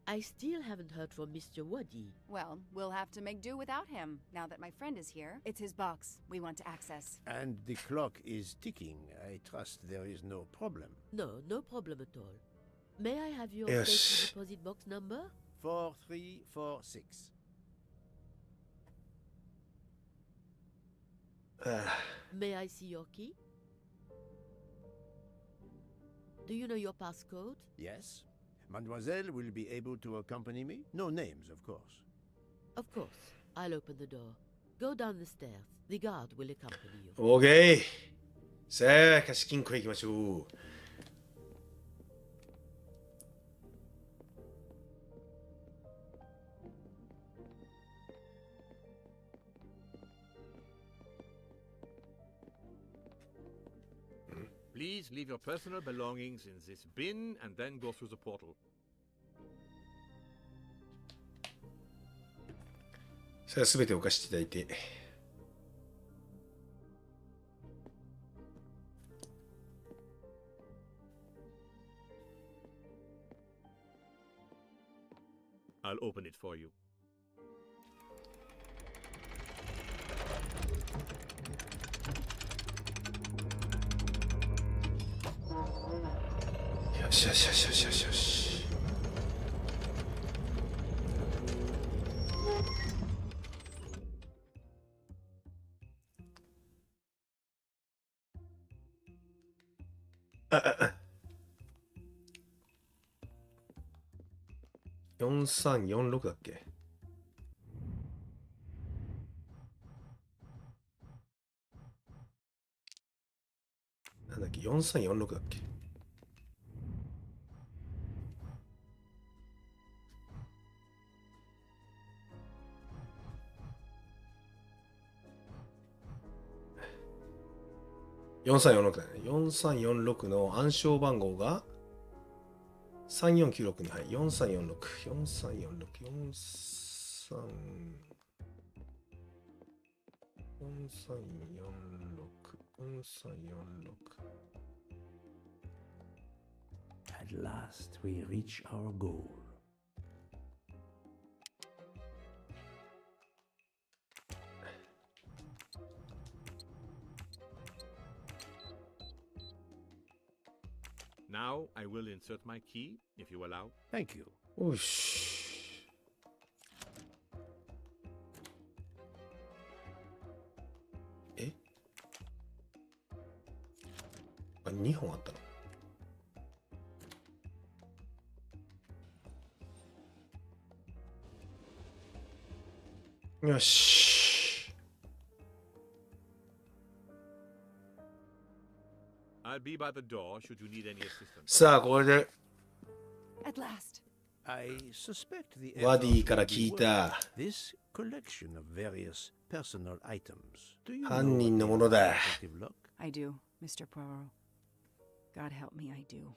Speaker 10: I still haven't heard from Mr. Wadi.
Speaker 4: Well, we'll have to make do without him. Now that my friend is here, it's his box we want to access.
Speaker 2: And the clock is ticking. I trust there is no problem.
Speaker 10: No problem at all. May I have your
Speaker 11: Yes.
Speaker 10: safety deposit box number?
Speaker 2: 4346.
Speaker 11: ああ
Speaker 10: May I see your key? Do you know your passcode?
Speaker 2: Yes. Mademoiselle will be able to accompany me? No names, of course.
Speaker 10: Of course. I'll open the door. Go down the stairs. The guard will accompany you.
Speaker 11: オーケー。さあ、貸金庫行きましょう。
Speaker 9: Please leave your personal belongings in this bin and then go through the portal.
Speaker 11: さあ、すべて置かせていただいて。
Speaker 9: I'll open it for you.
Speaker 11: よしよしよしよしよしよし。4346だっけ。なんだっけ4346だっけ。4346だね。4346の暗証番号が3496に、はい、4346、4346、4346、4346。
Speaker 2: At last, we reach our goal.
Speaker 9: Now I will insert my key, if you allow.
Speaker 2: Thank you.
Speaker 11: よし。えあ、2本あったの。よし。
Speaker 9: I'll be by the door should you need any assistance.
Speaker 11: さあ、これで
Speaker 4: At last.
Speaker 2: I suspect the
Speaker 11: ワディ
Speaker 2: effort
Speaker 11: から
Speaker 2: will
Speaker 11: 聞い
Speaker 2: be worth
Speaker 11: た
Speaker 2: this collection of various personal items. Do you
Speaker 11: 犯
Speaker 2: know
Speaker 11: 人の
Speaker 2: what
Speaker 11: ものだ。
Speaker 2: Detective Locke?
Speaker 4: I do, Mr. Poirot. God help me, I do.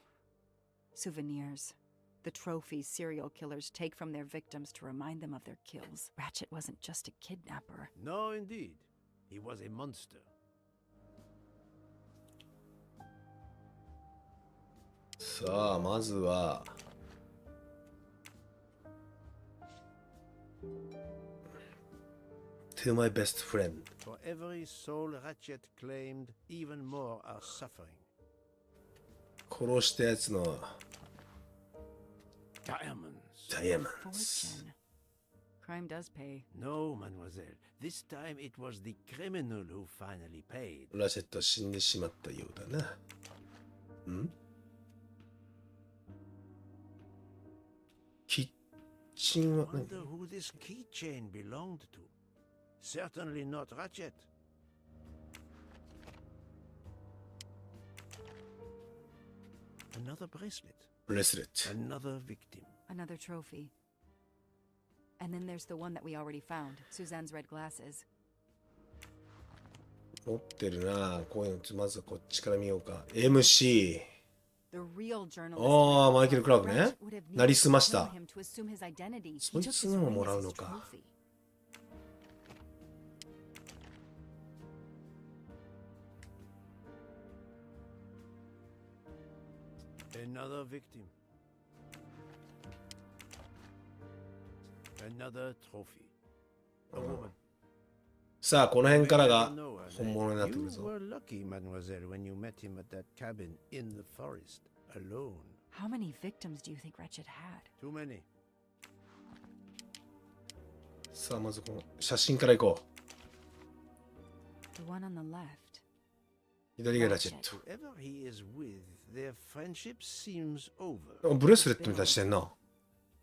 Speaker 4: Souvenirs. The trophies serial killers take from their victims to remind them of their kills. Ratchet wasn't just a kidnapper.
Speaker 2: No, indeed. He was a monster.
Speaker 11: さあ、まずは To my best friend.
Speaker 2: For every soul Ratchet claimed, even more are suffering.
Speaker 11: 殺したやつの
Speaker 2: Diamonds.
Speaker 11: Diamonds.
Speaker 4: Fortune. Crime does pay.
Speaker 2: No, mademoiselle. This time it was the criminal who finally paid.
Speaker 11: ラシェットは死んでしまったようだな。んキッチンは何
Speaker 2: Wonder who this keychain belonged to. Certainly not Ratchet. Another bracelet.
Speaker 11: ブレスレット。
Speaker 2: Another victim.
Speaker 4: Another trophy. And then there's the one that we already found, Suzanne's red glasses.
Speaker 11: 持ってるな。こういうの、まずはこっちから見ようか。MC。
Speaker 4: The real journalist.
Speaker 11: ああ、マイケル・クラークね。
Speaker 4: Ratchet would have
Speaker 11: なり
Speaker 4: needed
Speaker 11: すまし
Speaker 4: to
Speaker 11: た
Speaker 4: kill。him to assume his identity.
Speaker 11: そ
Speaker 4: He
Speaker 11: い
Speaker 4: took
Speaker 11: つ
Speaker 4: his
Speaker 11: のも
Speaker 4: ring
Speaker 11: もら
Speaker 4: as
Speaker 11: うの
Speaker 4: his
Speaker 11: か。
Speaker 4: trophy.
Speaker 2: Another victim. Another trophy. A woman.
Speaker 11: さあ、この辺からが
Speaker 2: I know her
Speaker 11: 本物になってく
Speaker 2: You
Speaker 11: るぞ。
Speaker 2: were lucky, mademoiselle, when you met him at that cabin in the forest, alone.
Speaker 4: How many victims do you think Ratchet had?
Speaker 2: Too many.
Speaker 11: さあ、まずこの写真からいこう。
Speaker 4: The one on the left.
Speaker 11: 左がラチェット。
Speaker 2: Whoever he is with, their friendship seems over.
Speaker 11: あブレスレットみたいにしてんな。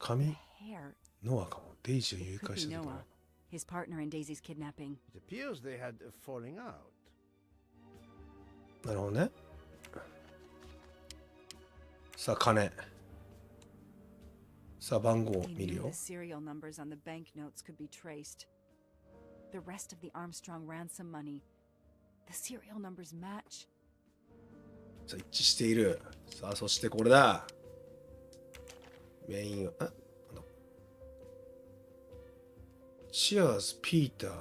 Speaker 11: 髪
Speaker 4: Hair.
Speaker 11: ノアかも。デイジーを誘
Speaker 4: Could
Speaker 11: 拐
Speaker 4: be
Speaker 11: した時
Speaker 4: Noah, his partner in Daisy's kidnapping.
Speaker 2: It appears they had a falling out.
Speaker 11: なるほどね。さあ、金。さあ、番号を
Speaker 4: They
Speaker 11: 見る
Speaker 4: knew
Speaker 11: よ
Speaker 4: the。serial numbers on the banknotes could be traced. The rest of the Armstrong ransom money. The serial numbers match.
Speaker 11: さあ、一致している。さあ、そしてこれだ。メインは、Cheers, Peter.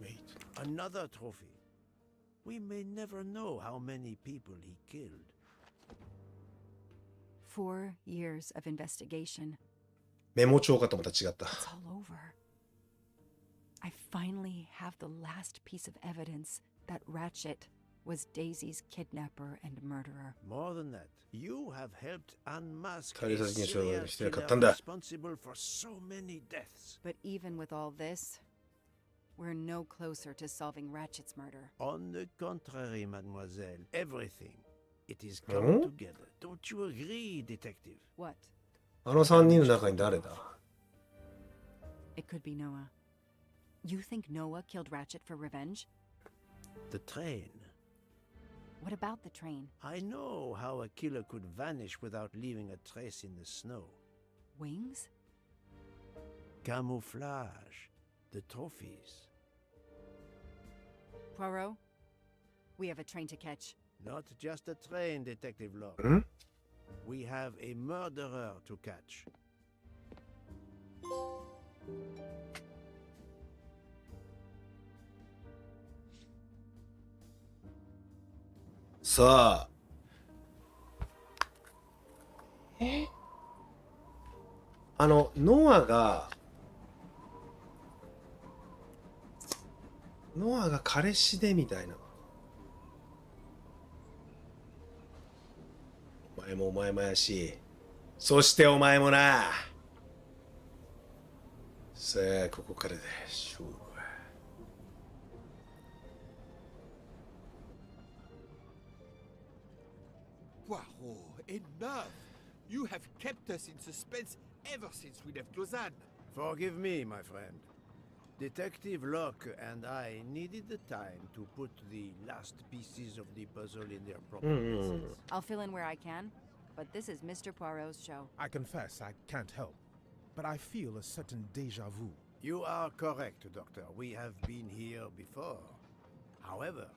Speaker 11: Mate.
Speaker 2: Another trophy. We may never know how many people he killed.
Speaker 4: 4 years of investigation.
Speaker 11: メモ帳かと思ったら違った。
Speaker 4: It's all over. I finally have the last piece of evidence that Ratchet was Daisy's kidnapper and murderer.
Speaker 2: More than that, you have helped unmask
Speaker 11: 大量
Speaker 2: a
Speaker 11: 殺人者を
Speaker 2: serial
Speaker 11: してなか
Speaker 2: killer
Speaker 11: ったんだ。
Speaker 2: responsible for so many deaths.
Speaker 4: But even with all this, we're no closer to solving Ratchet's murder.
Speaker 2: On the contrary, mademoiselle, everything. It is come together. Don't you agree, detective?
Speaker 4: What?
Speaker 11: あの3人の中に誰だ
Speaker 4: It could be Noah. You think Noah killed Ratchet for revenge?
Speaker 2: The train.
Speaker 4: What about the train?
Speaker 2: I know how a killer could vanish without leaving a trace in the snow.
Speaker 4: Wings?
Speaker 2: Camouflage. The trophies.
Speaker 4: Poirot? We have a train to catch.
Speaker 2: Not just a train, Detective Locke.
Speaker 11: Hmm?
Speaker 2: We have a murderer to catch.
Speaker 11: さあ。ノアが彼氏でみたいな。お前もお前もやし、そしてお前もな。さあ、ここからだ、勝負は。
Speaker 3: Poirot, enough! You have kept us in suspense ever since we left Lausanne.
Speaker 2: Forgive me, my friend. Detective Locke and I needed the time to put the last pieces of the puzzle in their proper places.
Speaker 4: I'll fill in where I can, but this is Mr. Poirot's show.
Speaker 8: I confess I can't help, but I feel a certain deja vu.
Speaker 2: You are correct, Doctor. We have been here before. However,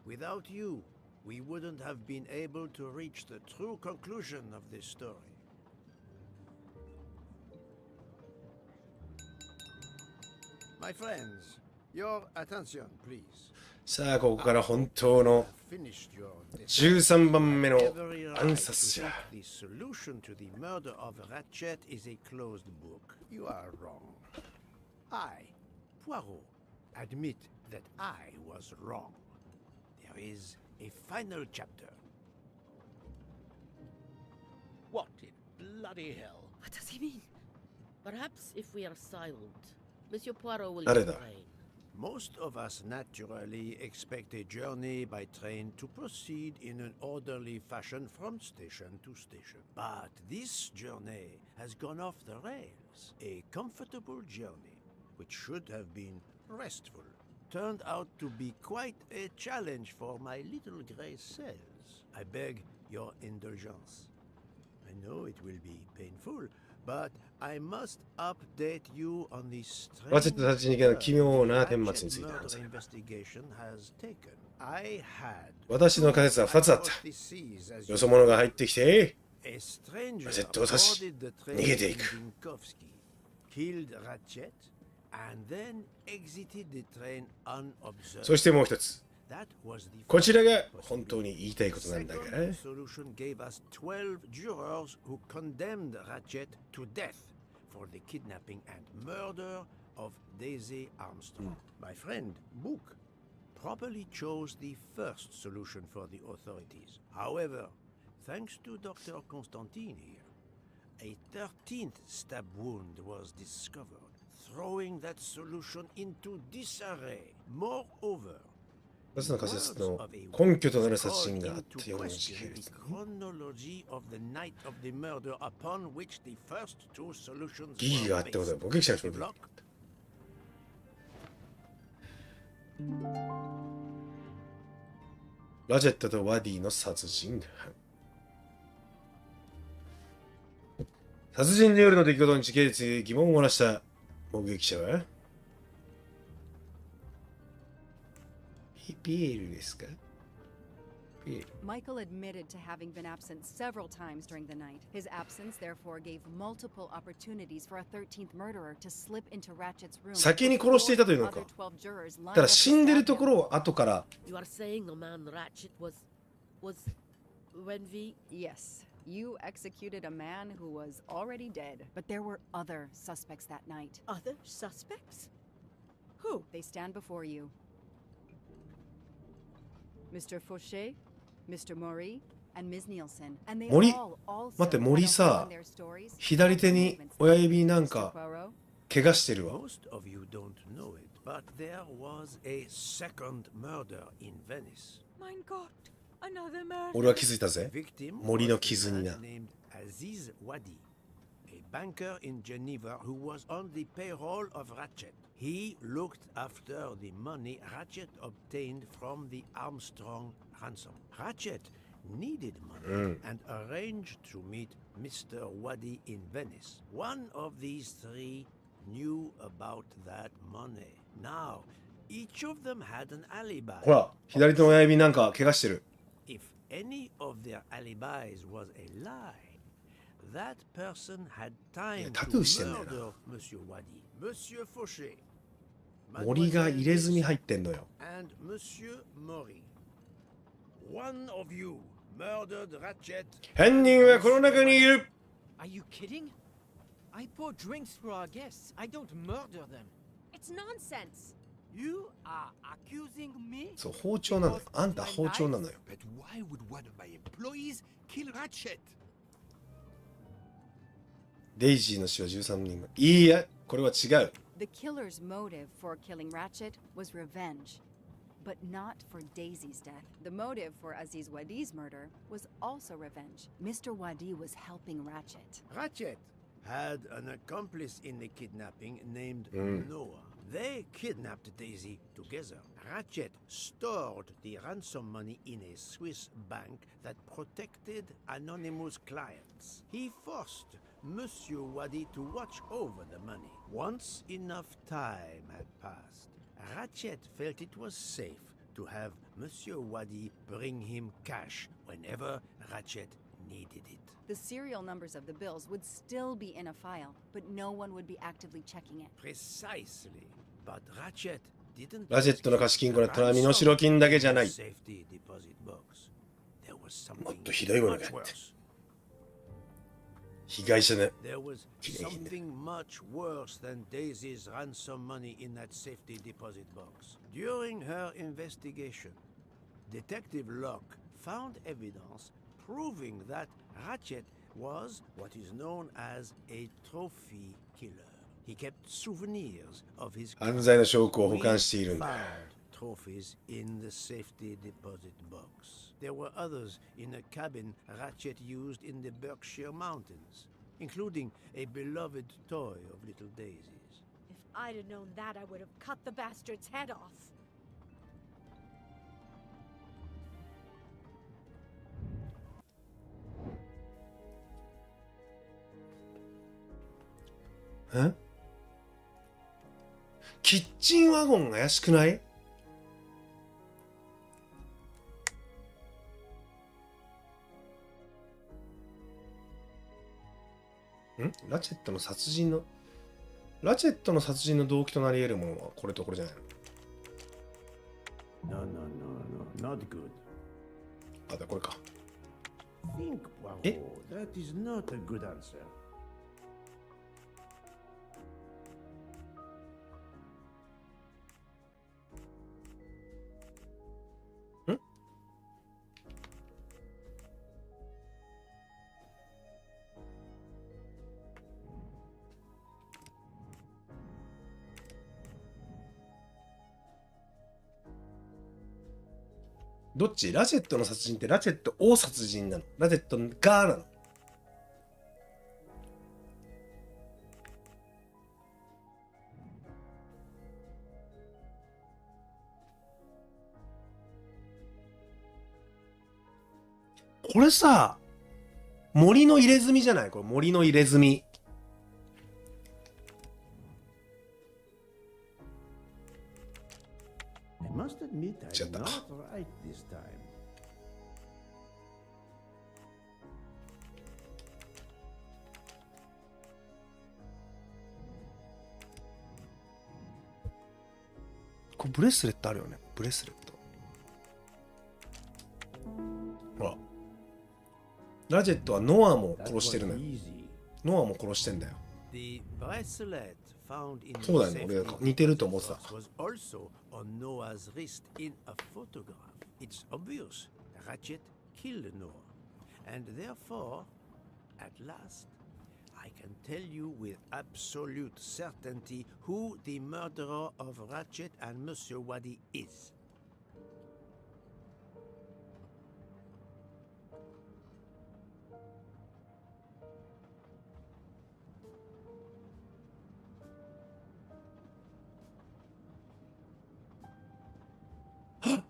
Speaker 2: without you, we wouldn't have been able to reach the true conclusion of this story. My friends, your attention, please.
Speaker 11: さあ、ここから本当の
Speaker 2: Finished your
Speaker 11: 13番目の
Speaker 2: every right
Speaker 11: 暗
Speaker 2: to
Speaker 11: 殺者。
Speaker 2: think the solution to the murder of Ratchet is a closed book. You are wrong. I, Poirot, admit that I was wrong. There is a final chapter.
Speaker 6: What in bloody hell?
Speaker 10: What does he mean? Perhaps if we are silent, Monsieur Poirot will
Speaker 11: 誰だ？
Speaker 10: explain.
Speaker 2: Most of us naturally expect a journey by train to proceed in an orderly fashion from station to station. But this journey has gone off the rails. A comfortable journey, which should have been restful, turned out to be quite a challenge for my little gray cells. I beg your indulgence. I know it will be painful, but I must update you on the
Speaker 11: ラチェット殺人事件の奇妙な顛末について
Speaker 2: murder
Speaker 11: 話す。
Speaker 2: investigation has taken. I had
Speaker 11: 私の仮説は2つあった。
Speaker 2: across the seas as
Speaker 11: よそ者が入ってきて、
Speaker 2: a stranger
Speaker 11: ラチェットを刺し、
Speaker 2: boarded the
Speaker 11: 逃
Speaker 2: train
Speaker 11: げてい
Speaker 2: in
Speaker 11: く。
Speaker 2: Vinkovsky, killed Ratchet, and then exited the train unobserved.
Speaker 11: そしてもう一つ。
Speaker 2: That was the
Speaker 11: こちらが本当に言いたいことなんだが、
Speaker 2: second solution gave us 12 jurors who condemned Ratchet to death for the kidnapping and murder of Daisy Armstrong. My friend, Book, properly chose the first solution for the authorities. However, thanks to Dr. Constantine here, a 13th stab wound was discovered, throwing that solution into disarray. Moreover,
Speaker 11: 2つの仮説の根拠となる殺人があったような時系
Speaker 2: the
Speaker 11: 列。
Speaker 2: chronology of the night of the murder upon which the first two solutions
Speaker 11: 疑義があってことは目撃者の証言だ。ラジェットとワディの殺人犯。殺人によるの出来事に時系列に疑問を漏らした目撃者はピエールですか？ピエール。
Speaker 4: Michael admitted to having been absent several times during the night. His absence therefore gave multiple opportunities for a 13th murderer to slip into Ratchet's room.
Speaker 11: 先に殺していたというのか。
Speaker 4: Other 12 jurors lined
Speaker 11: だから
Speaker 4: up to
Speaker 11: 死んでる
Speaker 4: stab
Speaker 11: と
Speaker 4: him.
Speaker 11: ころを後から
Speaker 10: You are saying the man Ratchet was when we
Speaker 4: Yes, you executed a man who was already dead. But there were other suspects that night.
Speaker 10: other suspects?
Speaker 4: Who? They stand before you. Mr. Fauché, Mr. Maury, and Ms. Nielsen. And they
Speaker 11: 森
Speaker 4: all
Speaker 11: 待って
Speaker 4: said
Speaker 11: 森
Speaker 4: without
Speaker 11: さ
Speaker 4: telling their stories,
Speaker 11: 左手に
Speaker 4: movements
Speaker 11: 親指なん
Speaker 4: Mr.
Speaker 11: か
Speaker 4: Poirot,
Speaker 11: 怪我してるわ。
Speaker 2: Most of you don't know it, but there was a second murder in Venice.
Speaker 10: Mein Gott, another murder.
Speaker 11: 俺は気づいたぜ。
Speaker 2: Victim
Speaker 11: 森の
Speaker 2: was a
Speaker 11: 傷にな。
Speaker 2: man named Aziz Wadi, a banker in Geneva who was on the payroll of Ratchet. He looked after the money Ratchet obtained from the Armstrong ransom. Ratchet needed money and arranged to meet Mr. Wadi in Venice. One of these three knew about that money. Now, each of them had an alibi.
Speaker 11: ほら、左手の親指なんか怪我してる。
Speaker 2: If any of their alibis was a lie, that person had time to
Speaker 11: タトゥーしてんだよな。
Speaker 2: murder Monsieur Wadi, Monsieur Fauché,
Speaker 11: 森が入れ墨入ってんのよ。
Speaker 2: and Monsieur Maury. One of you murdered Ratchet.
Speaker 11: 犯人はこの中にいる。
Speaker 5: Are you kidding? I pour drinks for our guests. I don't murder them.
Speaker 7: It's nonsense.
Speaker 6: You are accusing me?
Speaker 11: そう、包丁なのよ。あんた包丁なのよ。
Speaker 3: But why would one of my employees kill Ratchet?
Speaker 11: デイジーの死は13人目。いいや、これは違う。
Speaker 4: The killer's motive for killing Ratchet was revenge, but not for Daisy's death. The motive for Aziz Wadi's murder was also revenge. Mr. Wadi was helping Ratchet.
Speaker 2: Ratchet had an accomplice in the kidnapping named Noah. They kidnapped Daisy together. Ratchet stored the ransom money in a Swiss bank that protected anonymous clients. He forced Monsieur Wadi to watch over the money. Once enough time had passed, Ratchet felt it was safe to have Monsieur Wadi bring him cash whenever Ratchet needed it.
Speaker 4: The serial numbers of the bills would still be in a file, but no one would be actively checking it.
Speaker 2: Precisely. But Ratchet didn't
Speaker 11: ラジェットの貸金、これは虎身の代金だけじゃない。
Speaker 2: safety deposit box. There was
Speaker 11: もっ
Speaker 2: something
Speaker 11: とひどいものが
Speaker 2: much
Speaker 11: あって。
Speaker 2: worse.
Speaker 11: 被害者ね。
Speaker 2: There was something much worse than Daisy's ransom money in that safety deposit box. During her investigation, Detective Locke found evidence proving that Ratchet was what is known as a trophy killer. He kept souvenirs of his
Speaker 11: 犯罪の証拠を保管しているんだ。
Speaker 2: found trophies in the safety deposit box. There were others in a cabin Ratchet used in the Berkshire Mountains, including a beloved toy of little Daisy's.
Speaker 7: If I'd have known that, I would have cut the bastard's head off.
Speaker 11: ん？キッチンワゴン怪しくない？ラチェットの殺人の動機となり得るものはこれとこれじゃないの？
Speaker 2: No, no, no, no, not good.
Speaker 11: あ、だこれか。
Speaker 2: Think, Poirot. That is not a good answer.
Speaker 11: どっち？ラチェットの殺人ってラチェットを殺人なの？ラチェットがなの？これさ、森の入れ墨じゃない？これ森の入れ墨。
Speaker 2: I must admit I'm
Speaker 11: Shut up.
Speaker 2: not right this time.
Speaker 11: これブレスレットあるよね。ブレスレット。ほら。ラジェットはノアも
Speaker 2: That
Speaker 11: 殺してる
Speaker 2: was
Speaker 11: のよ。
Speaker 2: easy.
Speaker 11: ノアも殺してんだよ。
Speaker 2: The bracelet found in
Speaker 11: そうだよ
Speaker 2: the
Speaker 11: ね。
Speaker 2: safety
Speaker 11: 俺似てると思ってた。
Speaker 2: was also on Noah's wrist in a photograph. It's obvious Ratchet killed Noah. And therefore, at last, I can tell you with absolute certainty who the murderer of Ratchet and Monsieur Wadi is.
Speaker 11: Huh?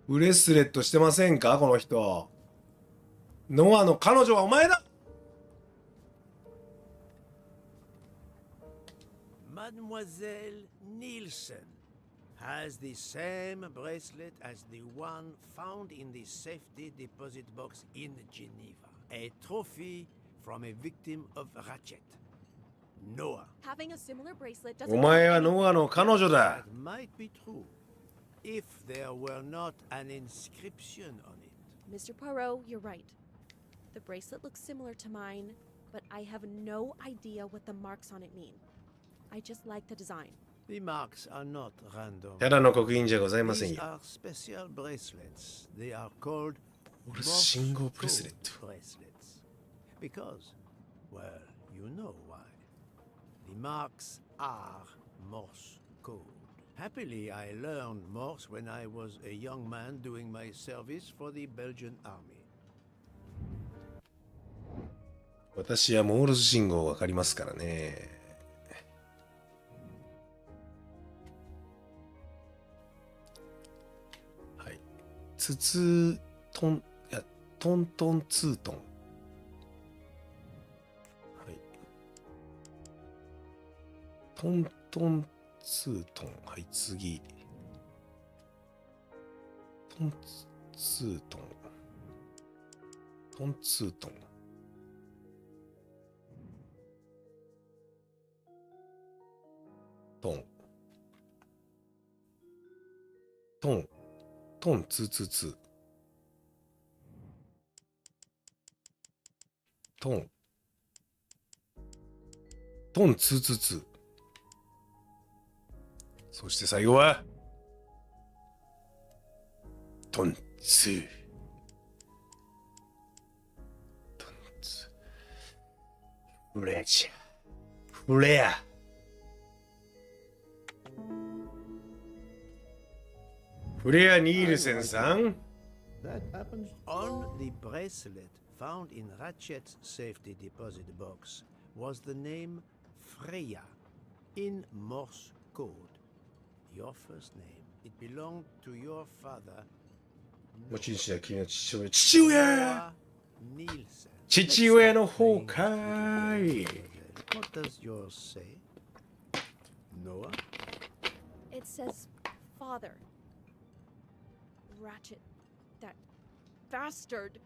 Speaker 11: ブレスレットしてませんかこの人。ノアの彼女はお前だ。
Speaker 2: Mademoiselle Nielsen has the same bracelet as the one found in the safety deposit box in Geneva. A trophy from a victim of Ratchet. Noah.
Speaker 7: Having a similar bracelet
Speaker 11: お
Speaker 7: doesn't
Speaker 11: 前はノアの彼女だ。
Speaker 2: That might be true if there were not an inscription on it.
Speaker 7: Mr. Poirot, you're right. The bracelet looks similar to mine, but I have no idea what the marks on it mean. I just like the design.
Speaker 2: The marks are not random.
Speaker 11: ただの刻印じゃございません
Speaker 2: These
Speaker 11: よ。
Speaker 2: are special bracelets. They are called
Speaker 11: 俺信号ブレスレット。
Speaker 2: bracelets. Because, well, you know why. The marks are Morse code. Happily, I learned Morse when I was a young man doing my service for the Belgian army.
Speaker 11: 私はモールス信号わかりますからね。はい。ツツトン、いや、トントンツートン。はい。トントンツートン。はい、次。トンツートン。トンツートン。トン。トン。トンツーツーツー。トン。トンツーツーツー。そして最後は、トンツー。トンツー。フレチャ。フレア。フレア・ニールセンさん。
Speaker 2: That happens on the bracelet found in Ratchet's safety deposit box was the name Freya in Morse code. Your first name. It belonged to your father.
Speaker 11: 持ち主は君の父親。父親
Speaker 2: Nielsen.
Speaker 11: 父親の方かーい。
Speaker 2: What does yours say? Noah?
Speaker 7: It says father. Ratchet. That bastard.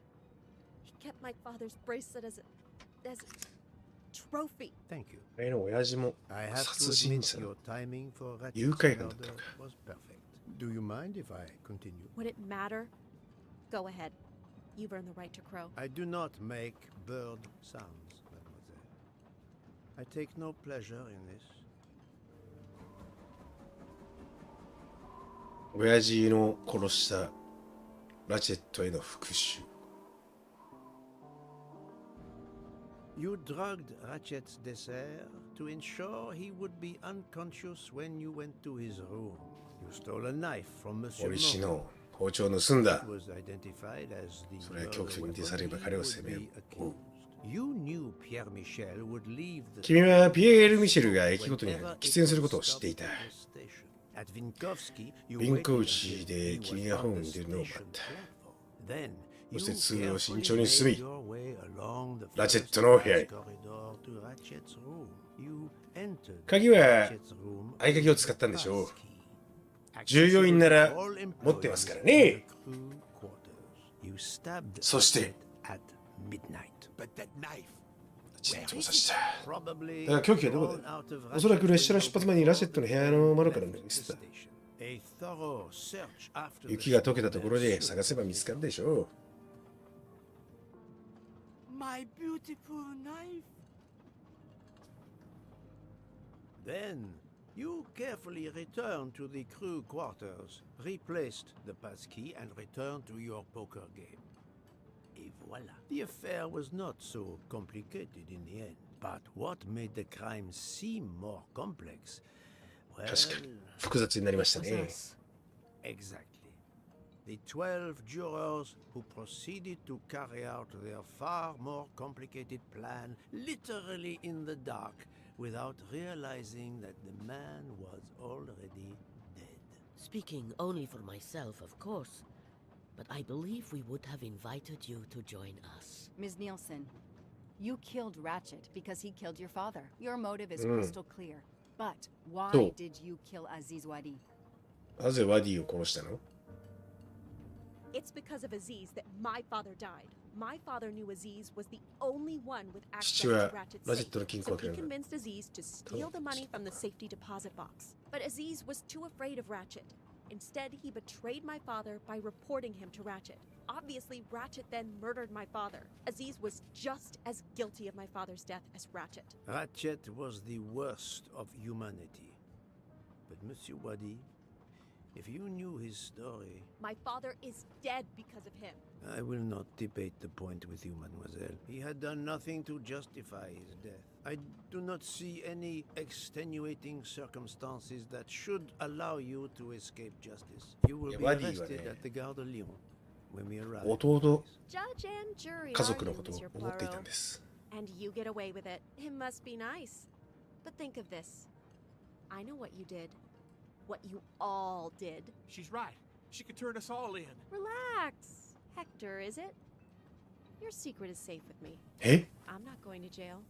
Speaker 7: He kept my father's bracelet as a trophy.
Speaker 2: Thank you.
Speaker 11: 俺の親父も
Speaker 2: I have
Speaker 11: 殺
Speaker 2: to
Speaker 11: 人
Speaker 2: admit
Speaker 11: 者の
Speaker 2: your timing for Ratchet's
Speaker 11: 誘拐犯だ
Speaker 2: murder
Speaker 11: ったのか。
Speaker 2: was perfect. Do you mind if I continue?
Speaker 7: Would it matter? Go ahead. You've earned the right to crow.
Speaker 2: I do not make bird sounds, mademoiselle. I take no pleasure in this.
Speaker 11: 親父の殺したラチェットへの復讐。
Speaker 2: You drugged Ratchet's dessert to ensure he would be unconscious when you went to his room. You stole a knife from Monsieur
Speaker 11: 森氏
Speaker 2: Morgan.
Speaker 11: の包丁を盗んだ
Speaker 2: It。was identified as the
Speaker 11: それは
Speaker 2: murder
Speaker 11: 凶器と認定
Speaker 2: weapon
Speaker 11: されれば
Speaker 2: he
Speaker 11: 彼を
Speaker 2: would
Speaker 11: 責め
Speaker 2: be
Speaker 11: る。
Speaker 2: accused. You knew Pierre Michel would leave the
Speaker 11: 君はピエール・ミシェル
Speaker 2: station
Speaker 11: が駅ごとに
Speaker 2: whenever
Speaker 11: 喫煙する
Speaker 2: it
Speaker 11: ことを
Speaker 2: was
Speaker 11: 知っていた。
Speaker 2: stopped at the station. At Vinkovsky, you
Speaker 11: ビンコ
Speaker 2: waited
Speaker 11: ウチ
Speaker 2: until
Speaker 11: で
Speaker 2: he
Speaker 11: 君
Speaker 2: was
Speaker 11: がホー
Speaker 2: on
Speaker 11: ム
Speaker 2: the
Speaker 11: に出るのを待っ
Speaker 2: station
Speaker 11: た。
Speaker 2: platform. Then
Speaker 11: そして
Speaker 2: you
Speaker 11: 通路を慎
Speaker 2: carefully
Speaker 11: 重に進み
Speaker 2: made your way along the
Speaker 11: ラチェッ
Speaker 2: first
Speaker 11: トの部屋へ。
Speaker 2: corridor to Ratchet's room. You entered
Speaker 11: 鍵は
Speaker 2: Ratchet's room
Speaker 11: 合鍵を使ったんでしょう。
Speaker 2: Accessible
Speaker 11: 従業員なら
Speaker 2: to all
Speaker 11: 持ってますから
Speaker 2: employees
Speaker 11: ね。
Speaker 2: in the crew quarters. You stabbed
Speaker 11: そして
Speaker 2: Ratchet at midnight.
Speaker 3: But that knife.
Speaker 11: ラチェットを刺した。
Speaker 2: Probably
Speaker 11: だから凶器はどこ
Speaker 2: thrown
Speaker 11: だ？
Speaker 2: out of
Speaker 11: おそらく
Speaker 2: Ratchet's
Speaker 11: 列車の出発前にラチェットの部屋の窓から脱
Speaker 2: window
Speaker 11: ぎ捨てた。
Speaker 2: A thorough search after the
Speaker 11: 雪が溶けたところで探せば見つかるでしょう。
Speaker 6: My beautiful knife.
Speaker 2: Then you carefully returned to the crew quarters, replaced the passkey, and returned to your poker game. Et voilà. The affair was not so complicated in the end. But what made the crime seem more complex? Well,
Speaker 11: 確かに複雑になりましたね。
Speaker 2: exactly. The 12 jurors who proceeded to carry out their far more complicated plan literally in the dark without realizing that the man was already dead.
Speaker 10: Speaking only for myself, of course, but I believe we would have invited you to join us.
Speaker 4: Ms. Nielsen, you killed Ratchet because he killed your father. Your motive is crystal clear. But why
Speaker 11: So-
Speaker 4: did you kill Aziz Wadi?
Speaker 11: なぜワディを殺したの？
Speaker 7: It's because of Aziz that my father died. My father knew Aziz was the only one with access
Speaker 11: 父
Speaker 7: to
Speaker 11: は
Speaker 7: Ratchet's
Speaker 11: ラチェッ
Speaker 7: safe,
Speaker 11: トの金庫を
Speaker 7: so
Speaker 11: 開
Speaker 7: he
Speaker 11: けるのだ。
Speaker 7: convinced Aziz to steal the money from the safety deposit box. But Aziz was too afraid of Ratchet. Instead, he betrayed my father by reporting him to Ratchet. Obviously, Ratchet then murdered my father. Aziz was just as guilty of my father's death as Ratchet.
Speaker 2: Ratchet was the worst of humanity. But Monsieur Wadi, if you knew his story...
Speaker 7: My father is dead because of him.
Speaker 2: I will not debate the point with you, mademoiselle. He had done nothing to justify his death. I do not see any extenuating circumstances that should allow you to escape justice. You will be arrested at the Gare de Lyon when we arrive.
Speaker 11: 弟
Speaker 7: Judge and jury
Speaker 11: 家
Speaker 7: are
Speaker 11: 族の
Speaker 7: you,
Speaker 11: ことを
Speaker 7: Monsieur
Speaker 11: 思っていたん
Speaker 7: Poirot.
Speaker 11: です。
Speaker 7: And you get away with it. It must be nice. But think of this. I know what you did. What you all did.
Speaker 9: She's right. She could turn us all in.
Speaker 7: Relax. Hector, is it? Your secret is safe with me.
Speaker 11: え
Speaker 7: I'm not going to jail.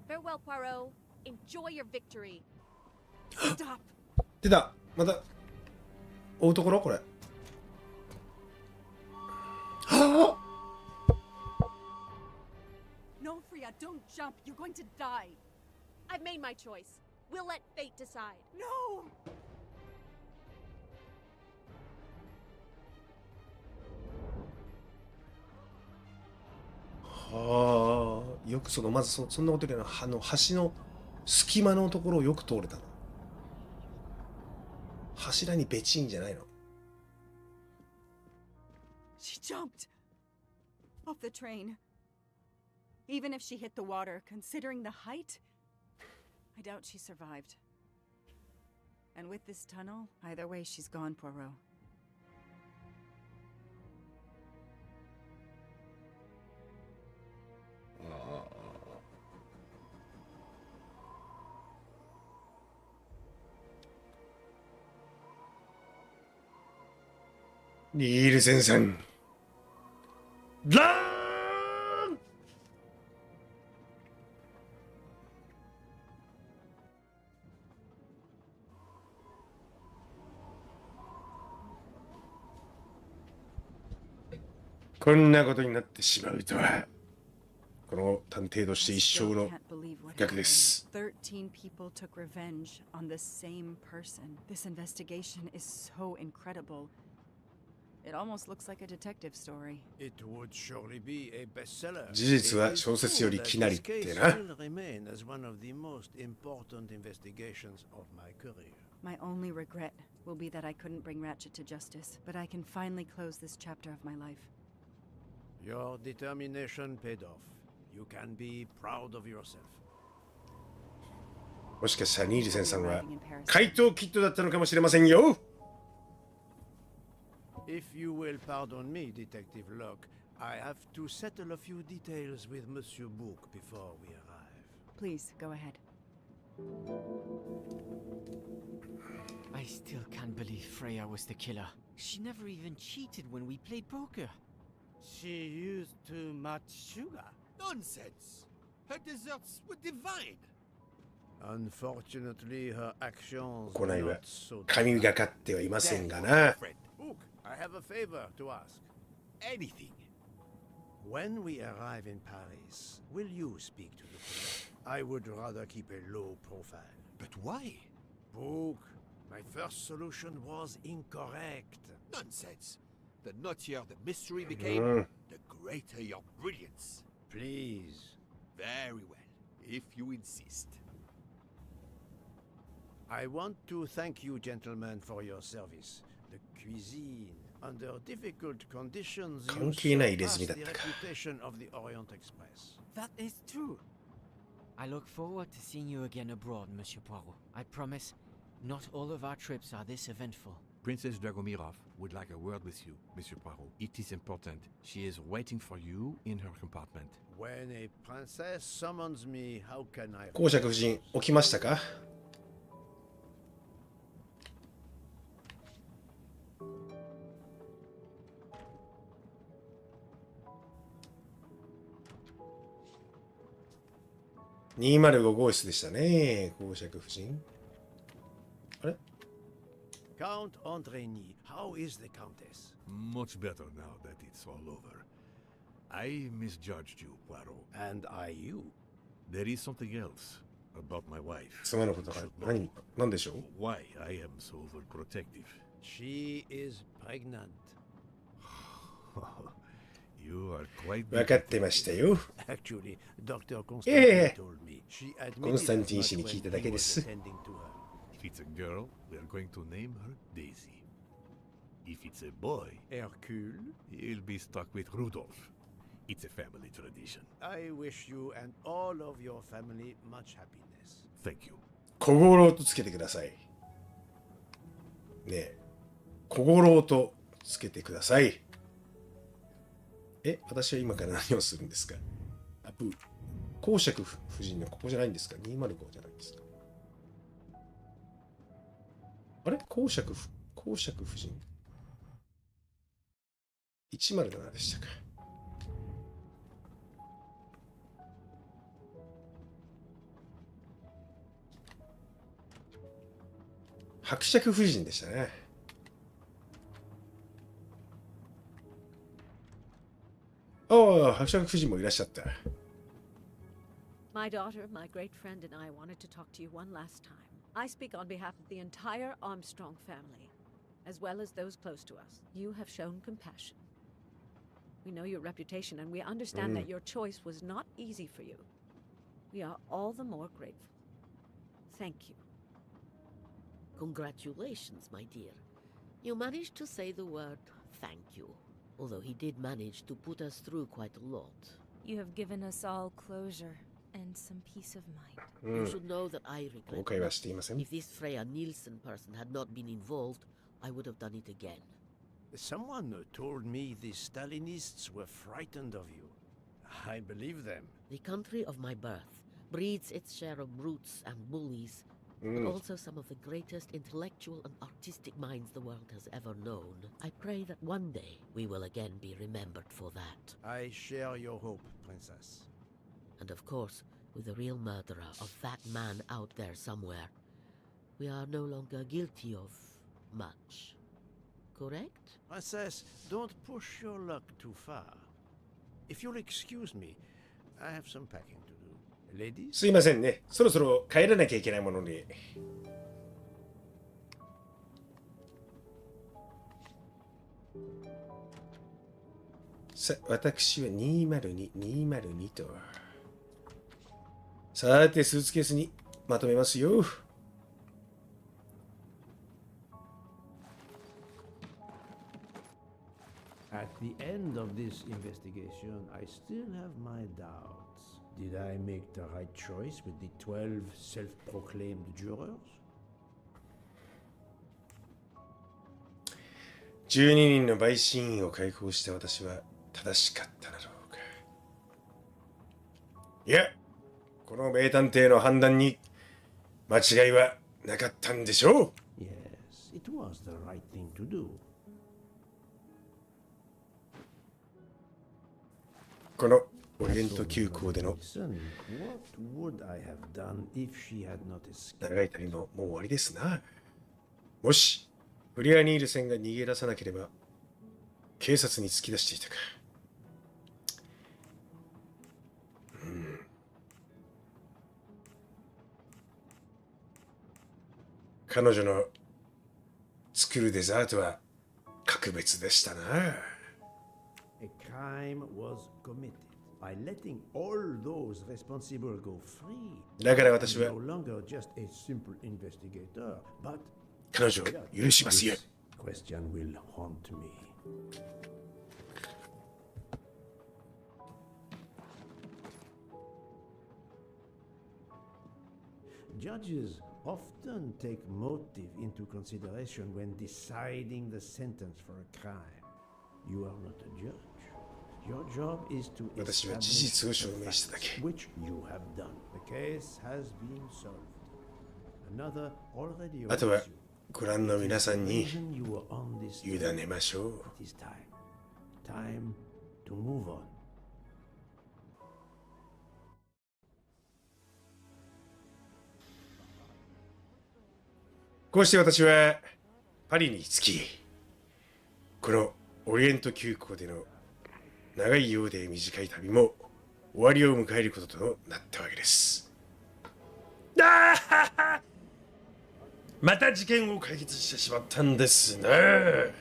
Speaker 7: Farewell, Poirot. Enjoy your victory. Stop.
Speaker 11: 出たまた追うところこれ。は
Speaker 4: No, Freya, don't jump. You're going to die.
Speaker 7: I've made my choice. We'll let fate decide.
Speaker 4: No!
Speaker 11: はあ、よくまずそんなことでな、橋の隙間のところをよく通れたの。柱にベチンじゃないの。
Speaker 4: She jumped off the train. Even if she hit the water, considering the height, I doubt she survived. And with this tunnel, either way, she's gone, Poirot.
Speaker 1: Nielsen さん。ランこんなことになってしまうとは。この探偵として一生の逆です。
Speaker 4: 13 people took revenge on the same person. This investigation is so incredible. It almost looks like a detective story.
Speaker 2: It would surely be a bestseller.
Speaker 1: 事実は小説よりきなりってな。
Speaker 2: remain as one of the most important investigations of my career.
Speaker 4: My only regret will be that I couldn't bring Ratchet to justice, but I can finally close this chapter of my life.
Speaker 2: Your determination paid off. You can be proud of yourself.
Speaker 1: もしかしたらニールセンさんは怪盗キッドだったのかもしれませんよ。
Speaker 2: If you will pardon me, Detective Locke, I have to settle a few details with Monsieur Book before we arrive.
Speaker 4: Please, go ahead.
Speaker 5: I still can't believe Freya was the killer. She never even cheated when we played poker.
Speaker 6: She used too much sugar.
Speaker 3: Nonsense! Her desserts were divine!
Speaker 2: Unfortunately, her actions
Speaker 1: 行
Speaker 2: were
Speaker 1: いは
Speaker 2: not so
Speaker 1: 神がかってはいませんがな。
Speaker 3: Friend,
Speaker 2: Book, I have a favor to ask.
Speaker 3: anything.
Speaker 2: When we arrive in Paris, will you speak to the police? I would rather keep a low profile.
Speaker 3: But why?
Speaker 2: Book, my first solution was incorrect.
Speaker 3: Nonsense. The nuttier the mystery became, the greater your brilliance.
Speaker 2: Please.
Speaker 3: Very well, if you insist.
Speaker 2: I want to thank you, gentlemen, for your service. The cuisine, under difficult conditions, you
Speaker 1: 関係ないレズ
Speaker 2: surpassed
Speaker 1: ミだ
Speaker 2: the
Speaker 1: ったか。
Speaker 2: reputation of the Orient Express.
Speaker 6: That is true.
Speaker 5: I look forward to seeing you again abroad, Monsieur Poirot. I promise, not all of our trips are this eventful.
Speaker 9: Princess Dragomirov would like a word with you, Monsieur Poirot. It is important. She is waiting for you in her compartment.
Speaker 2: When a princess summons me, how can I...
Speaker 1: 公爵夫人、起きましたか205号室でしたね、公爵夫人。あれ
Speaker 2: Count Andreni, how is the Countess?
Speaker 9: Much better now that it's all over. I misjudged you, Poirot.
Speaker 2: And I you.
Speaker 9: There is something else. About my wife.
Speaker 11: 妻のことが何でしょう？
Speaker 9: Why I am so overprotective.
Speaker 2: She is pregnant.
Speaker 9: You are quite
Speaker 11: 分かってましたよ。
Speaker 2: Actually, Dr.
Speaker 11: ええ
Speaker 2: Constantine told me. She
Speaker 11: コンスタン
Speaker 2: admitted
Speaker 11: ティン
Speaker 2: as
Speaker 11: 氏
Speaker 2: much
Speaker 11: に聞い
Speaker 2: when
Speaker 11: ただ
Speaker 2: he
Speaker 11: けで
Speaker 2: was
Speaker 11: す。
Speaker 2: attending to her.
Speaker 9: If it's a girl, we are going to name her Daisy. If it's a boy,
Speaker 2: Hercule,
Speaker 9: he'll be stuck with Rudolph. It's a family tradition.
Speaker 2: I wish you and all of your family much happiness.
Speaker 9: Thank you.
Speaker 11: 小五郎とつけてください。ねえ、小五郎とつけてください。私は今から何をするんですか？公爵夫人のここじゃないんですか？ 205 じゃないですか？あれ公爵夫人107でしたか？伯爵夫人でしたね。ああ、伯爵夫人もいらっしゃった。
Speaker 12: My daughter, my great friend, and I wanted to talk to you one last time. I speak on behalf of the entire Armstrong family, as well as those close to us. You have shown compassion. We know your reputation, and we understand that your choice was not easy for you. We are all the more grateful. Thank you.
Speaker 10: Congratulations, my dear. You managed to say the word thank you, although he did manage to put us through quite a lot.
Speaker 13: You have given us all closure and some peace of mind.
Speaker 10: You should know that I regret
Speaker 11: 後悔はしていません。
Speaker 10: If this Freya Nielsen person had not been involved, I would have done it again.
Speaker 2: Someone told me the Stalinists were frightened of you. I believe them.
Speaker 10: The country of my birth breeds its share of brutes and bullies, but also some of the greatest intellectual and artistic minds the world has ever known. I pray that one day we will again be remembered for that.
Speaker 2: I share your hope, Princess.
Speaker 10: And of course, with the real murderer of that man out there somewhere, we are no longer guilty of much. Correct?
Speaker 2: Princess, don't push your luck too far. If you'll excuse me, I have some packing to do. Ladies?
Speaker 11: すいませんね。そろそろ帰らなきゃいけないものに。さ、私は202と。さて、スーツケースにまとめますよ。
Speaker 2: At the end of this investigation, I still have my doubts. Did I make the right choice with the 12 self-proclaimed jurors?
Speaker 11: 12人の陪審員を解放した私は正しかっただろうか。いや、この名探偵の判断に間違いはなかったんでしょう。
Speaker 2: Yes, it was the right thing to do.
Speaker 11: このオリエント急行での
Speaker 2: Listen, what would I have done if she had not escaped?
Speaker 11: 長い旅ももう終わりですな。もしフリア・ニールセンが逃げ出さなければ警察に突き出していたか。彼女の作るデザートは格別でしたな。
Speaker 2: A crime was committed by letting all those responsible go free.
Speaker 11: だから私は
Speaker 2: No longer just a simple investigator, but
Speaker 11: 彼女を許しますよ。
Speaker 2: this question will haunt me. Judges often take motive into consideration when deciding the sentence for a crime. You are not a judge. Your job is to
Speaker 11: 私は事実を証明しただけ。
Speaker 2: which you have done. The case has been solved. Another already
Speaker 11: あとは
Speaker 2: awaits you.
Speaker 11: ご覧の皆さんに
Speaker 2: Reason you were on this
Speaker 11: 委
Speaker 2: journey.
Speaker 11: ねましょう。
Speaker 2: It is time. Time to move on.
Speaker 11: こうして私はパリに着き、このオリエント急行での長いようで短い旅も終わりを迎えることとなったわけです。
Speaker 1: あーまた事件を解決してしまったんですね。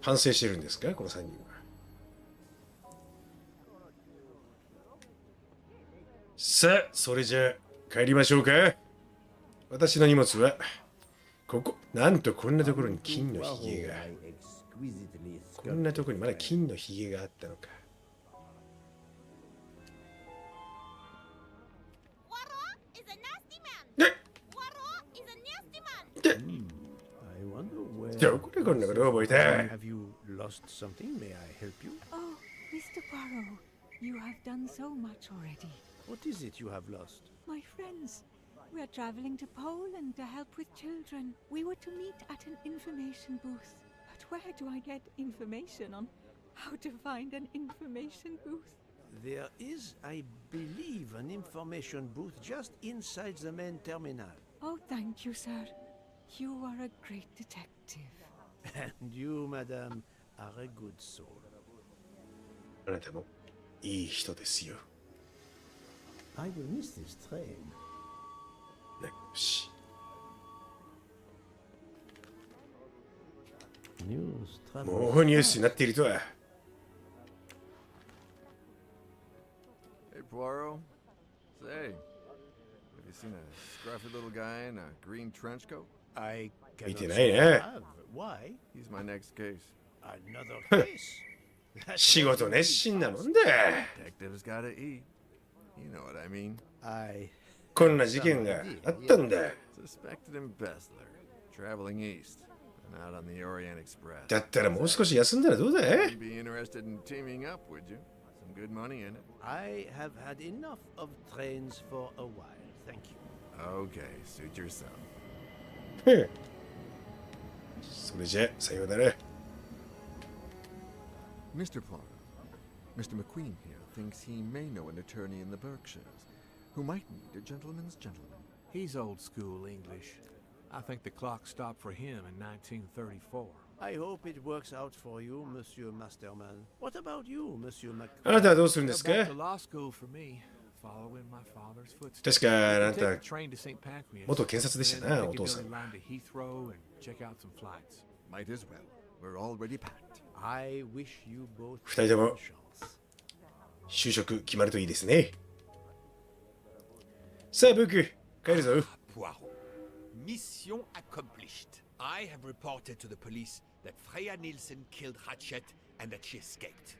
Speaker 1: 反省してるんですかこの3人は。さあそれじゃあ帰りましょうか。私の荷物はここ。なんとこんなところに金のひげが。こんなところにまだ金のひげがあったのか。どこでこんなことを覚えた。
Speaker 2: Have you lost something? May I help you?
Speaker 14: Oh, Mr. Poirot, you have done so much already.
Speaker 2: What is it you have lost?
Speaker 14: My friends, we are traveling to Poland to help with children. We were to meet at an information booth. But where do I get information on how to find an information booth?
Speaker 2: There is, I believe, an information booth just inside the main terminal.
Speaker 14: Oh, thank you, sir. You are a great detective.
Speaker 2: And you, madam, are a good soul.
Speaker 1: あなたもいい人ですよ。
Speaker 2: I will miss this train.
Speaker 1: ね、よし。
Speaker 2: News
Speaker 1: もうニュースになっているとは。
Speaker 15: Hey, Poirot. Say, have you seen a scruffy little guy in a green trench coat?
Speaker 2: I
Speaker 1: 見
Speaker 2: cannot
Speaker 1: てない
Speaker 2: say I
Speaker 1: ね。
Speaker 2: have. Why?
Speaker 15: He's my next case.
Speaker 2: Another case? That's
Speaker 1: 仕
Speaker 2: what
Speaker 1: 事
Speaker 2: you
Speaker 1: 熱
Speaker 2: need.
Speaker 1: 心なもんだ。
Speaker 15: Detectives gotta eat. You know what I mean.
Speaker 2: I
Speaker 1: こんな事件があったんだ。
Speaker 15: Suspected embezzler, traveling east, and out on the Orient Express.
Speaker 1: だったらもう少し休んだらどうだい。
Speaker 15: You'd be interested in teaming up, would you? Some good money in it.
Speaker 2: I have had enough of trains for a while. Thank you.
Speaker 15: Okay, suit yourself.
Speaker 1: ふんそれじゃさようなら。
Speaker 15: Mr. Poirot, Mr. McQueen here thinks he may know an attorney in the Berkshires who might need a gentleman's gentleman.
Speaker 16: He's old school English. I think the clock stopped for him in 1934.
Speaker 2: I hope it works out for you, Monsieur Masterman. What about you, Monsieur Mc...
Speaker 1: あなたはどうするんですか。
Speaker 16: Back to law school for me, following my father's footsteps.
Speaker 1: 確かあな
Speaker 16: Take
Speaker 1: た
Speaker 16: the train to St. Pancras,
Speaker 1: 元検察でした
Speaker 16: then
Speaker 1: な、
Speaker 16: take
Speaker 1: お
Speaker 16: a
Speaker 1: 父さん
Speaker 16: building
Speaker 1: は。
Speaker 16: line to Heathrow and check out some flights.
Speaker 15: Might as well. We're already packed.
Speaker 2: I wish you both
Speaker 1: 二人とも
Speaker 2: chance.
Speaker 1: 就職決まるといいですね。さあ、ブック、帰るぞ。
Speaker 3: Poirot. Mission accomplished. I have reported to the police that Freya Nielsen killed Hatchet and that she escaped.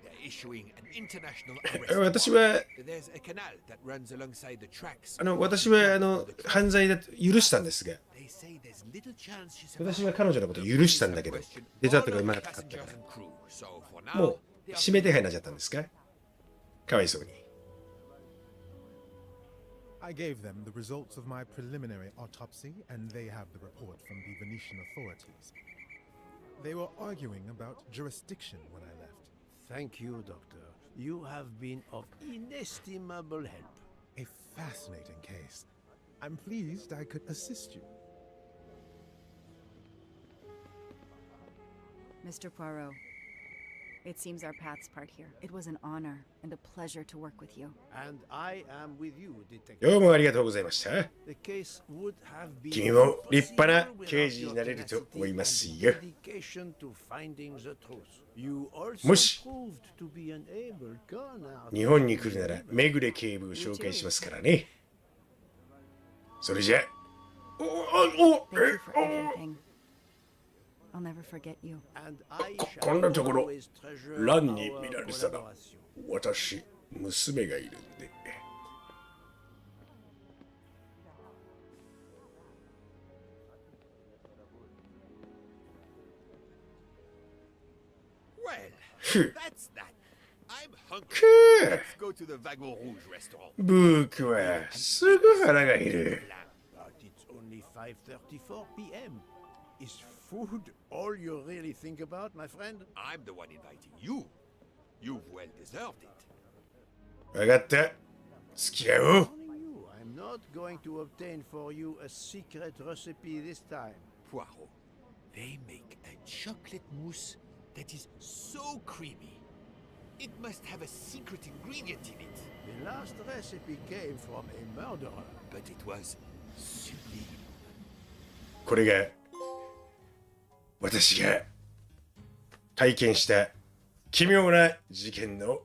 Speaker 3: They're issuing an international arrest.
Speaker 1: 私は
Speaker 3: There's a canal that runs alongside the tracks.
Speaker 1: 私は犯罪だと許したんですが、
Speaker 3: They say there's little chance she
Speaker 1: 私は彼女のことを許したんだけど、出たとかうまかったから、もう指名手配になっちゃったんですか。かわいそうに。
Speaker 8: I gave them the results of my preliminary autopsy, and they have the report from the Venetian authorities. They were arguing about jurisdiction when I left.
Speaker 2: Thank you, Doctor. You have been of inestimable help.
Speaker 8: A fascinating case. I'm pleased I could assist you.
Speaker 4: Mr. Poirot, it seems our paths part here. It was an honor and a pleasure to work with you.
Speaker 2: And I am with you, Detective.
Speaker 1: どうもありがとうございました。
Speaker 2: The case would have been
Speaker 1: 君も立派な
Speaker 2: impossible
Speaker 1: 刑事になれると思いますよ。
Speaker 2: dedication to finding the truth. You also
Speaker 1: もし
Speaker 2: proved to be an able gunner.
Speaker 1: 日本に来るならめぐれ警部を紹介しますからね。それじゃあ、おお
Speaker 4: Thank you for everything. I'll never forget you.
Speaker 2: And I
Speaker 1: こんなところ
Speaker 2: always treasure
Speaker 1: 乱に
Speaker 2: our
Speaker 1: 見られたら
Speaker 2: collaboration.
Speaker 1: 私娘がいるんで。
Speaker 3: Well,
Speaker 1: ふう
Speaker 3: that's that. I'm hungry.
Speaker 1: くー
Speaker 3: Let's go to the Wagon Rouge restaurant.
Speaker 1: ブークはすぐ腹が減る。
Speaker 2: But it's only 5:34 p.m. Is food all you really think about, my friend?
Speaker 3: I'm the one inviting you. You've well deserved it.
Speaker 1: 分かった。付き合おう。
Speaker 2: Warning you, I'm not going to obtain for you a secret recipe this time.
Speaker 3: Poirot, They make a chocolate mousse that is so creamy. It must have a secret ingredient in it.
Speaker 2: The last recipe came from a murderer.
Speaker 3: But it was sublime.
Speaker 1: これが私が体験した奇妙な事件の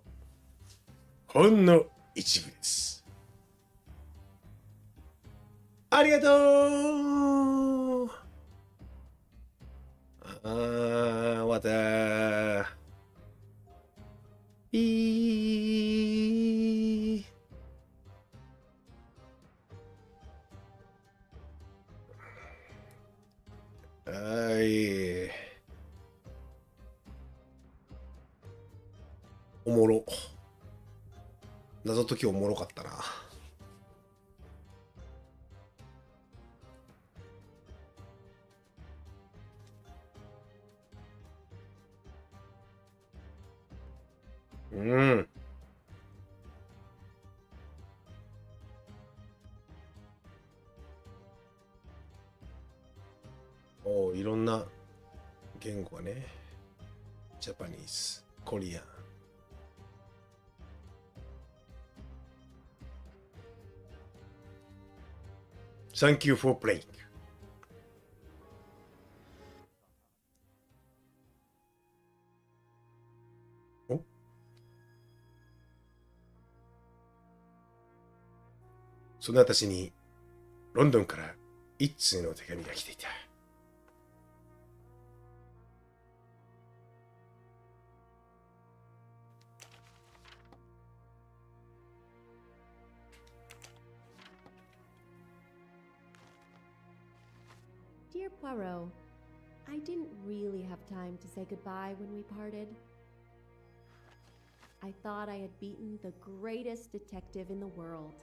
Speaker 1: ほんの一部です。ありがとう。また。はい。おもろ。謎解きおもろかったな。うん。おいろんな言語がね。ジャパニーズ、コリアン。Thank you for playing. おその私にロンドンから一通の手紙が来ていた。
Speaker 7: Dear Poirot, I didn't really have time to say goodbye when we parted. I thought I had beaten the greatest detective in the world.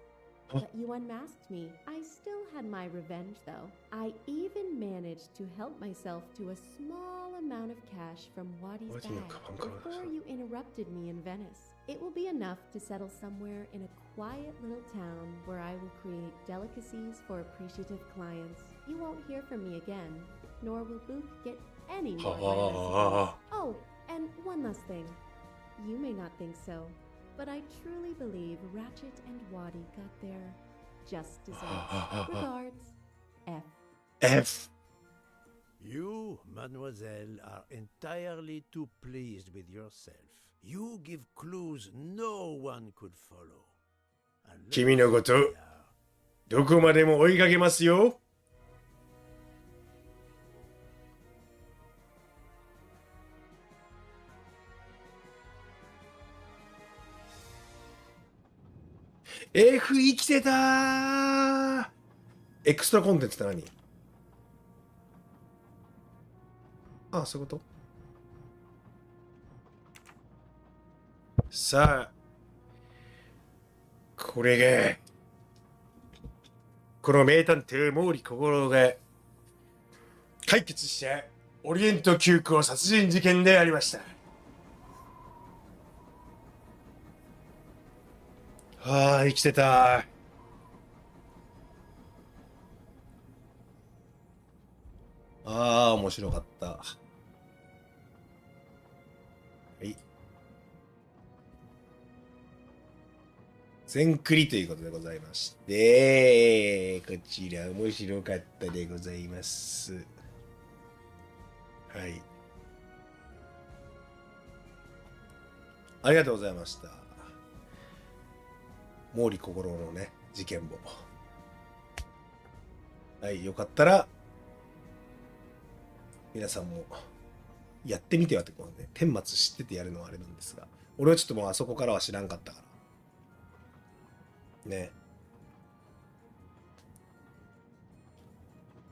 Speaker 7: But you unmasked me. I still had my revenge, though. I even managed to help myself to a small amount of cash from Wadi's bag before you interrupted me in Venice. It will be enough to settle somewhere in a quiet little town where I will create delicacies for appreciative clients. You won't hear from me again, nor will Book get any more messages. Oh, and one last thing. You may not think so, but I truly believe Ratchet and Wadi got their just desserts. Regards, F.
Speaker 1: F.
Speaker 2: You, mademoiselle, are entirely too pleased with yourself. You give clues no one could follow.
Speaker 1: 君のこと、どこまでも追いかけますよ。F 生きてたー。エクストラコンテンツって何？ああ、そういうこと？さあ、これが、この名探偵毛利小五郎が解決したオリエント急行殺人事件でありました。ああ、生きてた。ああ、面白かった。はい。全クリということでございまして、こちら面白かったでございます。はい。ありがとうございました。毛利小五郎のね、事件簿。はい、よかったら、皆さんもやってみてはってこうね、顛末知っててやるのはあれなんですが、俺はちょっともうあそこからは知らんかったから。ね。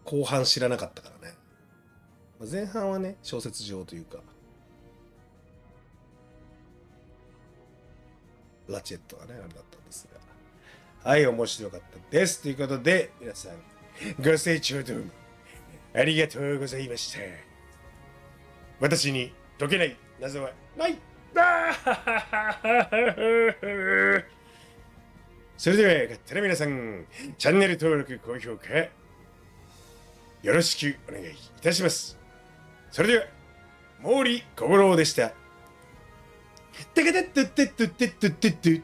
Speaker 1: 後半知らなかったからね。前半はね、小説上というか、ラチェットがね、あれだったんですが。はい、面白かったです。ということで、皆さん、ご清聴どうもありがとうございました。私に解けない謎はない。それではよかったら皆さん、チャンネル登録、高評価、よろしくお願いいたします。それでは毛利小五郎でした。てけてってってってってってってって